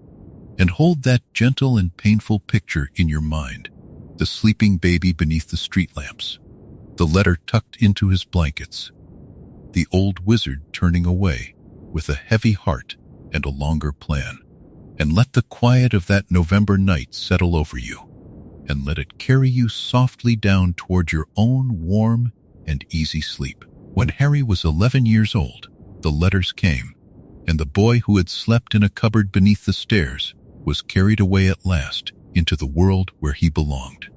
S1: and hold that gentle and painful picture in your mind, the sleeping baby beneath the street lamps, the letter tucked into his blankets, the old wizard turning away with a heavy heart and a longer plan, and let the quiet of that November night settle over you, and let it carry you softly down toward your own warm and easy sleep. When Harry was 11 years old, the letters came, and the boy who had slept in a cupboard beneath the stairs was carried away at last into the world where he belonged.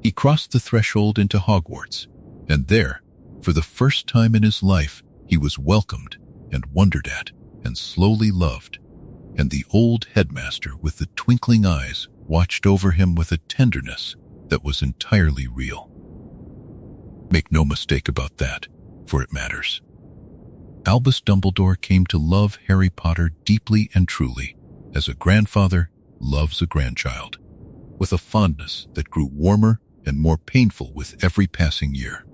S1: He crossed the threshold into Hogwarts, and there, for the first time in his life, He was welcomed and wondered at and slowly loved, and the old headmaster with the twinkling eyes watched over him with a tenderness that was entirely real. Make no mistake about that, for it matters. Albus Dumbledore came to love Harry Potter deeply and truly, as a grandfather loves a grandchild, with a fondness that grew warmer and more painful with every passing year.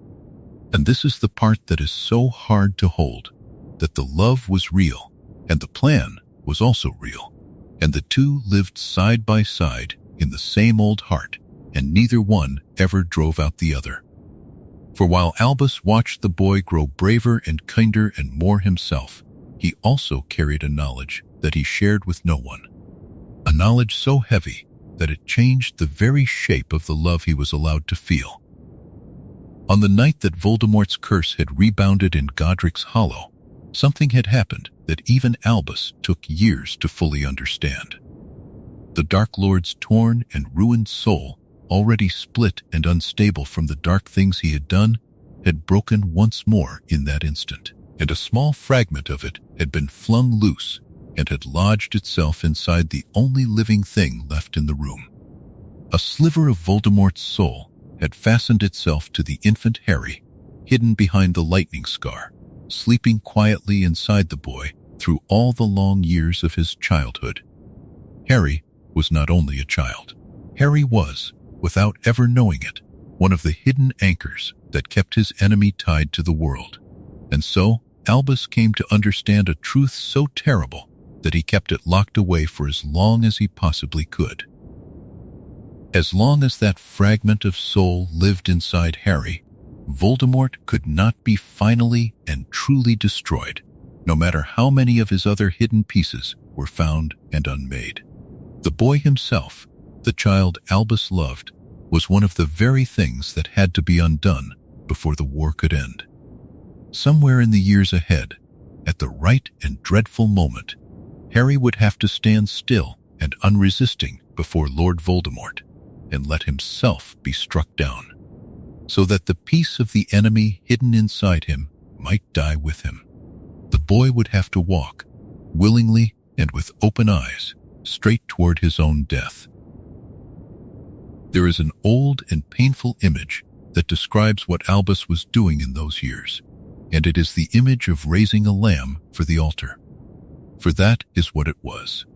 S1: And this is the part that is so hard to hold, that the love was real, and the plan was also real, and the two lived side by side in the same old heart, and neither one ever drove out the other. For while Albus watched the boy grow braver and kinder and more himself, he also carried a knowledge that he shared with no one. A knowledge so heavy that it changed the very shape of the love he was allowed to feel. On the night that Voldemort's curse had rebounded in Godric's Hollow, something had happened that even Albus took years to fully understand. The Dark Lord's torn and ruined soul, already split and unstable from the dark things he had done, had broken once more in that instant, and a small fragment of it had been flung loose and had lodged itself inside the only living thing left in the room. A sliver of Voldemort's soul had fastened itself to the infant Harry, hidden behind the lightning scar, sleeping quietly inside the boy through all the long years of his childhood. Harry was not only a child. Harry was, without ever knowing it, one of the hidden anchors that kept his enemy tied to the world. And so, Albus came to understand a truth so terrible that he kept it locked away for as long as he possibly could. As long as that fragment of soul lived inside Harry, Voldemort could not be finally and truly destroyed, no matter how many of his other hidden pieces were found and unmade. The boy himself, the child Albus loved, was one of the very things that had to be undone before the war could end. Somewhere in the years ahead, at the right and dreadful moment, Harry would have to stand still and unresisting before Lord Voldemort and let himself be struck down, so that the piece of the enemy hidden inside him might die with him. The boy would have to walk, willingly and with open eyes, straight toward his own death. There is an old and painful image that describes what Albus was doing in those years, and it is the image of raising a lamb for the altar. For that is what it was.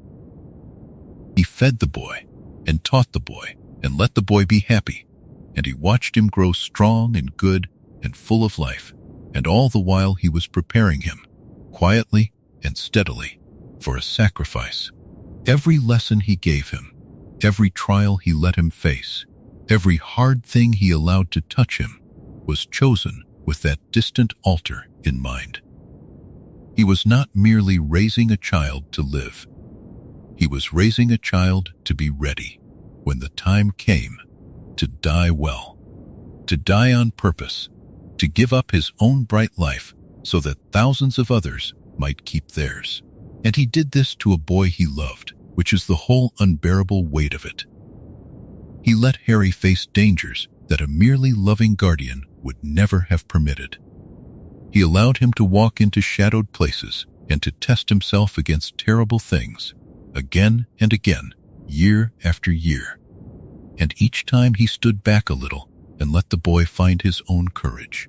S1: He fed the boy, and taught the boy, and let the boy be happy, and he watched him grow strong and good and full of life, and all the while he was preparing him, quietly and steadily, for a sacrifice. Every lesson he gave him, every trial he let him face, every hard thing he allowed to touch him, was chosen with that distant altar in mind. He was not merely raising a child to live. He was raising a child to be ready, when the time came, to die well, to die on purpose, to give up his own bright life so that thousands of others might keep theirs. And he did this to a boy he loved, which is the whole unbearable weight of it. He let Harry face dangers that a merely loving guardian would never have permitted. He allowed him to walk into shadowed places and to test himself against terrible things, again and again, year after year. And each time he stood back a little and let the boy find his own courage,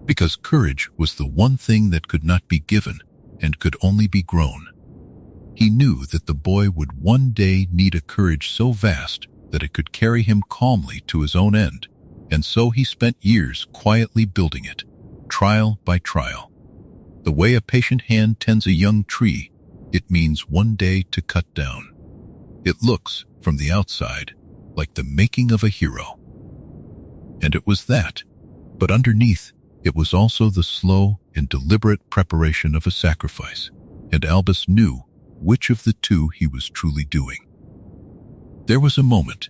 S1: because courage was the one thing that could not be given and could only be grown. He knew that the boy would one day need a courage so vast that it could carry him calmly to his own end, and so he spent years quietly building it, trial by trial. The way a patient hand tends a young tree, it means one day to cut down. It looks, from the outside, like the making of a hero. And it was that, but underneath, it was also the slow and deliberate preparation of a sacrifice, and Albus knew which of the two he was truly doing. There was a moment,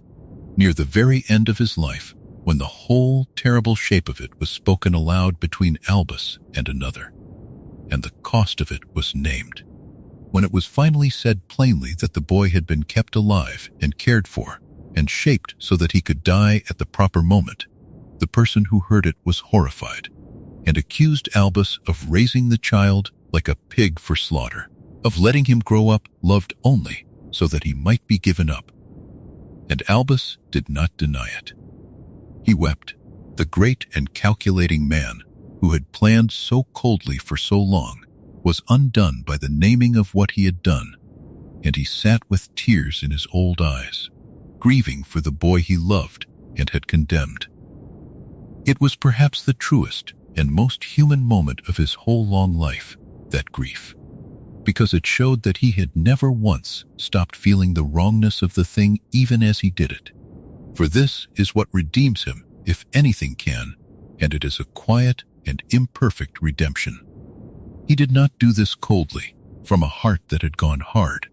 S1: near the very end of his life, when the whole terrible shape of it was spoken aloud between Albus and another, and the cost of it was named. When it was finally said plainly that the boy had been kept alive and cared for, and shaped so that he could die at the proper moment, the person who heard it was horrified. and accused Albus of raising the child like a pig for slaughter, of letting him grow up loved only so that he might be given up. And Albus did not deny it. He wept. The great and calculating man, who had planned so coldly for so long, was undone by the naming of what he had done, and he sat with tears in his old eyes, grieving for the boy he loved and had condemned. It was perhaps the truest and most human moment of his whole long life, that grief, because it showed that he had never once stopped feeling the wrongness of the thing even as he did it. For this is what redeems him, if anything can, and it is a quiet and imperfect redemption. He did not do this coldly, from a heart that had gone hard.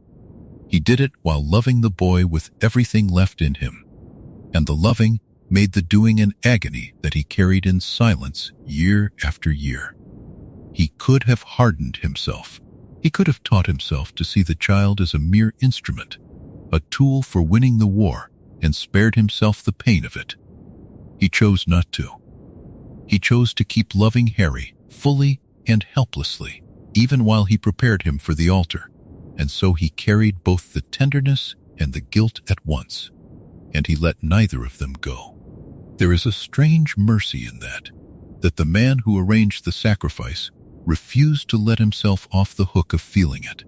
S1: He did it while loving the boy with everything left in him, and the loving made the doing an agony that he carried in silence year after year. He could have hardened himself. He could have taught himself to see the child as a mere instrument, a tool for winning the war, and spared himself the pain of it. He chose not to. He chose to keep loving Harry fully and helplessly, even while he prepared him for the altar, and so he carried both the tenderness and the guilt at once, and he let neither of them go. There is a strange mercy in that the man who arranged the sacrifice refused to let himself off the hook of feeling it,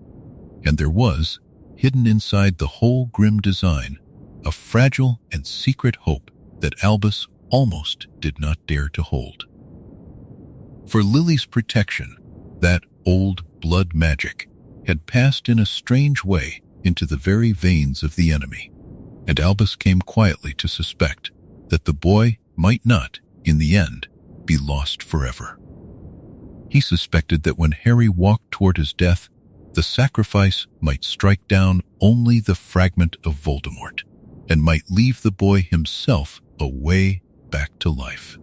S1: and there was, hidden inside the whole grim design, a fragile and secret hope that Albus almost did not dare to hold. For Lily's protection, that old blood magic had passed in a strange way into the very veins of the enemy, and Albus came quietly to suspect that the boy might not, in the end, be lost forever. He suspected that when Harry walked toward his death, the sacrifice might strike down only the fragment of Voldemort, and might leave the boy himself a way back to life.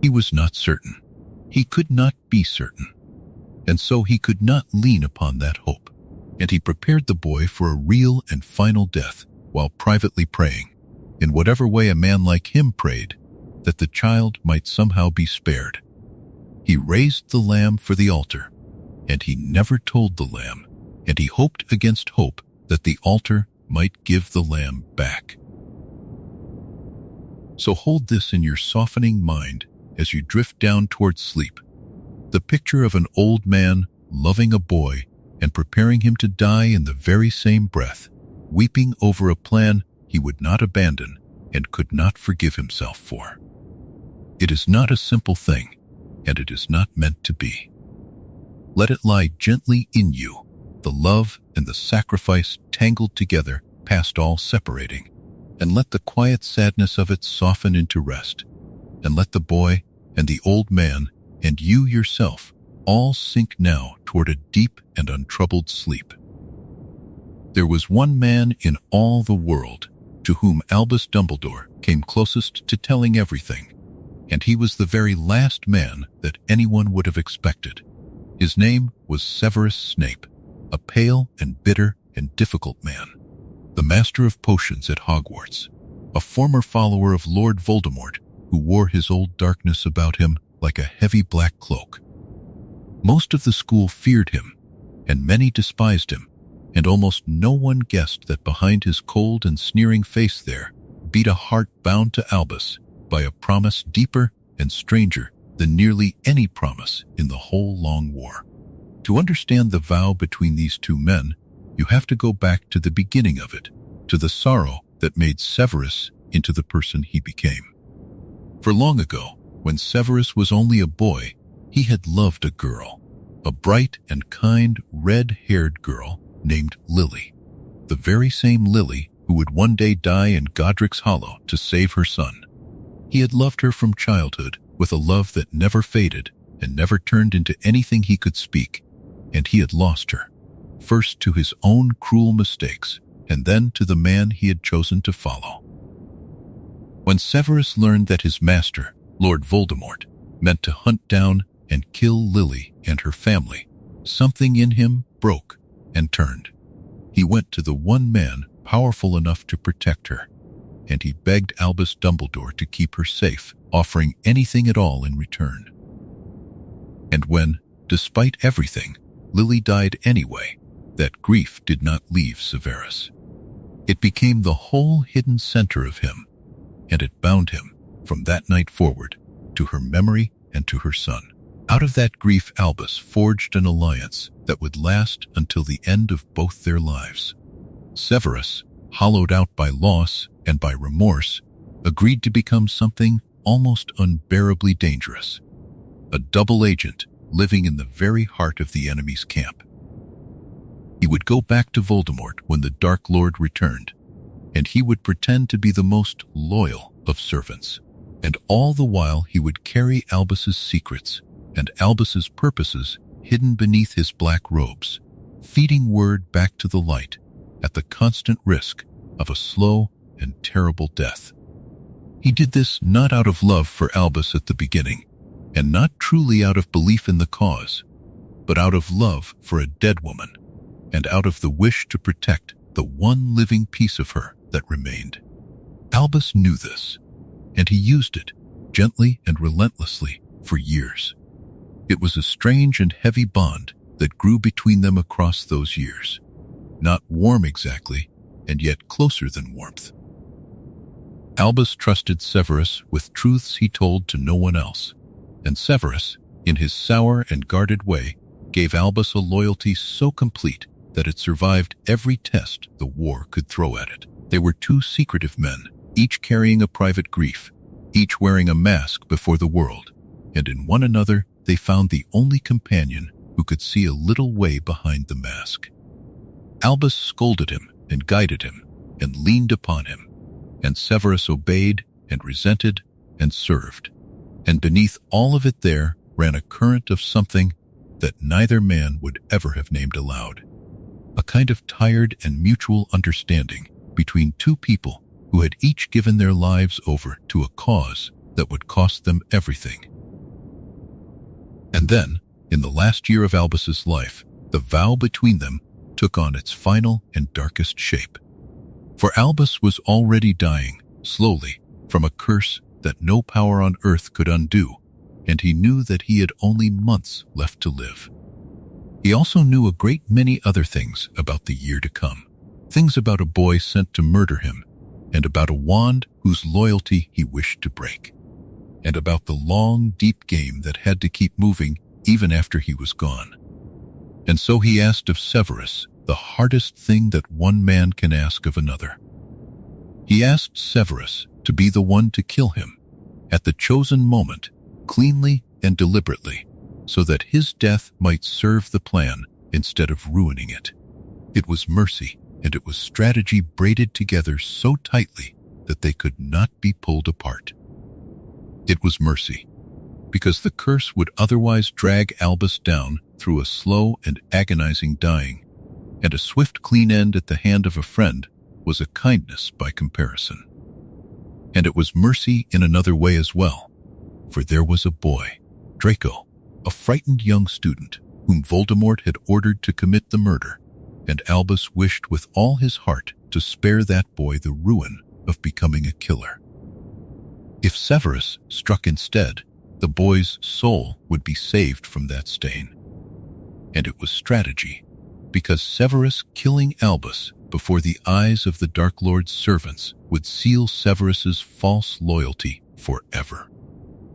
S1: He was not certain. He could not be certain, and so he could not lean upon that hope, and he prepared the boy for a real and final death while privately praying, in whatever way a man like him prayed, that the child might somehow be spared. He raised the lamb for the altar, and he never told the lamb, and he hoped against hope that the altar might give the lamb back. So hold this in your softening mind as you drift down towards sleep, the picture of an old man loving a boy and preparing him to die in the very same breath, weeping over a plan he would not abandon and could not forgive himself for. It is not a simple thing, and it is not meant to be. Let it lie gently in you, the love and the sacrifice tangled together past all separating, and let the quiet sadness of it soften into rest, and let the boy and the old man and you yourself all sink now toward a deep and untroubled sleep. There was one man in all the world to whom Albus Dumbledore came closest to telling everything, and he was the very last man that anyone would have expected. His name was Severus Snape, a pale and bitter and difficult man, the master of potions at Hogwarts, a former follower of Lord Voldemort who wore his old darkness about him like a heavy black cloak. Most of the school feared him, and many despised him, and almost no one guessed that behind his cold and sneering face there beat a heart bound to Albus by a promise deeper and stranger than nearly any promise in the whole long war. To understand the vow between these two men, you have to go back to the beginning of it, to the sorrow that made Severus into the person he became. For long ago, when Severus was only a boy, he had loved a girl, a bright and kind red-haired girl named Lily, the very same Lily who would one day die in Godric's Hollow to save her son. He had loved her from childhood with a love that never faded and never turned into anything he could speak, and he had lost her, first to his own cruel mistakes and then to the man he had chosen to follow. When Severus learned that his master, Lord Voldemort, meant to hunt down and kill Lily and her family, something in him broke and turned. He went to the one man powerful enough to protect her, and he begged Albus Dumbledore to keep her safe, offering anything at all in return. And when, despite everything, Lily died anyway, that grief did not leave Severus. It became the whole hidden center of him, and it bound him, from that night forward, to her memory and to her son. Out of that grief, Albus forged an alliance that would last until the end of both their lives. Severus, hollowed out by loss and by remorse, agreed to become something almost unbearably dangerous, a double agent living in the very heart of the enemy's camp. He would go back to Voldemort when the Dark Lord returned, and he would pretend to be the most loyal of servants, and all the while he would carry Albus's secrets and Albus's purposes hidden beneath his black robes, feeding word back to the light at the constant risk of a slow and terrible death. He did this not out of love for Albus at the beginning, and not truly out of belief in the cause, but out of love for a dead woman, and out of the wish to protect the one living piece of her that remained. Albus knew this, and he used it, gently and relentlessly, for years. It was a strange and heavy bond that grew between them across those years. Not warm exactly, and yet closer than warmth. Albus trusted Severus with truths he told to no one else, and Severus, in his sour and guarded way, gave Albus a loyalty so complete that it survived every test the war could throw at it. They were two secretive men, each carrying a private grief, each wearing a mask before the world, and in one another they found the only companion who could see a little way behind the mask. Albus scolded him and guided him and leaned upon him, and Severus obeyed and resented and served. And beneath all of it there ran a current of something that neither man would ever have named aloud. A kind of tired and mutual understanding between two people who had each given their lives over to a cause that would cost them everything. And then, in the last year of Albus's life, the vow between them took on its final and darkest shape. For Albus was already dying, slowly, from a curse that no power on earth could undo, and he knew that he had only months left to live. He also knew a great many other things about the year to come. Things about a boy sent to murder him, and about a wand whose loyalty he wished to break, and about the long, deep game that had to keep moving even after he was gone. And so he asked of Severus the hardest thing that one man can ask of another. He asked Severus to be the one to kill him, at the chosen moment, cleanly and deliberately, so that his death might serve the plan instead of ruining it. It was mercy, and it was strategy braided together so tightly that they could not be pulled apart. It was mercy, because the curse would otherwise drag Albus down through a slow and agonizing dying, and a swift clean end at the hand of a friend was a kindness by comparison. And it was mercy in another way as well, for there was a boy, Draco, a frightened young student, whom Voldemort had ordered to commit the murder, and Albus wished with all his heart to spare that boy the ruin of becoming a killer. If Severus struck instead, the boy's soul would be saved from that stain. And it was strategy, because Severus killing Albus before the eyes of the Dark Lord's servants would seal Severus's false loyalty forever,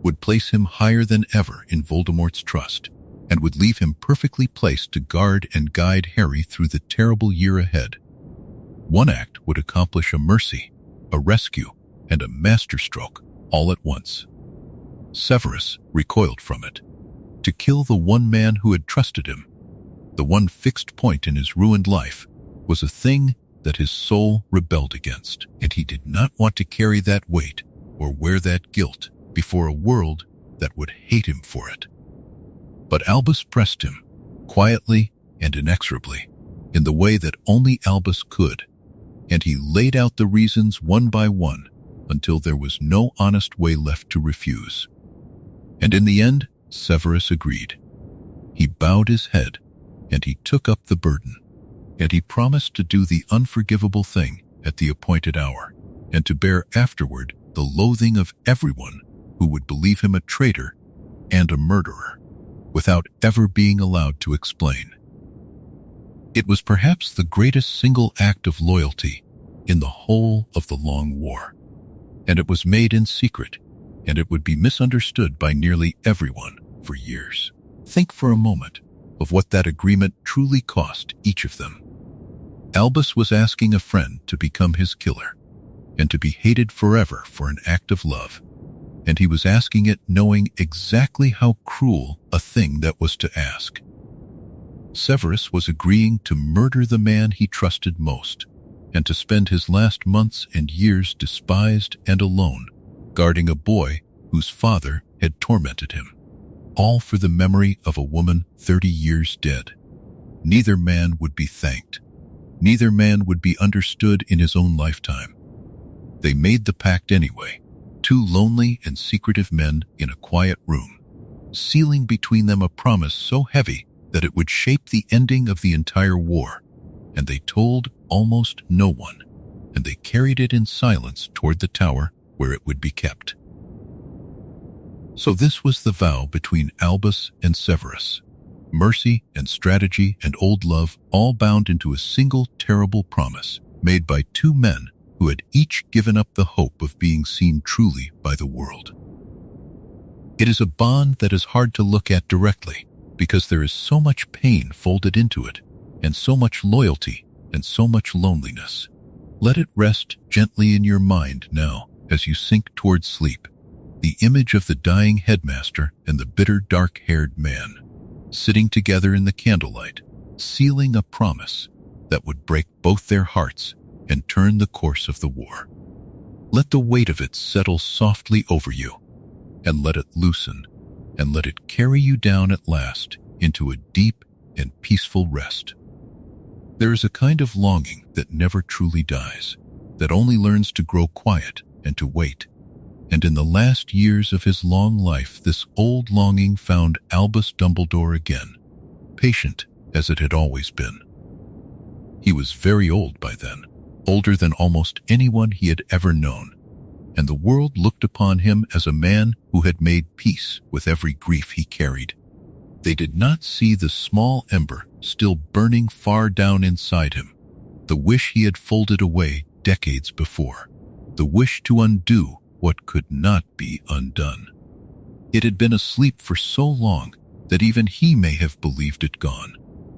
S1: would place him higher than ever in Voldemort's trust, and would leave him perfectly placed to guard and guide Harry through the terrible year ahead. One act would accomplish a mercy, a rescue, and a masterstroke all at once. Severus recoiled from it. To kill the one man who had trusted him, the one fixed point in his ruined life, was a thing that his soul rebelled against, and he did not want to carry that weight or wear that guilt before a world that would hate him for it. But Albus pressed him, quietly and inexorably, in the way that only Albus could, and he laid out the reasons one by one until there was no honest way left to refuse. And in the end, Severus agreed. He bowed his head, and he took up the burden, and he promised to do the unforgivable thing at the appointed hour. and to bear afterward the loathing of everyone who would believe him a traitor and a murderer, without ever being allowed to explain. It was perhaps the greatest single act of loyalty in the whole of the long war, and it was made in secret, and it would be misunderstood by nearly everyone for years. Think for a moment of what that agreement truly cost each of them. Albus was asking a friend to become his killer, and to be hated forever for an act of love, and he was asking it knowing exactly how cruel a thing that was to ask. Severus was agreeing to murder the man he trusted most, and to spend his last months and years despised and alone, guarding a boy whose father had tormented him, all for the memory of a woman 30 years dead. Neither man would be thanked. Neither man would be understood in his own lifetime. They made the pact anyway, two lonely and secretive men in a quiet room, sealing between them a promise so heavy that it would shape the ending of the entire war, and they told almost no one, and they carried it in silence toward the tower where it would be kept. So this was the vow between Albus and Severus. Mercy and strategy and old love all bound into a single terrible promise made by two men who had each given up the hope of being seen truly by the world. It is a bond that is hard to look at directly because there is so much pain folded into it, and so much loyalty and so much loneliness. Let it rest gently in your mind now as you sink toward sleep, the image of the dying headmaster and the bitter dark-haired man, sitting together in the candlelight, sealing a promise that would break both their hearts and turn the course of the war. Let the weight of it settle softly over you, and let it loosen, and let it carry you down at last into a deep and peaceful rest. There is a kind of longing that never truly dies, that only learns to grow quiet and to wait. And in the last years of his long life, this old longing found Albus Dumbledore again, patient as it had always been. He was very old by then, older than almost anyone he had ever known, and the world looked upon him as a man who had made peace with every grief he carried. They did not see the small ember still burning far down inside him, the wish he had folded away decades before, the wish to undo what could not be undone. It had been asleep for so long that even he may have believed it gone,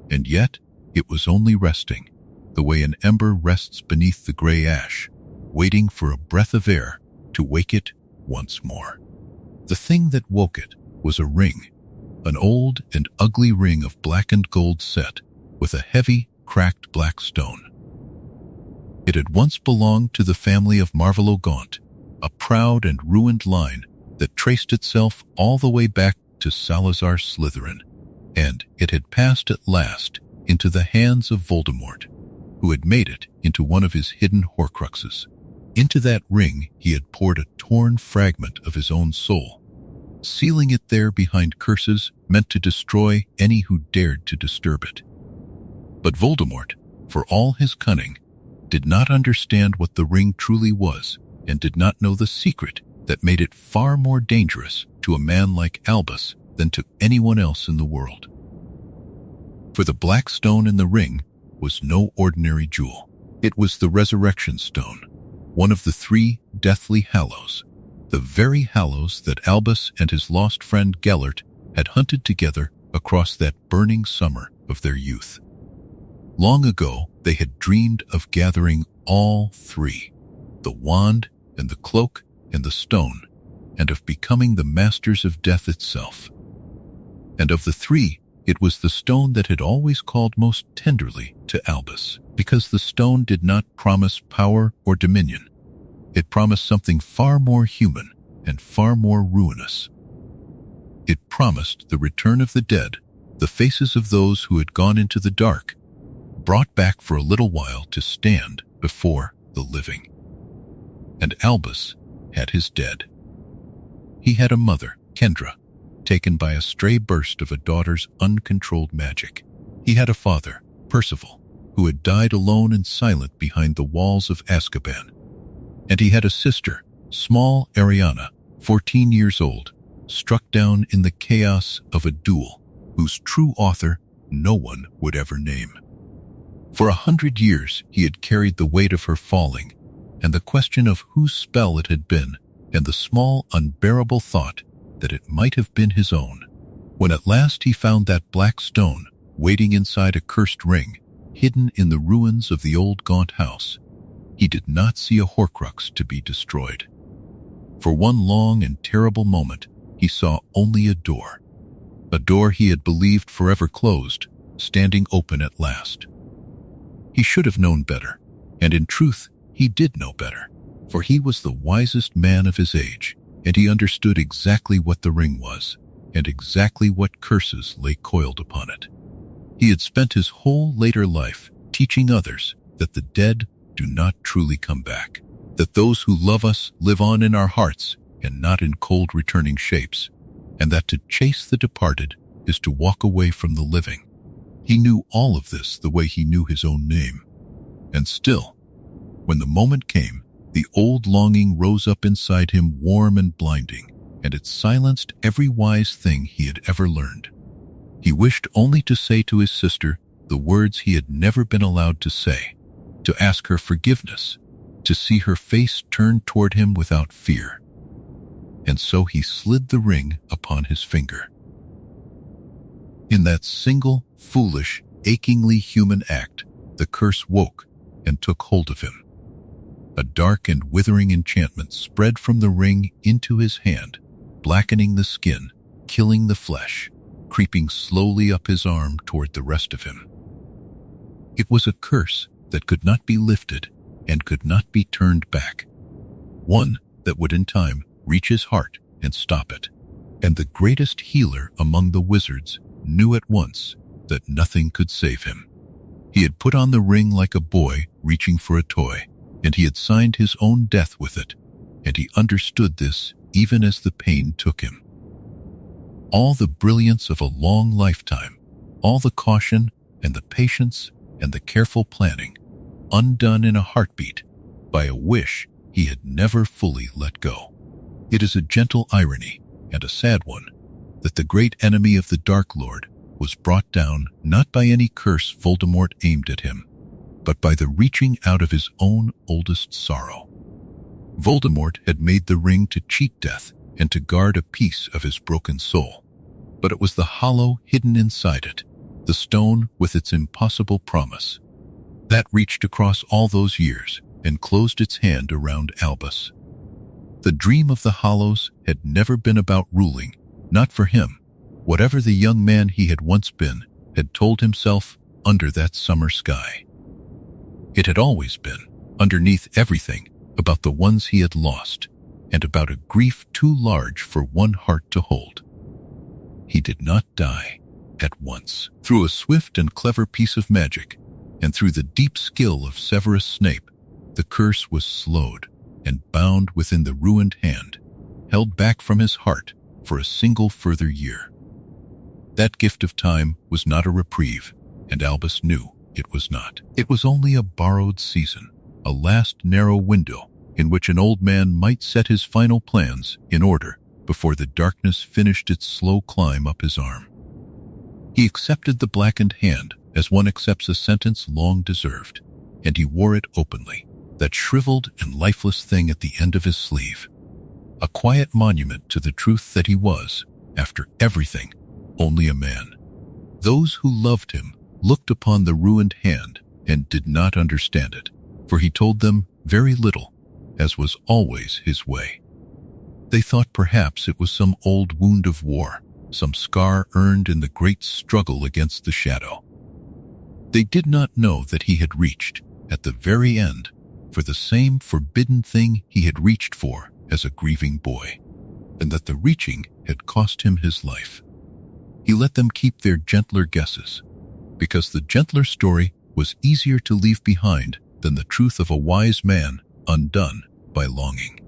S1: and yet it was only resting, the way an ember rests beneath the gray ash, waiting for a breath of air to wake it once more. The thing that woke it was a ring, an old and ugly ring of blackened gold set with a heavy, cracked black stone. It had once belonged to the family of Marvell-Gaunt, a proud and ruined line that traced itself all the way back to Salazar Slytherin, and it had passed at last into the hands of Voldemort, who had made it into one of his hidden Horcruxes. Into that ring he had poured a torn fragment of his own soul, sealing it there behind curses meant to destroy any who dared to disturb it. But Voldemort, for all his cunning, did not understand what the ring truly was, and did not know the secret that made it far more dangerous to a man like Albus than to anyone else in the world. For the black stone in the ring was no ordinary jewel. It was the Resurrection Stone, one of the 3 deathly hallows, the very hallows that Albus and his lost friend Gellert had hunted together across that burning summer of their youth. Long ago, they had dreamed of gathering all 3, the wand and the cloak and the stone, and of becoming the masters of death itself. And of the 3, it was the stone that had always called most tenderly to Albus, because the stone did not promise power or dominion. It promised something far more human and far more ruinous. It promised the return of the dead, the faces of those who had gone into the dark, brought back for a little while to stand before the living. And Albus had his dead. He had a mother, Kendra, taken by a stray burst of a daughter's uncontrolled magic. He had a father, Percival, who had died alone and silent behind the walls of Azkaban. And he had a sister, small Ariana, 14 years old, struck down in the chaos of a duel whose true author no one would ever name. For 100 years he had carried the weight of her falling, and the question of whose spell it had been, and the small, unbearable thought that it might have been his own. When at last he found that black stone waiting inside a cursed ring, hidden in the ruins of the old gaunt house, he did not see a Horcrux to be destroyed. For one long and terrible moment, he saw only a door he had believed forever closed, standing open at last. He should have known better, and in truth, he did know better, for he was the wisest man of his age, and he understood exactly what the ring was, and exactly what curses lay coiled upon it. He had spent his whole later life teaching others that the dead do not truly come back, that those who love us live on in our hearts and not in cold returning shapes, and that to chase the departed is to walk away from the living. He knew all of this the way he knew his own name. And still, when the moment came, the old longing rose up inside him warm and blinding, and it silenced every wise thing he had ever learned. He wished only to say to his sister the words he had never been allowed to say, to ask her forgiveness, to see her face turned toward him without fear. And so he slid the ring upon his finger. In that single, foolish, achingly human act, the curse woke and took hold of him. A dark and withering enchantment spread from the ring into his hand, blackening the skin, killing the flesh, creeping slowly up his arm toward the rest of him. It was a curse that could not be lifted and could not be turned back. One that would in time reach his heart and stop it. And the greatest healer among the wizards knew at once that nothing could save him. He had put on the ring like a boy reaching for a toy, and he had signed his own death with it, and he understood this even as the pain took him. All the brilliance of a long lifetime, all the caution and the patience and the careful planning, undone in a heartbeat by a wish he had never fully let go. It is a gentle irony, and a sad one, that the great enemy of the Dark Lord was brought down not by any curse Voldemort aimed at him, but by the reaching out of his own oldest sorrow. Voldemort had made the ring to cheat death and to guard a piece of his broken soul, but it was the hollow hidden inside it, the stone with its impossible promise, that reached across all those years and closed its hand around Albus. The dream of the Hollows had never been about ruling, not for him. Whatever the young man he had once been had told himself under that summer sky. It had always been, underneath everything, about the ones he had lost, and about a grief too large for one heart to hold. He did not die at once. Through a swift and clever piece of magic, and through the deep skill of Severus Snape, the curse was slowed and bound within the ruined hand, held back from his heart for a single further year. That gift of time was not a reprieve, and Albus knew it was not. It was only a borrowed season, a last narrow window in which an old man might set his final plans in order before the darkness finished its slow climb up his arm. He accepted the blackened hand as one accepts a sentence long deserved, and he wore it openly, that shriveled and lifeless thing at the end of his sleeve, a quiet monument to the truth that he was, after everything, only a man. Those who loved him looked upon the ruined hand and did not understand it, for he told them very little, as was always his way. They thought perhaps it was some old wound of war, some scar earned in the great struggle against the shadow. They did not know that he had reached, at the very end, for the same forbidden thing he had reached for as a grieving boy, and that the reaching had cost him his life. He let them keep their gentler guesses, because the gentler story was easier to leave behind than the truth of a wise man undone by longing.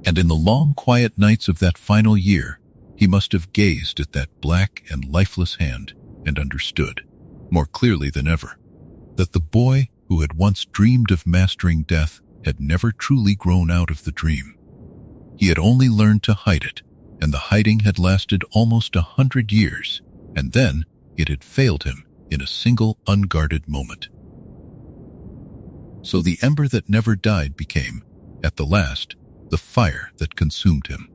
S1: And in the long quiet nights of that final year, he must have gazed at that black and lifeless hand and understood, more clearly than ever, that the boy who had once dreamed of mastering death had never truly grown out of the dream. He had only learned to hide it, and the hiding had lasted almost 100 years, and then it had failed him in a single unguarded moment. So the ember that never died became, at the last, the fire that consumed him.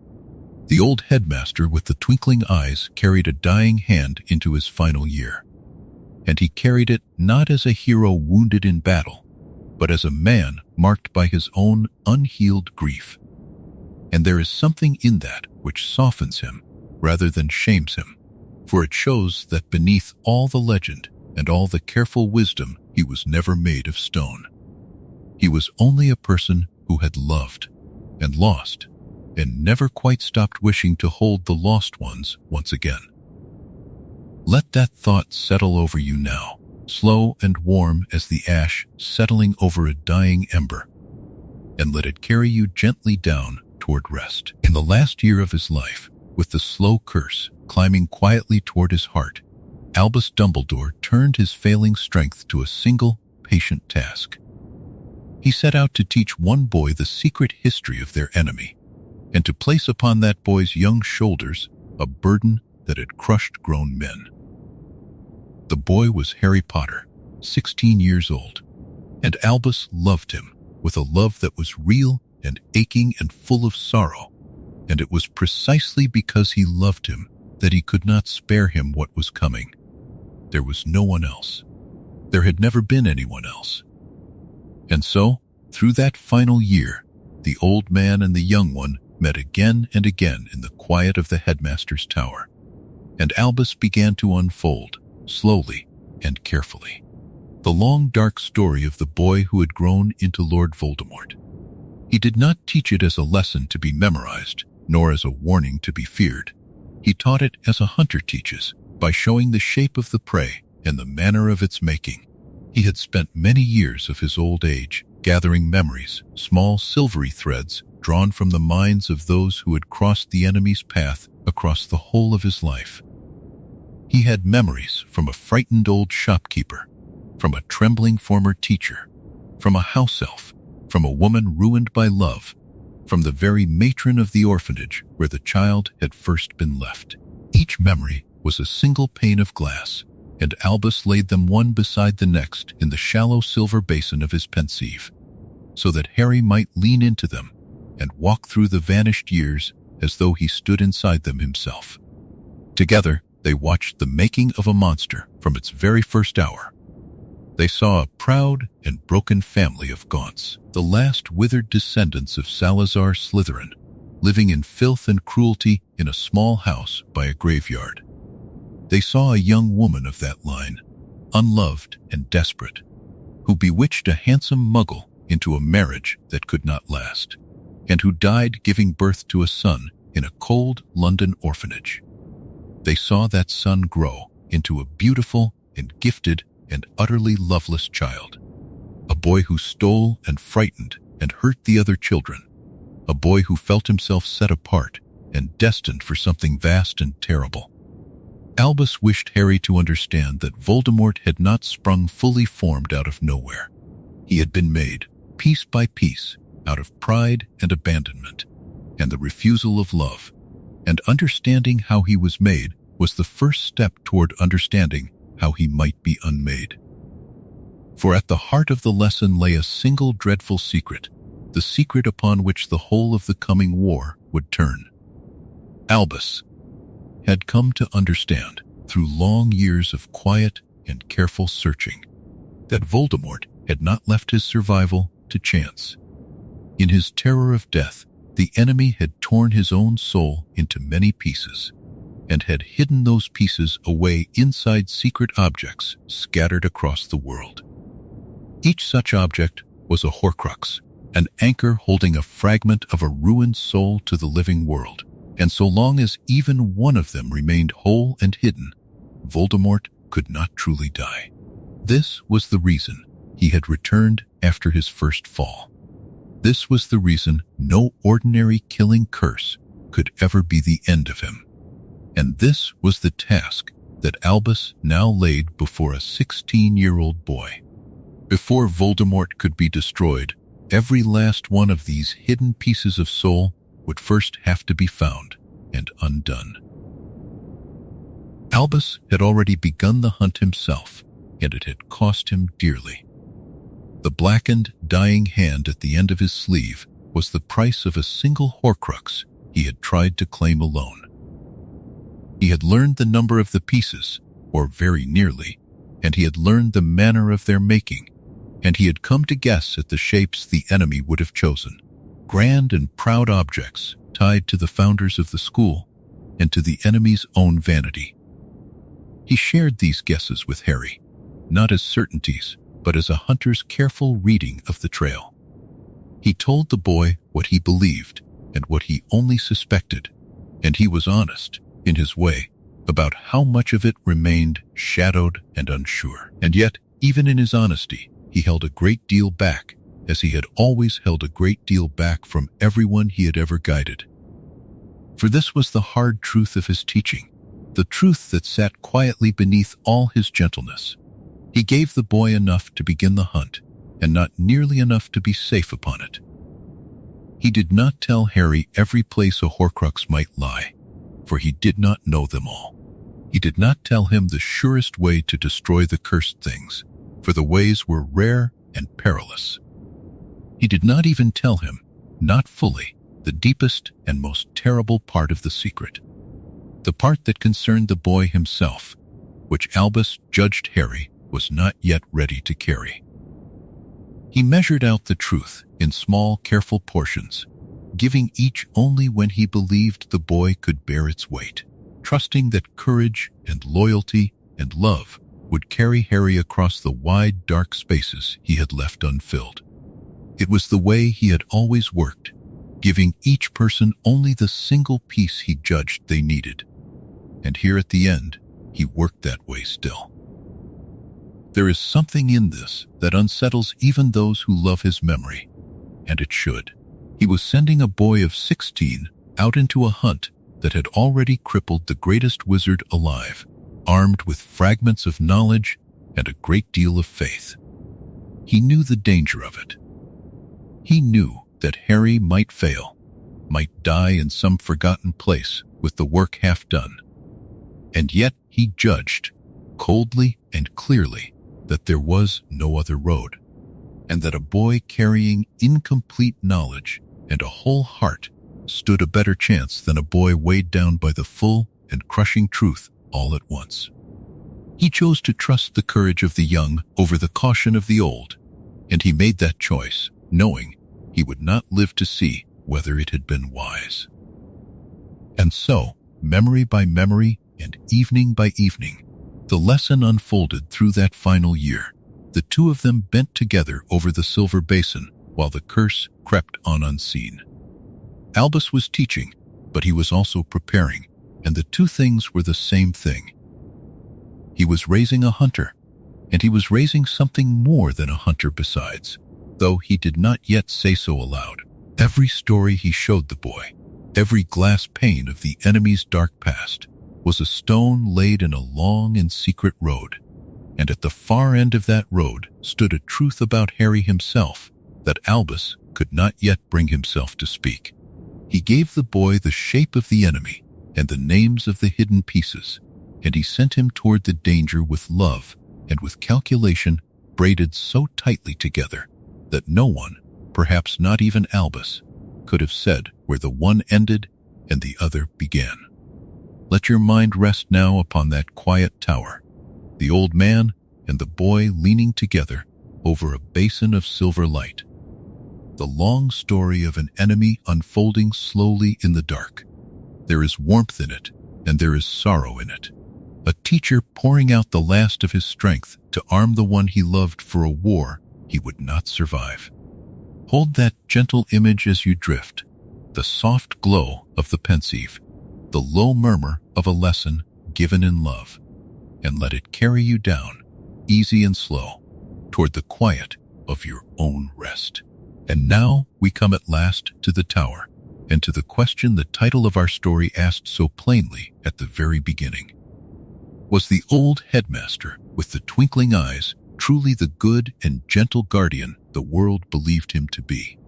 S1: The old headmaster with the twinkling eyes carried a dying hand into his final year. And he carried it not as a hero wounded in battle, but as a man marked by his own unhealed grief. And there is something in that which softens him rather than shames him, for it shows that beneath all the legend and all the careful wisdom, he was never made of stone. He was only a person who had loved and lost, and never quite stopped wishing to hold the lost ones once again. Let that thought settle over you now, slow and warm as the ash settling over a dying ember, and let it carry you gently down toward rest. In the last year of his life, with the slow curse climbing quietly toward his heart, Albus Dumbledore turned his failing strength to a single, patient task. He set out to teach one boy the secret history of their enemy, and to place upon that boy's young shoulders a burden that had crushed grown men. The boy was Harry Potter, 16 years old, and Albus loved him with a love that was real and aching and full of sorrow, and it was precisely because he loved him that he could not spare him what was coming. There was no one else. There had never been anyone else. And so, through that final year, the old man and the young one met again and again in the quiet of the headmaster's tower, and Albus began to unfold, slowly and carefully, the long dark story of the boy who had grown into Lord Voldemort. He did not teach it as a lesson to be memorized, nor as a warning to be feared. He taught it as a hunter teaches, by showing the shape of the prey and the manner of its making. He had spent many years of his old age gathering memories, small silvery threads drawn from the minds of those who had crossed the enemy's path across the whole of his life. He had memories from a frightened old shopkeeper, from a trembling former teacher, from a house elf, from a woman ruined by love, from the very matron of the orphanage where the child had first been left. Each memory was a single pane of glass, and Albus laid them one beside the next in the shallow silver basin of his pensieve, so that Harry might lean into them and walk through the vanished years as though he stood inside them himself. Together, they watched the making of a monster from its very first hour. They saw a proud and broken family of Gaunts, the last withered descendants of Salazar Slytherin, living in filth and cruelty in a small house by a graveyard. They saw a young woman of that line, unloved and desperate, who bewitched a handsome muggle into a marriage that could not last, and who died giving birth to a son in a cold London orphanage. They saw that son grow into a beautiful and gifted and utterly loveless child, a boy who stole and frightened and hurt the other children, a boy who felt himself set apart and destined for something vast and terrible. Albus wished Harry to understand that Voldemort had not sprung fully formed out of nowhere. He had been made, piece by piece, out of pride and abandonment, and the refusal of love, and understanding how he was made was the first step toward understanding how he might be unmade. For at the heart of the lesson lay a single dreadful secret, the secret upon which the whole of the coming war would turn. Albus had come to understand, through long years of quiet and careful searching, that Voldemort had not left his survival to chance. In his terror of death, the enemy had torn his own soul into many pieces, and had hidden those pieces away inside secret objects scattered across the world. Each such object was a Horcrux, an anchor holding a fragment of a ruined soul to the living world, and so long as even one of them remained whole and hidden, Voldemort could not truly die. This was the reason he had returned after his first fall. This was the reason no ordinary killing curse could ever be the end of him. And this was the task that Albus now laid before a 16-year-old boy. Before Voldemort could be destroyed, Every last one of these hidden pieces of soul would first have to be found and undone. Albus had already begun the hunt himself, and it had cost him dearly. The blackened, dying hand at the end of his sleeve was the price of a single Horcrux he had tried to claim alone. He had learned the number of the pieces, or very nearly, and he had learned the manner of their making, and he had come to guess at the shapes the enemy would have chosen. Grand and proud objects tied to the founders of the school and to the enemy's own vanity. He shared these guesses with Harry, not as certainties, but as a hunter's careful reading of the trail. He told the boy what he believed and what he only suspected, and he was honest, in his way, about how much of it remained shadowed and unsure. And yet, even in his honesty, he held a great deal back, as he had always held a great deal back from everyone he had ever guided. For this was the hard truth of his teaching, the truth that sat quietly beneath all his gentleness. He gave the boy enough to begin the hunt, and not nearly enough to be safe upon it. He did not tell Harry every place a Horcrux might lie, for he did not know them all. He did not tell him the surest way to destroy the cursed things, for the ways were rare and perilous. He did not even tell him, not fully, the deepest and most terrible part of the secret, the part that concerned the boy himself, which Albus judged Harry was not yet ready to carry. He measured out the truth in small, careful portions, giving each only when he believed the boy could bear its weight, trusting that courage and loyalty and love would carry Harry across the wide, dark spaces he had left unfilled. It was the way he had always worked, giving each person only the single piece he judged they needed. And here at the end, he worked that way still. There is something in this that unsettles even those who love his memory, and it should. He was sending a boy of 16 out into a hunt that had already crippled the greatest wizard alive, armed with fragments of knowledge and a great deal of faith. He knew the danger of it. He knew that Harry might fail, might die in some forgotten place with the work half done. And yet he judged, coldly and clearly, that there was no other road, and that a boy carrying incomplete knowledge and a whole heart stood a better chance than a boy weighed down by the full and crushing truth all at once. He chose to trust the courage of the young over the caution of the old, and he made that choice, knowing he would not live to see whether it had been wise. And so, memory by memory and evening by evening, the lesson unfolded through that final year. The two of them bent together over the silver basin while the curse crept on unseen. Albus was teaching, but he was also preparing, and the two things were the same thing. He was raising a hunter, and he was raising something more than a hunter besides, though he did not yet say so aloud. Every story he showed the boy, every glass pane of the enemy's dark past, was a stone laid in a long and secret road, and at the far end of that road stood a truth about Harry himself that Albus could not yet bring himself to speak. He gave the boy the shape of the enemy and the names of the hidden pieces, and he sent him toward the danger with love and with calculation braided so tightly together that no one, perhaps not even Albus, could have said where the one ended and the other began. Let your mind rest now upon that quiet tower, the old man and the boy leaning together over a basin of silver light. The long story of an enemy unfolding slowly in the dark. There is warmth in it, and there is sorrow in it. A teacher pouring out the last of his strength to arm the one he loved for a war he would not survive. Hold that gentle image as you drift, the soft glow of the pensieve, the low murmur of a lesson given in love, and let it carry you down, easy and slow, toward the quiet of your own rest. And now we come at last to the tower, and to the question the title of our story asked so plainly at the very beginning. Was the old headmaster with the twinkling eyes truly the good and gentle guardian the world believed him to be.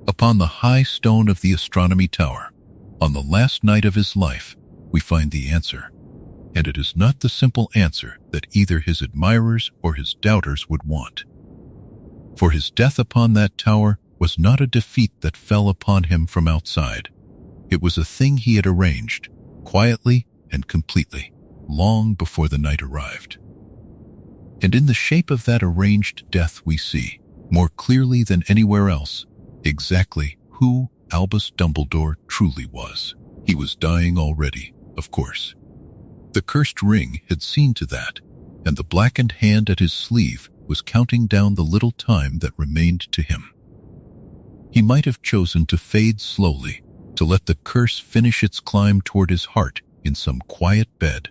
S1: Upon the high stone of the astronomy tower, on the last night of his life, we find the answer. And it is not the simple answer that either his admirers or his doubters would want. For his death upon that tower was not a defeat that fell upon him from outside. It was a thing he had arranged, quietly and completely, long before the night arrived. And in the shape of that arranged death we see, more clearly than anywhere else, exactly who Albus Dumbledore truly was. He was dying already, of course. The cursed ring had seen to that, and the blackened hand at his sleeve was counting down the little time that remained to him. He might have chosen to fade slowly, to let the curse finish its climb toward his heart in some quiet bed,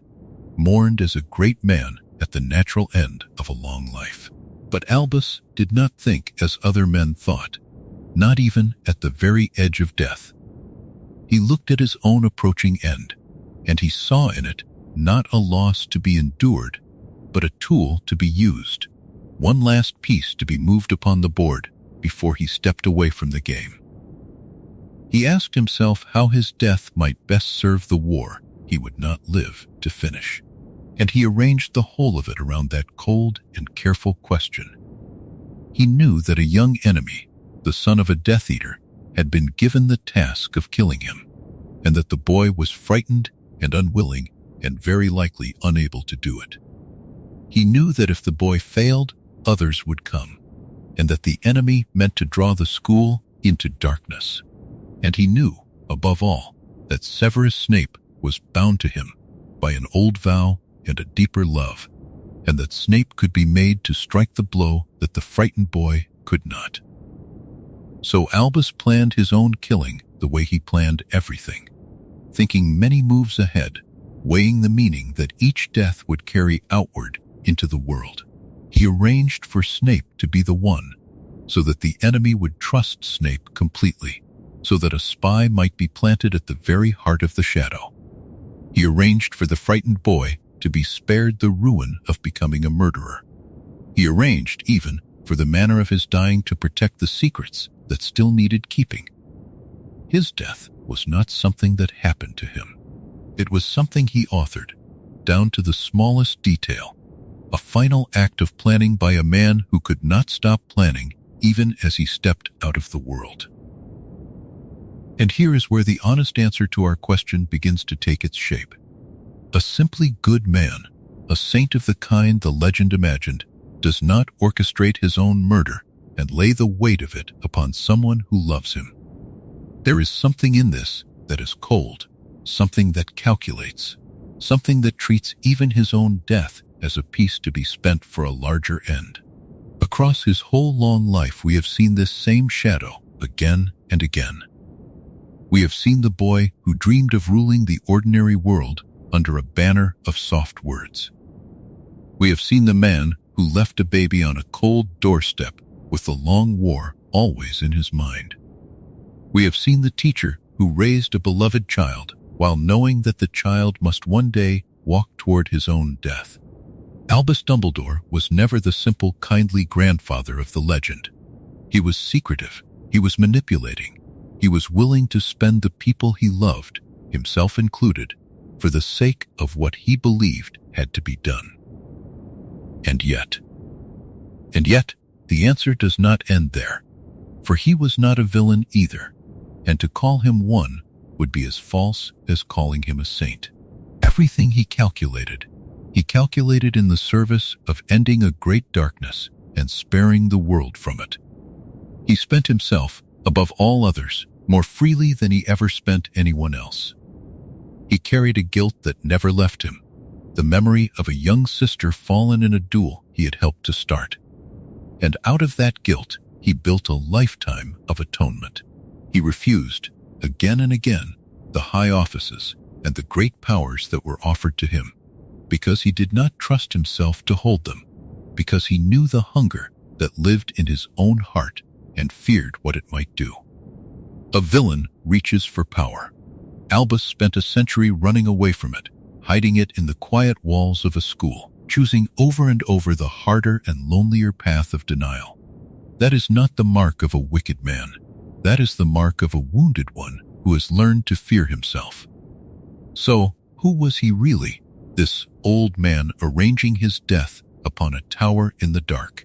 S1: mourned as a great man at the natural end of a long life. But Albus did not think as other men thought, not even at the very edge of death. He looked at his own approaching end, and he saw in it not a loss to be endured, but a tool to be used, one last piece to be moved upon the board before he stepped away from the game. He asked himself how his death might best serve the war he would not live to finish, and he arranged the whole of it around that cold and careful question. He knew that a young enemy, the son of a Death Eater, had been given the task of killing him, and that the boy was frightened and unwilling and very likely unable to do it. He knew that if the boy failed, others would come, and that the enemy meant to draw the school into darkness. And he knew, above all, that Severus Snape was bound to him by an old vow and a deeper love, and that Snape could be made to strike the blow that the frightened boy could not. So Albus planned his own killing the way he planned everything, thinking many moves ahead, weighing the meaning that each death would carry outward into the world. He arranged for Snape to be the one, so that the enemy would trust Snape completely, so that a spy might be planted at the very heart of the shadow. He arranged for the frightened boy to be spared the ruin of becoming a murderer. He arranged, even, for the manner of his dying to protect the secrets that still needed keeping. His death was not something that happened to him. It was something he authored, down to the smallest detail, a final act of planning by a man who could not stop planning even as he stepped out of the world. And here is where the honest answer to our question begins to take its shape. A simply good man, a saint of the kind the legend imagined, does not orchestrate his own murder and lay the weight of it upon someone who loves him. There is something in this that is cold, something that calculates, something that treats even his own death as a piece to be spent for a larger end. Across his whole long life we have seen this same shadow again and again. We have seen the boy who dreamed of ruling the ordinary world under a banner of soft words. We have seen the man who left a baby on a cold doorstep with the long war always in his mind. We have seen the teacher who raised a beloved child while knowing that the child must one day walk toward his own death. Albus Dumbledore was never the simple, kindly grandfather of the legend. He was secretive, he was manipulating, he was willing to spend the people he loved, himself included, for the sake of what he believed had to be done. And yet, the answer does not end there, for he was not a villain either, and to call him one would be as false as calling him a saint. Everything he calculated in the service of ending a great darkness and sparing the world from it. He spent himself, above all others, more freely than he ever spent anyone else. He carried a guilt that never left him, the memory of a young sister fallen in a duel he had helped to start. And out of that guilt, he built a lifetime of atonement. He refused, again and again, the high offices and the great powers that were offered to him, because he did not trust himself to hold them, because he knew the hunger that lived in his own heart and feared what it might do. A villain reaches for power. Albus spent a century running away from it, hiding it in the quiet walls of a school, choosing over and over the harder and lonelier path of denial. That is not the mark of a wicked man. That is the mark of a wounded one who has learned to fear himself. So, who was he really, this old man arranging his death upon a tower in the dark?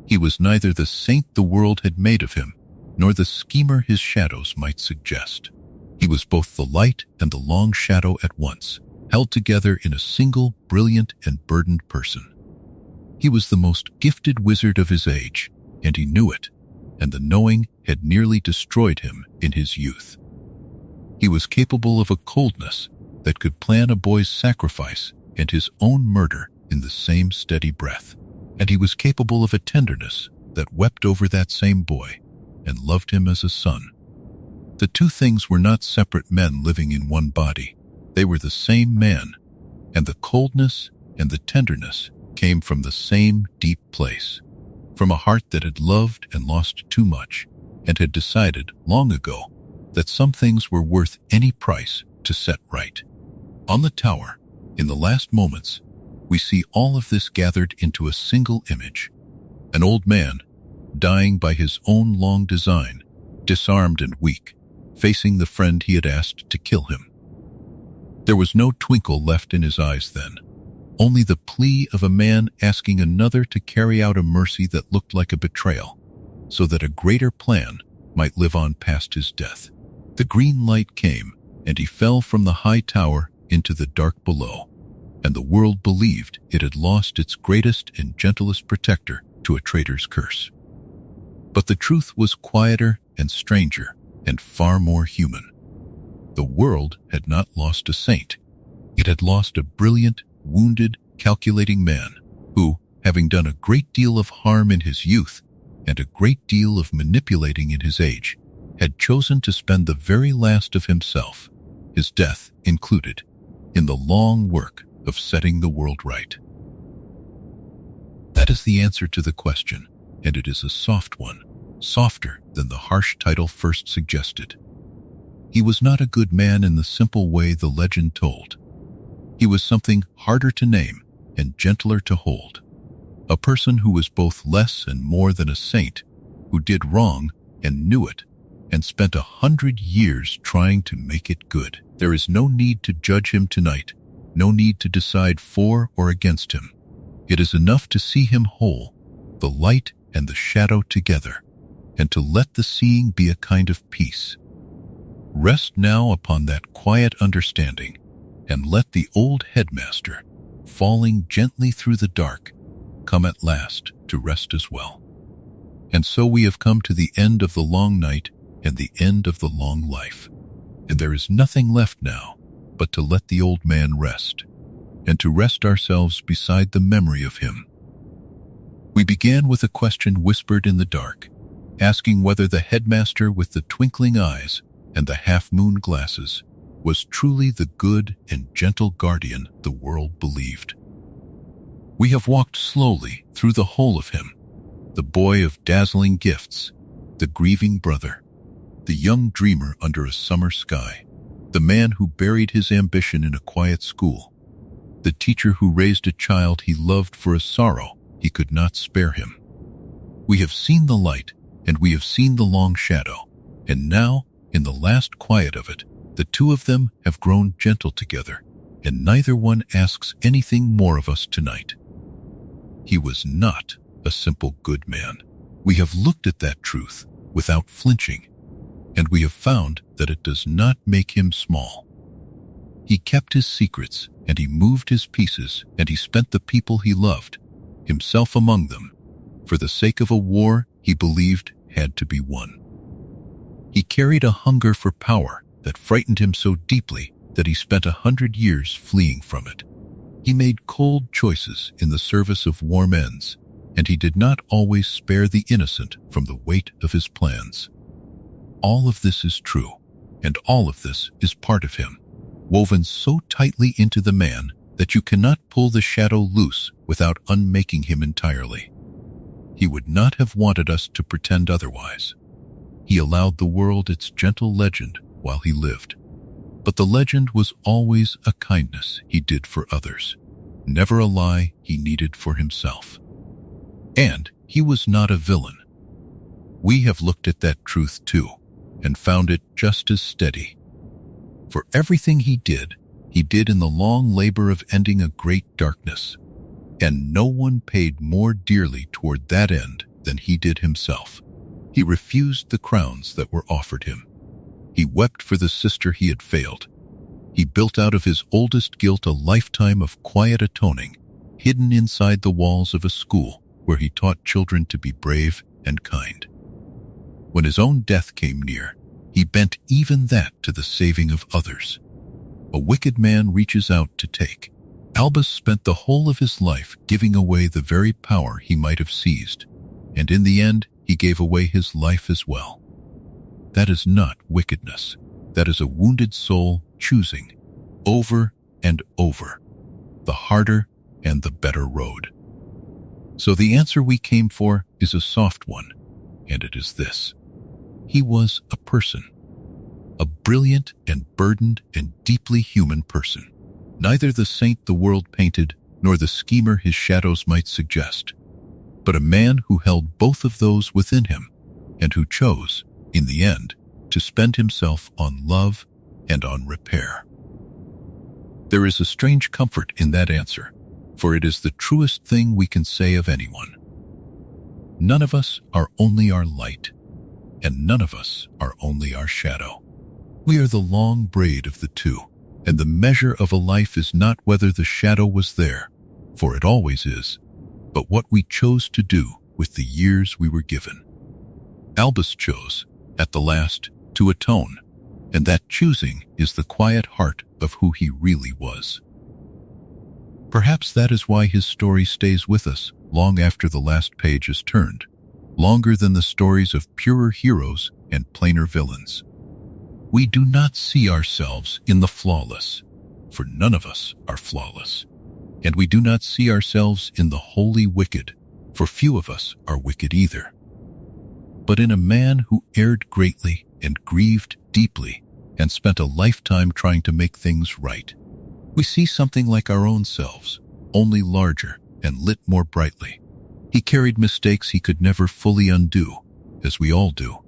S1: He was neither the saint the world had made of him, nor the schemer his shadows might suggest. He was both the light and the long shadow at once, held together in a single brilliant and burdened person. He was the most gifted wizard of his age, and he knew it, and the knowing had nearly destroyed him in his youth. He was capable of a coldness that could plan a boy's sacrifice and his own murder in the same steady breath, and he was capable of a tenderness that wept over that same boy and loved him as a son. The two things were not separate men living in one body. They were the same man, and the coldness and the tenderness came from the same deep place, from a heart that had loved and lost too much, and had decided long ago that some things were worth any price to set right. On the tower, in the last moments, we see all of this gathered into a single image. An old man, dying by his own long design, disarmed and weak, facing the friend he had asked to kill him. There was no twinkle left in his eyes then, only the plea of a man asking another to carry out a mercy that looked like a betrayal, so that a greater plan might live on past his death. The green light came, and he fell from the high tower into the dark below, and the world believed it had lost its greatest and gentlest protector to a traitor's curse. But the truth was quieter and stranger and far more human. The world had not lost a saint. It had lost a brilliant, wounded, calculating man who, having done a great deal of harm in his youth and a great deal of manipulating in his age, had chosen to spend the very last of himself, his death included, in the long work of setting the world right. That is the answer to the question, and it is a soft one, softer than the harsh title first suggested. He was not a good man in the simple way the legend told. He was something harder to name and gentler to hold. A person who was both less and more than a saint, who did wrong and knew it, and spent 100 years trying to make it good. There is no need to judge him tonight, no need to decide for or against him. It is enough to see him whole, the light and the shadow together, and to let the seeing be a kind of peace. Rest now upon that quiet understanding, and let the old headmaster, falling gently through the dark, come at last to rest as well. And so we have come to the end of the long night and the end of the long life, and there is nothing left now but to let the old man rest, and to rest ourselves beside the memory of him. We began with a question whispered in the dark, asking whether the headmaster with the twinkling eyes and the half-moon glasses was truly the good and gentle guardian the world believed. We have walked slowly through the whole of him, the boy of dazzling gifts, the grieving brother, the young dreamer under a summer sky, the man who buried his ambition in a quiet school, the teacher who raised a child he loved for a sorrow he could not spare him. We have seen the light, and we have seen the long shadow, and now, in the last quiet of it, the two of them have grown gentle together, and neither one asks anything more of us tonight. He was not a simple good man. We have looked at that truth without flinching, and we have found that it does not make him small. He kept his secrets, and he moved his pieces, and he spent the people he loved, himself among them, for the sake of a war he believed had to be won. He carried a hunger for power that frightened him so deeply that he spent 100 years fleeing from it. He made cold choices in the service of warm ends, and he did not always spare the innocent from the weight of his plans. All of this is true, and all of this is part of him, woven so tightly into the man that you cannot pull the shadow loose without unmaking him entirely. He would not have wanted us to pretend otherwise. He allowed the world its gentle legend while he lived, but the legend was always a kindness he did for others, never a lie he needed for himself. And he was not a villain. We have looked at that truth too, and found it just as steady. For everything he did in the long labor of ending a great darkness, and no one paid more dearly toward that end than he did himself. He refused the crowns that were offered him. He wept for the sister he had failed. He built out of his oldest guilt a lifetime of quiet atoning, hidden inside the walls of a school where he taught children to be brave and kind. When his own death came near, he bent even that to the saving of others. A wicked man reaches out to take. Albus spent the whole of his life giving away the very power he might have seized, and in the end he gave away his life as well. That is not wickedness. That is a wounded soul choosing, over and over, the harder and the better road. So the answer we came for is a soft one, and it is this. He was a person. A brilliant and burdened and deeply human person. Neither the saint the world painted, nor the schemer his shadows might suggest, but a man who held both of those within him, and who chose, in the end, to spend himself on love and on repair. There is a strange comfort in that answer, for it is the truest thing we can say of anyone. None of us are only our light, and none of us are only our shadow. We are the long braid of the two, and the measure of a life is not whether the shadow was there, for it always is, but what we chose to do with the years we were given. Albus chose, at the last, to atone, and that choosing is the quiet heart of who he really was. Perhaps that is why his story stays with us long after the last page is turned, longer than the stories of purer heroes and plainer villains. We do not see ourselves in the flawless, for none of us are flawless, and we do not see ourselves in the wholly wicked, for few of us are wicked either. But in a man who erred greatly and grieved deeply and spent a lifetime trying to make things right, we see something like our own selves, only larger and lit more brightly. He carried mistakes he could never fully undo, as we all do.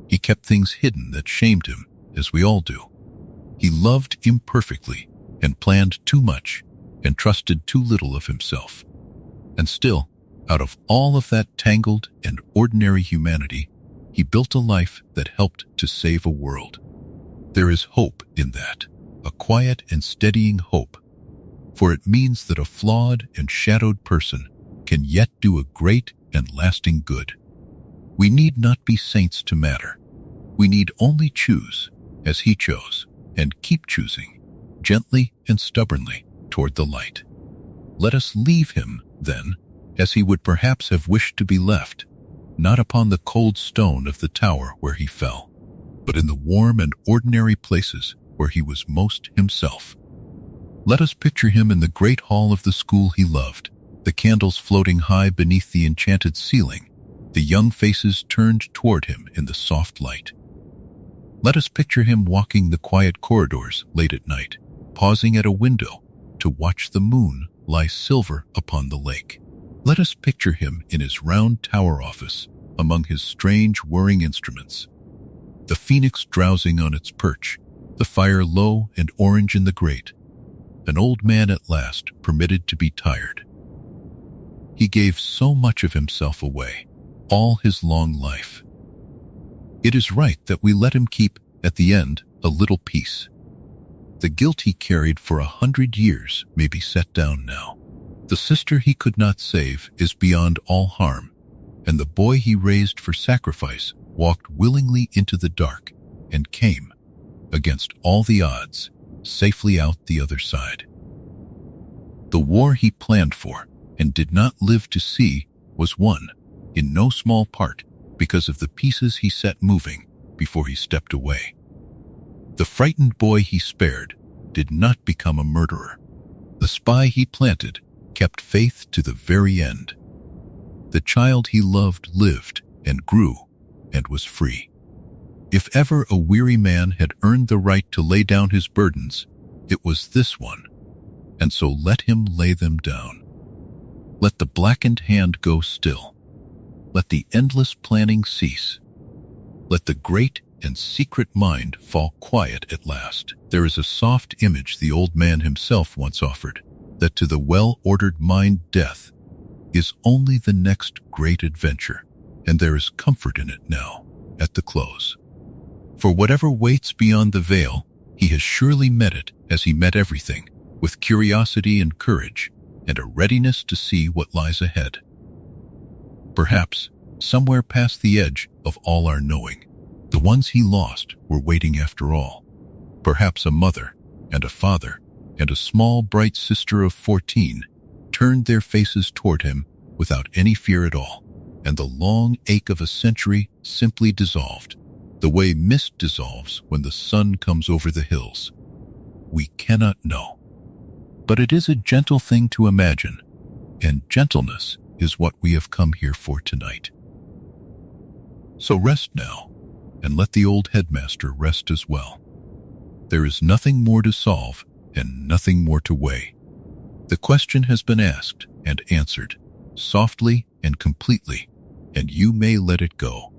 S1: He kept things hidden that shamed him, as we all do. He loved imperfectly and planned too much and trusted too little of himself. And still, out of all of that tangled and ordinary humanity, he built a life that helped to save a world. There is hope in that, a quiet and steadying hope, for it means that a flawed and shadowed person can yet do a great and lasting good. We need not be saints to matter. We need only choose, as he chose, and keep choosing, gently and stubbornly, toward the light. Let us leave him, then, as he would perhaps have wished to be left, not upon the cold stone of the tower where he fell, but in the warm and ordinary places where he was most himself. Let us picture him in the great hall of the school he loved, the candles floating high beneath the enchanted ceiling, the young faces turned toward him in the soft light. Let us picture him walking the quiet corridors late at night, pausing at a window to watch the moon lie silver upon the lake. Let us picture him in his round tower office among his strange whirring instruments, the phoenix drowsing on its perch, the fire low and orange in the grate, an old man at last permitted to be tired. He gave so much of himself away, all his long life. It is right that we let him keep, at the end, a little peace. The guilt he carried for 100 years may be set down now. The sister he could not save is beyond all harm, and the boy he raised for sacrifice walked willingly into the dark and came, against all the odds, safely out the other side. The war he planned for and did not live to see was won, in no small part, because of the pieces he set moving before he stepped away. The frightened boy he spared did not become a murderer. The spy he planted kept faith to the very end. The child he loved lived and grew and was free. If ever a weary man had earned the right to lay down his burdens, it was this one. and so let him lay them down. Let the blackened hand go still. Let the endless planning cease. Let the great and secret mind fall quiet at last. There is a soft image the old man himself once offered, that to the well-ordered mind death is only the next great adventure, and there is comfort in it now, at the close. For whatever waits beyond the veil, he has surely met it as he met everything, with curiosity and courage, and a readiness to see what lies ahead. Perhaps, somewhere past the edge of all our knowing, the ones he lost were waiting after all. Perhaps a mother and a father and a small bright sister of 14 turned their faces toward him without any fear at all, and the long ache of a century simply dissolved, the way mist dissolves when the sun comes over the hills. We cannot know. But it is a gentle thing to imagine, and gentleness is what we have come here for tonight. So rest now, and let the old headmaster rest as well. There is nothing more to solve and nothing more to weigh. The question has been asked and answered, softly and completely, and you may let it go.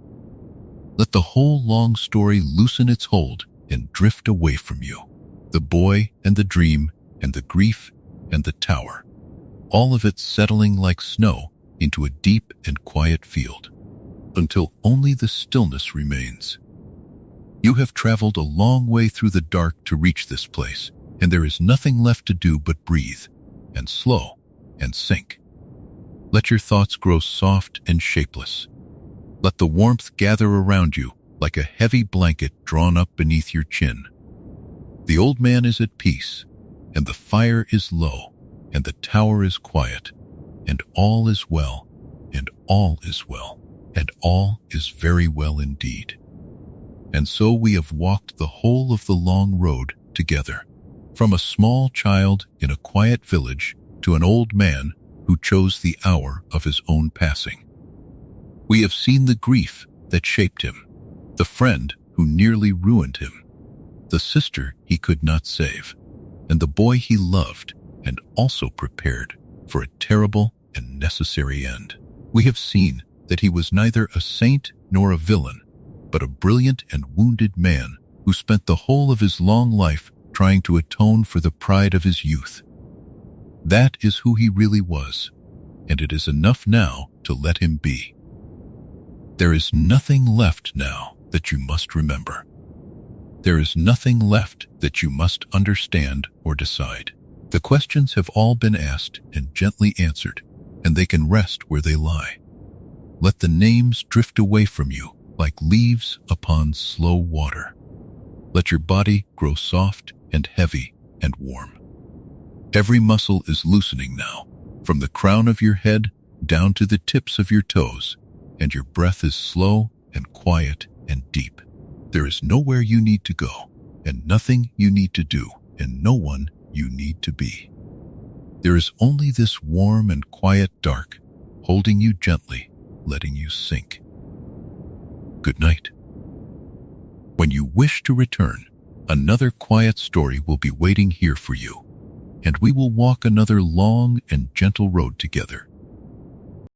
S1: Let the whole long story loosen its hold and drift away from you. The boy and the dream and the grief and the tower, all of it settling like snow into a deep and quiet field, until only the stillness remains. You have traveled a long way through the dark to reach this place, and there is nothing left to do but breathe, and slow, and sink. Let your thoughts grow soft and shapeless. Let the warmth gather around you like a heavy blanket drawn up beneath your chin. The old man is at peace, and the fire is low, and the tower is quiet, and all is well, and all is well, and all is very well indeed. And so we have walked the whole of the long road together, from a small child in a quiet village to an old man who chose the hour of his own passing. We have seen the grief that shaped him, the friend who nearly ruined him, the sister he could not save, and the boy he loved and also prepared for a terrible and necessary end. We have seen that he was neither a saint nor a villain, but a brilliant and wounded man who spent the whole of his long life trying to atone for the pride of his youth. That is who he really was, and it is enough now to let him be. There is nothing left now that you must remember. There is nothing left that you must understand or decide. The questions have all been asked and gently answered, and they can rest where they lie. Let the names drift away from you like leaves upon slow water. Let your body grow soft and heavy and warm. Every muscle is loosening now, from the crown of your head down to the tips of your toes, and your breath is slow and quiet and deep. There is nowhere you need to go, and nothing you need to do, and no one you need to be. There is only this warm and quiet dark, holding you gently, letting you sink. Good night. When you wish to return, another quiet story will be waiting here for you, and we will walk another long and gentle road together,